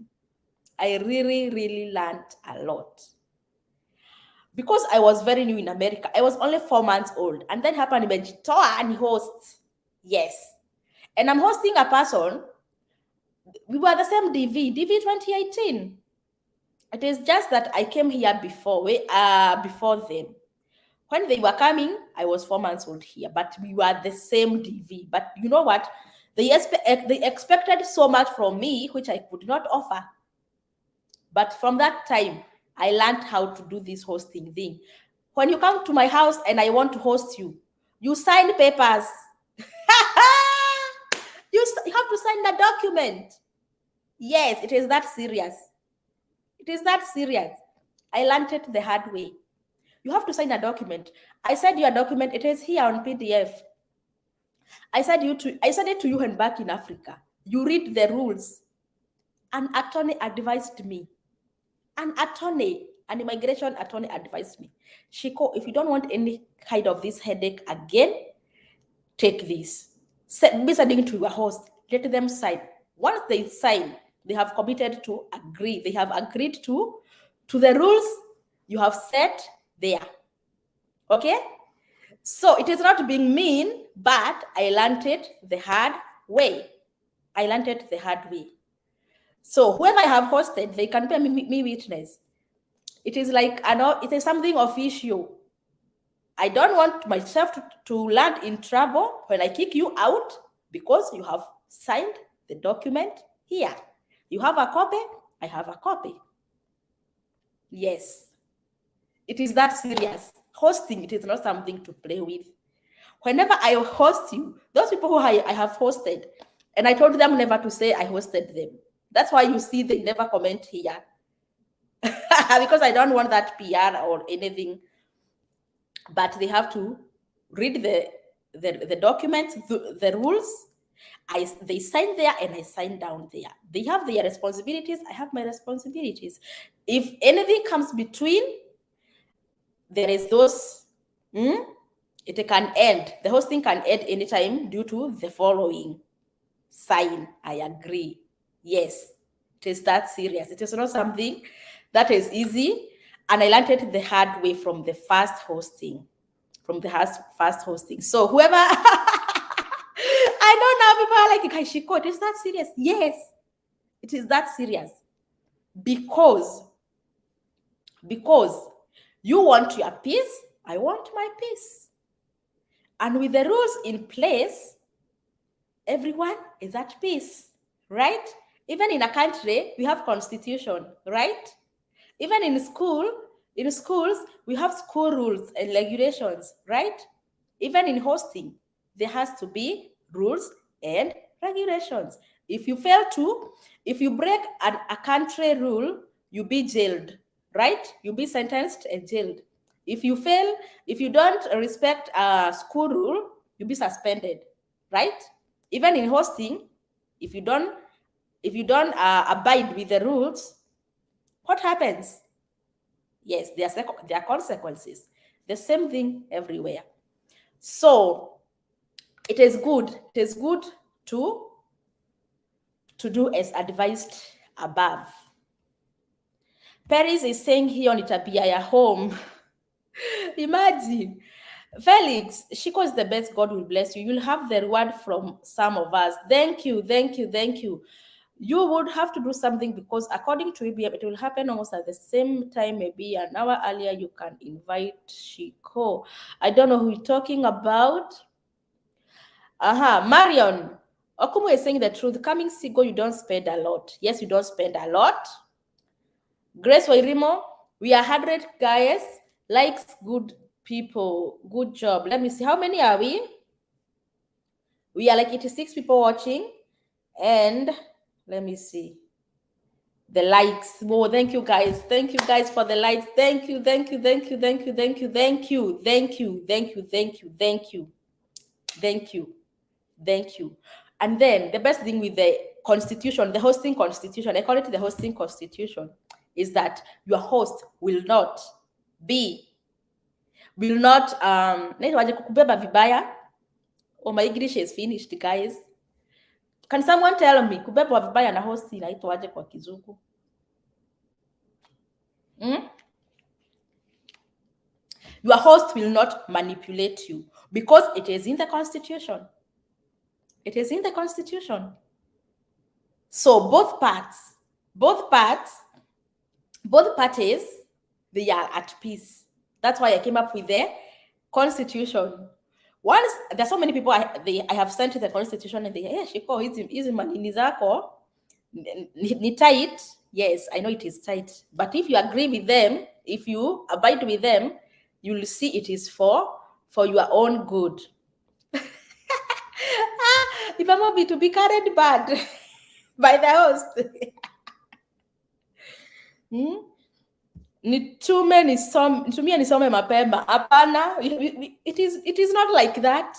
I really, really learned a lot. Because I was very new in America, I was only 4 months old. And then happened Benjitoa and hosts. Yes. And I'm hosting a person. We were the same DV 2018. It is just that I came here before them. When they were coming, I was 4 months old here, but we were the same DV. But you know what? They expected so much from me, which I could not offer. But from that time, I learned how to do this hosting thing. When you come to my house and I want to host you, you sign papers. You have to sign the document. Yes, it is that serious. It is that serious. I learned it the hard way. You have to sign a document. I said your document, it is here on PDF. I said it to you and back in Africa. You read the rules. An attorney advised me. An immigration attorney advised me, Shiko, if you don't want any kind of this headache again, take this. Be sending to your host. Let them sign. Once they sign, they have committed to agree. They have agreed to the rules you have set there. Okay? So it is not being mean, but I learned it the hard way. So whoever I have hosted, they can bear me witness. It is like, it is something official. I don't want myself to land in trouble when I kick you out because you have signed the document here. You have a copy, I have a copy. Yes. It is that serious. Hosting, it is not something to play with. Whenever I host you, those people who I have hosted, and I told them never to say I hosted them. That's why you see they never comment here. Because I don't want that PR or anything. But they have to read the documents, the rules. They sign there and I sign down there. They have their responsibilities. I have my responsibilities. If anything comes between, there is those, it can end. The hosting can end anytime due to the following. Sign, I agree. Yes, it is that serious. It is not something that is easy. And I learned it the hard way from the first hosting. So whoever, I don't know, people are like, Shiko, it is that serious. Yes, it is that serious. Because you want your peace, I want my peace. And with the rules in place, everyone is at peace, right? Even in a country, we have constitution, right? Even in schools, we have school rules and regulations, right? Even in hosting, there has to be rules and regulations. If you break a country rule, you be jailed, right? You be sentenced and jailed. If you don't respect a school rule, you be suspended, right? Even in hosting, if you don't abide with the rules, what happens? Yes, there are consequences. The same thing everywhere. So it is good to do as advised above. Paris is saying here on Itabia home. Imagine. Felix, Shiko is the best. God will bless you. You'll have the reward from some of us. Thank you. You would have to do something because according to EBM, it will happen almost at the same time, maybe an hour earlier. You can invite Shiko. I don't know who you're talking about. Marion. Okumu is saying the truth. Coming Sigo, you don't spend a lot. Yes, you don't spend a lot. Grace Wairimo, we are 100 guys. Likes, good people. Good job. Let me see. How many are we? We are like 86 people watching. And let me see. The likes. Oh, thank you guys. Thank you guys for the likes. Thank you, thank you, thank you, thank you, thank you, thank you, thank you, thank you, thank you, thank you, thank you, thank you. And then the best thing with the constitution, the hosting constitution, I call it the hosting constitution, is that your host will not naitwaje kukubeba vibaya. Oh, my English is finished, guys. Can someone tell me kubebwa vibaya na host inaitwaje kwa Kizungu? Your host will not manipulate you because it is in the constitution. It is in the constitution. So both parties, they are at peace. That's why I came up with the constitution. Once there's so many people I have sent to the constitution and they Shiko, hizi manini zako ni tight. Yes, I know it is tight, but if you agree with them, if you abide with them, you'll see it is for your own good. If I'm to be carried bad by the host. Nitumie nisome mapema. Hapana, it is not like that.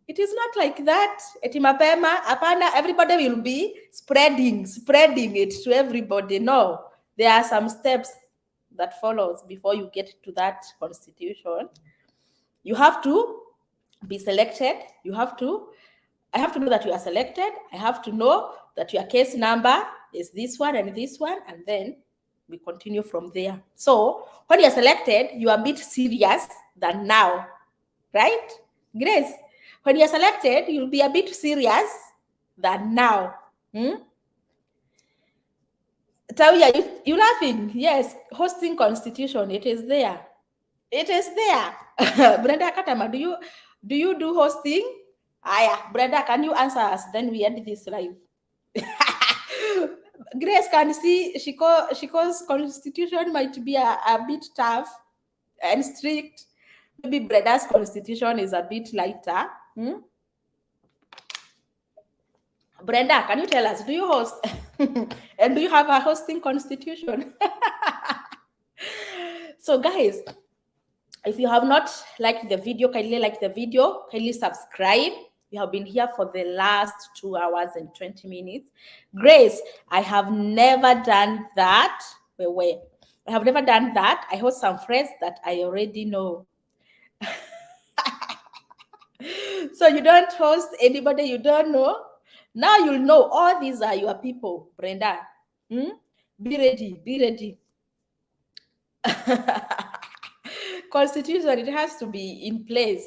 It is not like that. Eti mapema, hapana, everybody will be spreading it to everybody. No, there are some steps that follows before you get to that constitution. You have to be selected. I have to know that you are selected. I have to know that your case number is this one, and then we continue from there. So when you're selected, you are a bit serious than now, right? Grace, when you're selected, you'll be a bit serious than now. Tawia, you laughing? Yes, hosting constitution, it is there. It is there. Brenda Katama, do you do hosting? Aya, Brenda, can you answer us? Then we end this live. Grace can see Shiko's constitution might be a bit tough and strict. Maybe Brenda's constitution is a bit lighter. Brenda, can you tell us, do you host? And do you have a hosting constitution? So guys, if you have not liked the video, kindly like the video, kindly subscribe. We have been here for the last 2 hours and 20 minutes. Grace, I have never done that. Wait. I have never done that. I host some friends that I already know. So you don't host anybody you don't know. Now you'll know all these are your people, Brenda. Be ready. Constitution, it has to be in place.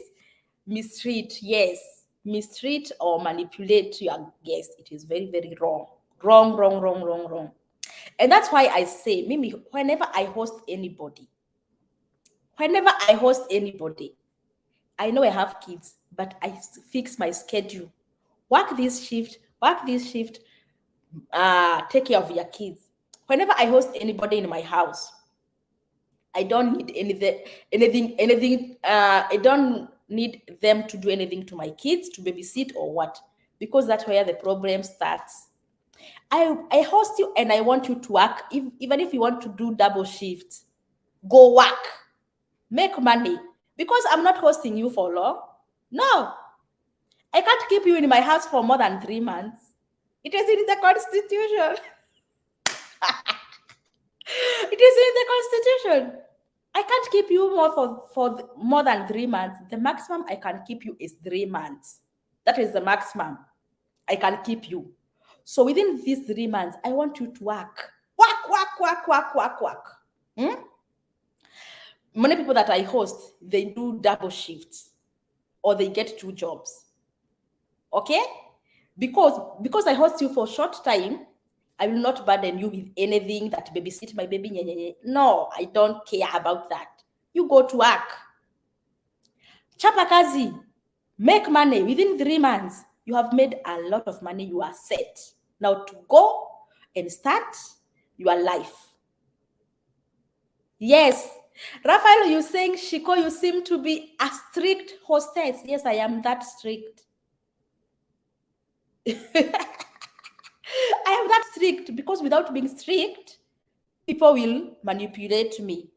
Mistreat, yes. Mistreat or manipulate your guest. It is very, very wrong. Wrong. And that's why I say, Mimi, whenever I host anybody, I know I have kids, but I fix my schedule. Work this shift, take care of your kids. Whenever I host anybody in my house, I don't need anything. I don't need them to do anything to my kids, to babysit or what, because that's where the problem starts. I host you and I want you to work. Even if you want to do double shifts, go work, make money, because I'm not hosting you for long. No, I can't keep you in my house for more than 3 months. It is in the constitution. It is in the constitution. I can't keep you for more than 3 months. The maximum I can keep you is 3 months. That is the maximum I can keep you. So within these 3 months, I want you to work. Work. Many people that I host, they do double shifts or they get 2 jobs. Okay? Because I host you for a short time, I will not burden you with anything that babysit my baby. No, I don't care about that. You go to work. Chapa kazi. Make money. Within 3 months, you have made a lot of money. You are set. Now to go and start your life. Yes. Raphael, you're saying, Shiko, you seem to be a strict hostess. Yes, I am that strict. I am that strict because without being strict, people will manipulate me.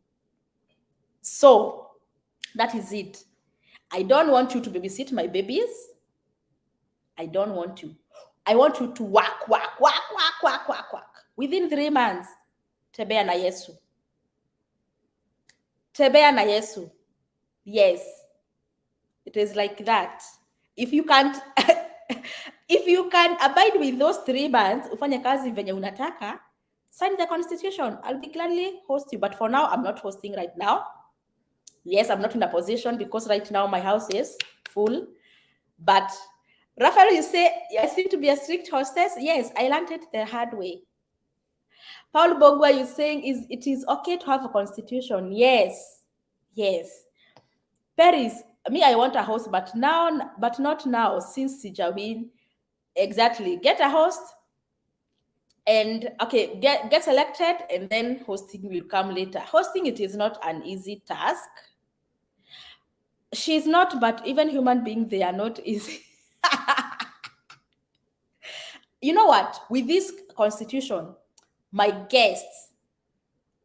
So that is it. I don't want you to babysit my babies. I don't want you. I want you to work. Within 3 months, tembea na Yesu. Tembea na Yesu. Yes. It is like that. If you can't if you can abide with those 3 months, ufanye kazi venye unataka, sign the constitution. I'll be gladly host you. But for now, I'm not hosting right now. Yes, I'm not in a position because right now my house is full. But Raphael, you say, I seem to be a strict hostess. Yes, I learned it the hard way. Paul Bogwa, you saying it is okay to have a constitution. Yes. Yes. Paris, me, I want a host, but not now, since Sijawin. Exactly. Get a host and okay, get selected, and then hosting will come later. Hosting, it is not an easy task. She's not, but even human beings, they are not easy. You know what? With this constitution, my guests,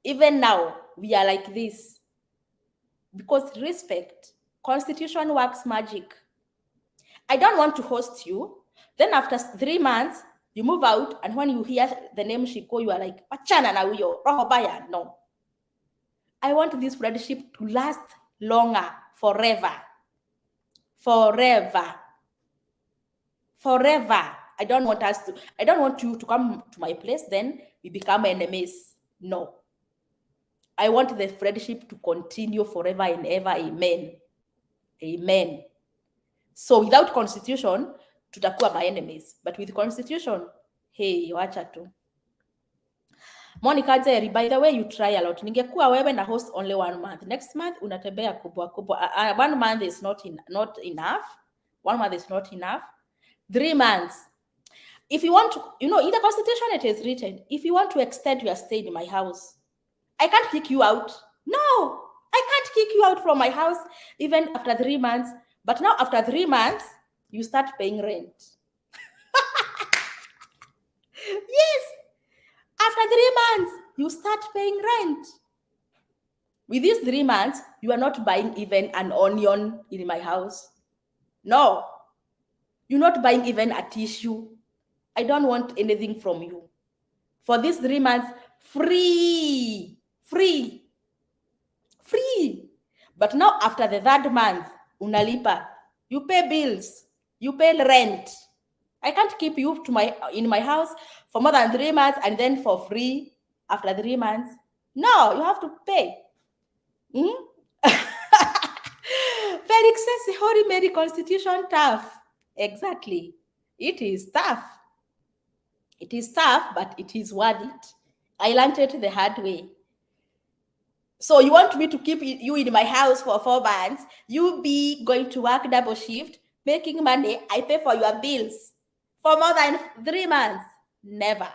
even now, we are like this. Because respect, constitution works magic. I don't want to host you. Then after 3 months, you move out, and when you hear the name Shiko, you are like, Wachana na uyo, roho baya. No. I want this friendship to last longer, forever. Forever. Forever. I don't want you to come to my place, then we become enemies. No. I want the friendship to continue forever and ever. Amen. Amen. So without constitution, tutakuwa my enemies. But with constitution, hey, wacha tu. Monica Jerry, by the way, you try a lot. Ningekuwa wewe na host only 1 month. Next month, unatembea kubwa kubwa. 1 month is not enough. 1 month is not enough. 3 months. If you want to, in the constitution, it is written, if you want to extend your stay in my house, I can't kick you out. No, I can't kick you out from my house even after 3 months. But now after 3 months, you start paying rent. Yes. After 3 months, you start paying rent. With these 3 months, you are not buying even an onion in my house. No. You're not buying even a tissue. I don't want anything from you. For these 3 months, free. But now after the 3rd month, unalipa. You pay bills. You pay rent. I can't keep you in my house for more than 3 months and then for free after 3 months. No, you have to pay. Felix says, Holy Mary Constitution tough. Exactly. It is tough. It is tough, but it is worth it. I learned it the hard way. So you want me to keep you in my house for 4 months? You be going to work double shift, making money. I pay for your bills for more than 3 months. Never.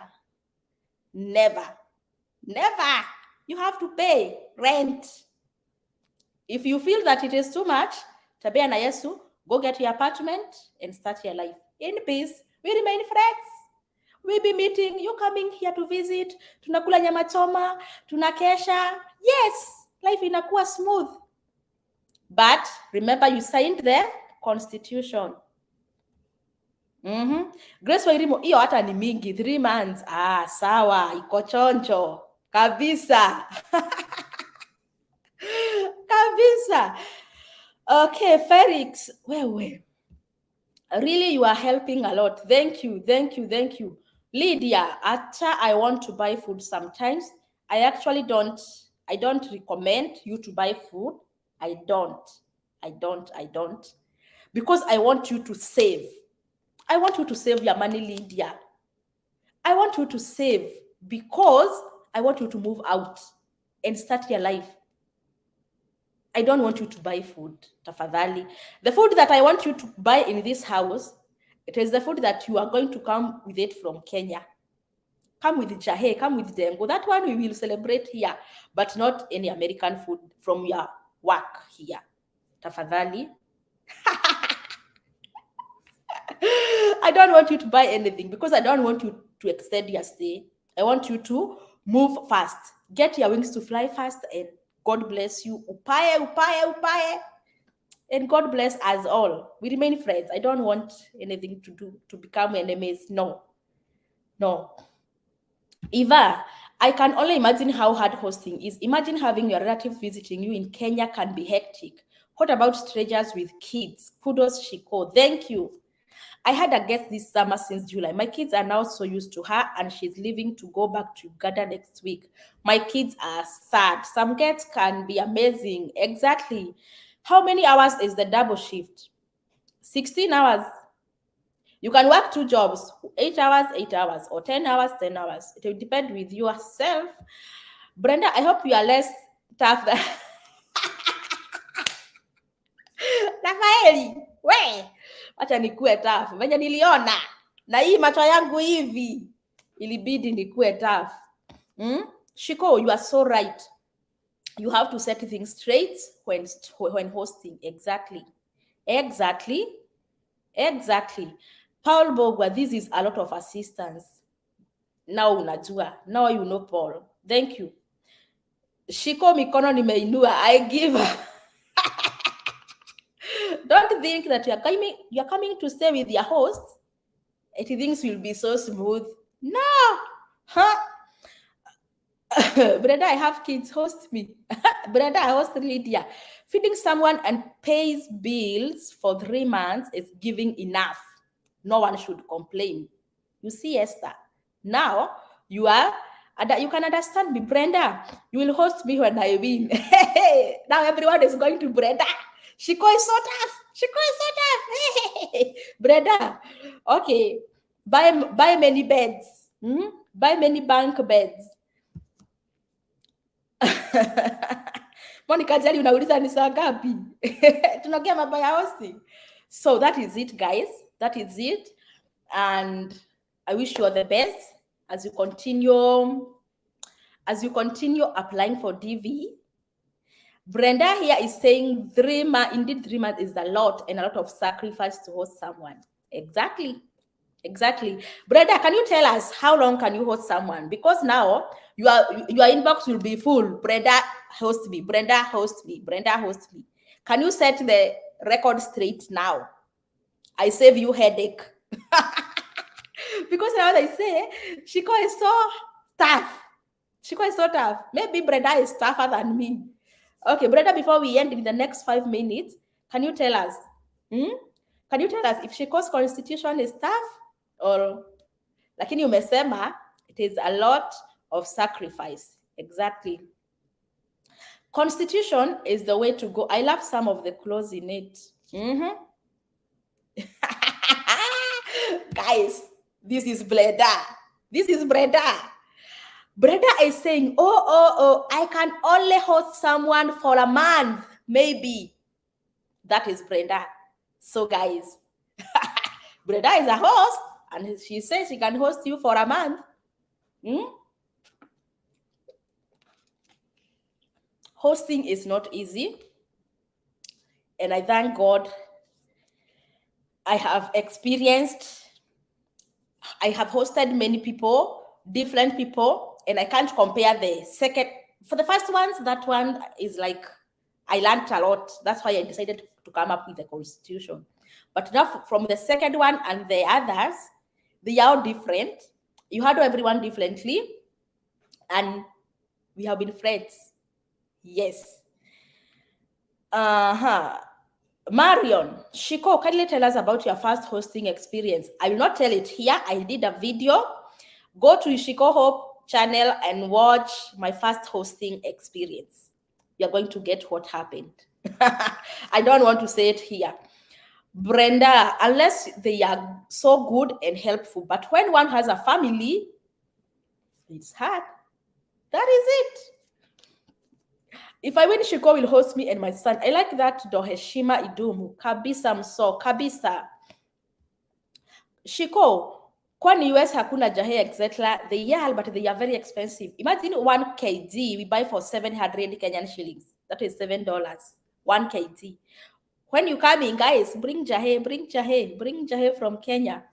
You have to pay rent. If you feel that it is too much, tabia na Yesu, go get your apartment and start your life in peace. We remain friends. We'll be meeting, you coming here to visit, tunakula nyama choma, tunakesha. Yes, life inakuwa smooth. But remember, you signed the constitution. Grace Wairimo, hiyo hata ni mingi, 3 months. Sawa, iko chonjo. Kabisa. Kabisa. Okay, Felix, wewe. Really, you are helping a lot. Thank you. Lydia, I want to buy food sometimes. I don't recommend you to buy food. I don't. Because I want you to save. I want you to save your money, Lydia. I want you to save because I want you to move out and start your life. I don't want you to buy food, tafadhali. The food that I want you to buy in this house, it is the food that you are going to come with it from Kenya. Come with jahe, come with dengo. That one we will celebrate here, but not any American food from your work here. Tafadhali. I don't want you to buy anything because I don't want you to extend your stay. I want you to move fast. Get your wings to fly fast, and God bless you. Upaye, upaye, upaye. And God bless us all. We remain friends. I don't want anything to do to become enemies. No. No. Eva, I can only imagine how hard hosting is. Imagine having your relative visiting you in Kenya can be hectic. What about strangers with kids? Kudos, Shiko. Thank you. I had a guest this summer since July. My kids are now so used to her, and she's leaving to go back to Uganda next week. My kids are sad. Some guests can be amazing. Exactly. How many hours is the double shift? 16 hours. You can work 2 jobs, 8 hours, or 10 hours, 10 hours. It will depend with yourself. Brenda, I hope you are less tough than... Rafaeli, we, wacha nikue tough. Venye niliona, na hii macho yangu hivi, ilibidi nikue tough. Shiko, you are so right. You have to set things straight when hosting. Exactly. Paul Bogwa, this is a lot of assistance. Now unajua. Now you know Paul. Thank you. Shiko mikono nimeinua. I give her. Don't think that you're coming to stay with your host. Things will be so smooth. No. Huh? Brenda, I have kids, host me. Brenda, I host Lydia. Feeding someone and pays bills for 3 months is giving enough. No one should complain. You see, Esther. Now you can understand me, Brenda. You will host me when I win. Now everyone is going to Brenda. Shiko is so tough. Brenda. Okay. Buy many beds. Buy many bunk beds. Monica Jelly, unauliza ni saa ngapi? Tunaongea mambo ya hosting. So that is it, guys. That is it. And I wish you all the best as you continue applying for DV. Brenda here is saying 3 months, indeed 3 months is a lot and a lot of sacrifice to host someone. Exactly. Brenda, can you tell us how long can you host someone? Because now your inbox will be full. Brenda, host me. Brenda, host me. Brenda, host me. Can you set the record straight now? I save you headache. Because now they say, Shiko is so tough. Maybe Brenda is tougher than me. Okay, Brenda, before we end in the next 5 minutes, can you tell us? Can you tell us if Shiko's constitution is tough or lakini umesema it is a lot of sacrifice. Exactly. Constitution is the way to go. I love some of the clothes in it. Guys, this is Brenda. Brenda is saying, oh, I can only host someone for a month, maybe. That is Brenda. So guys, Brenda is a host, and she says she can host you for a month. Hosting is not easy. And I thank God I have hosted many people, different people, and I can't compare the second. For the first ones, that one is like, I learned a lot. That's why I decided to come up with the constitution. But now from the second one and the others, they are different. You handle everyone differently. And we have been friends. Yes. Marion, Shiko, kindly tell us about your first hosting experience. I will not tell it here. I did a video. Go to Shiko Hope channel and watch my first hosting experience. You're going to get what happened. I don't want to say it here. Brenda, unless they are so good and helpful, but when one has a family, it's hard. That is it. If I win, Shiko will host me and my son. I like that Doheshima Idumu. Kabisa mso. Kabisa. Shiko, kwani US hakuna jahe etc. They are, but they are very expensive. Imagine 1 kg we buy for 700 Kenyan shillings. That is $7. 1 kg. When you come in, guys, bring jahe from Kenya.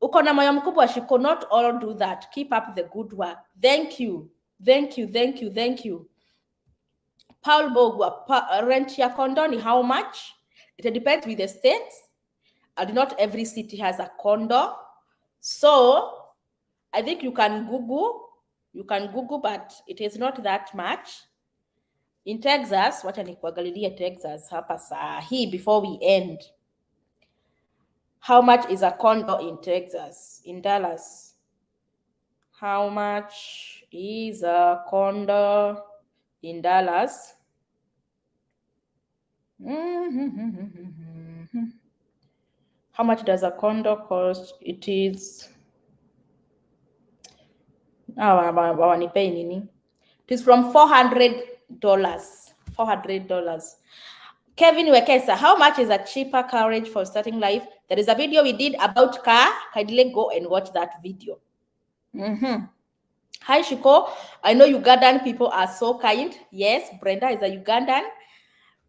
Uko na moyo mkubwa, Shiko. Not all do that. Keep up the good work. Thank you. Thank you, thank you, thank you. Paul Bogwa, rent ya condo ni how much? It depends with the states, and not every city has a condo. So I think you can Google, but it is not that much. In Texas, wacha nikuangalilie Texas hapa saa hii before we end. How much is a condo in Texas, in Dallas? How much is a condo in Dallas? How much does a condo cost? It is it is from $400. $400. Kevin Wekesa, how much is a cheaper carriage for starting life? There is a video we did about car. Kindly go and watch that video. Hi, Shiko. I know Ugandan people are so kind. Yes, Brenda is a Ugandan.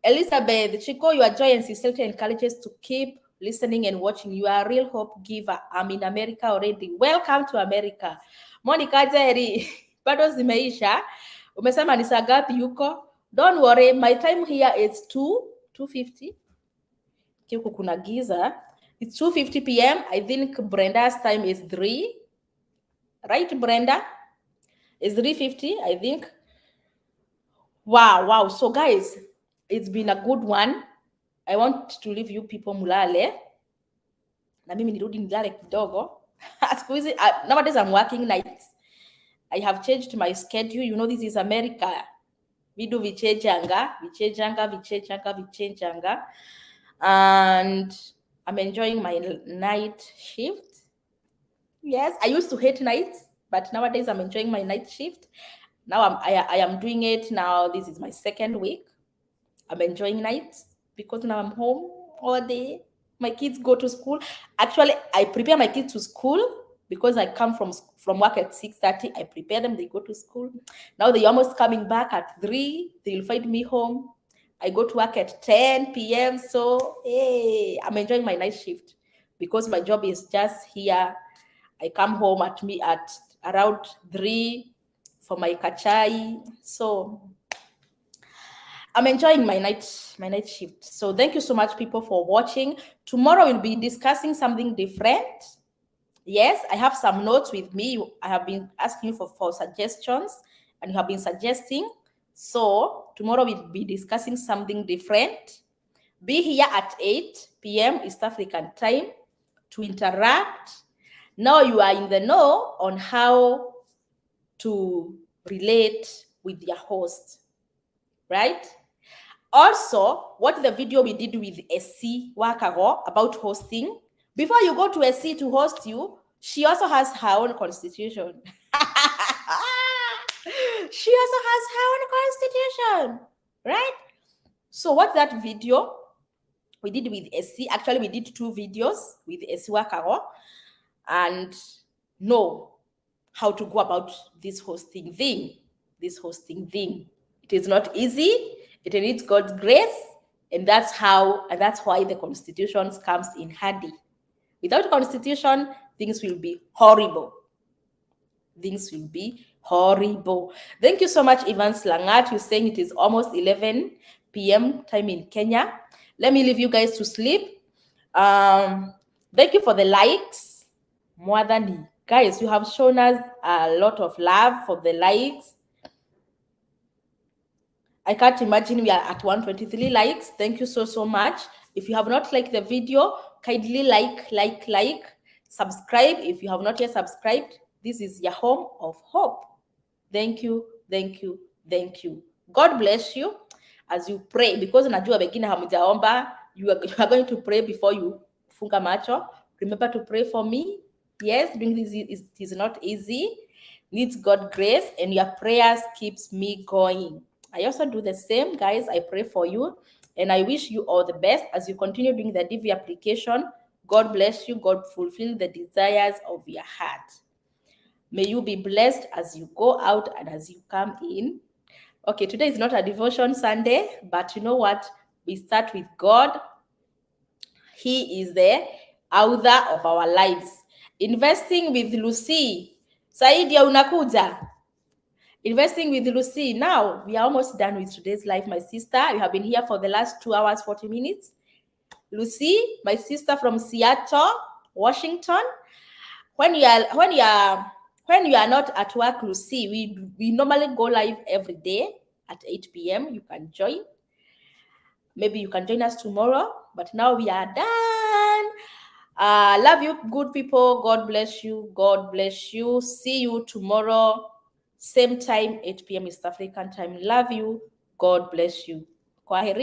Elizabeth, Shiko, your joy and sincerity encourages to keep listening and watching. You are a real hope giver. I'm in America already. Welcome to America. Monica Jerry, bado zimeisha. Umesema ni saa ngapi yuko? Don't worry, my time here is 2:50. Kiku kuna giza. It's 2:50 p.m. I think Brenda's time is 3. Right, Brenda? It's 3:50, I think. Wow. So guys, it's been a good one. I want to leave you people mulale. Na mimi nirudi nilale kidogo. Nowadays I'm working nights. I have changed my schedule. You know, this is America. Vidu vichejanga. And I'm enjoying my night shift. Yes, I used to hate nights, but nowadays I'm enjoying my night shift. Now I am doing it now. This is my second week. I'm enjoying nights because now I'm home all day. My kids go to school. Actually, I prepare my kids to school because I come from work at 6:30. I prepare them, they go to school. Now they're almost coming back at 3. They'll find me home. I go to work at 10 p.m. So, hey, I'm enjoying my night shift because my job is just here. I come home at around 3 for my kachai. So I'm enjoying my night shift. So thank you so much, people, for watching. Tomorrow we'll be discussing something different. Yes, I have some notes with me. I have been asking you for suggestions, and you have been suggesting. So tomorrow we'll be discussing something different. Be here at 8 p.m. East African time to interact. Now you are in the know on how to relate with your host, right? Also, what the video we did with SC Wakago about hosting. Before you go to SC to host you, she also has her own constitution. She also has her own constitution, right? So what that video we did with SC, actually we did 2 videos with SC Wakago, and know how to go about this hosting thing. It is not easy. It needs God's grace, and that's why the constitution comes in handy. Without constitution, things will be horrible. Thank you so much, Evans Langat. You're saying it is almost 11 p.m. time in Kenya. Let me leave you guys to sleep. Thank you for the likes. More than guys, you have shown us a lot of love for the likes. I can't imagine we are at 123 likes. Thank you so much. If you have not liked the video, kindly like, subscribe if you have not yet subscribed. This is your home of hope. Thank you. God bless you as you pray, because najua wengine hamjaomba. You are going to pray before you funga macho. Remember to pray for me. Yes, doing this is not easy. Needs God's grace, and your prayers keeps me going. I also do the same, guys. I pray for you, and I wish you all the best as you continue doing the DV application. God bless you. God fulfill the desires of your heart. May you be blessed as you go out and as you come in. Okay, today is not a devotion Sunday, but you know what? We start with God. He is the author of our lives. Investing with Lucy. Saidia unakuja. Investing with Lucy. Now, we are almost done with today's live, my sister. You have been here for the last 2 hours, 40 minutes. Lucy, my sister from Seattle, Washington. When you are not at work, Lucy, we normally go live every day at 8 p.m. You can join. Maybe you can join us tomorrow, but now we are done. Love you, good people. God bless you. God bless you. See you tomorrow, same time, 8 p.m. East African time. Love you. God bless you. Kwaheri.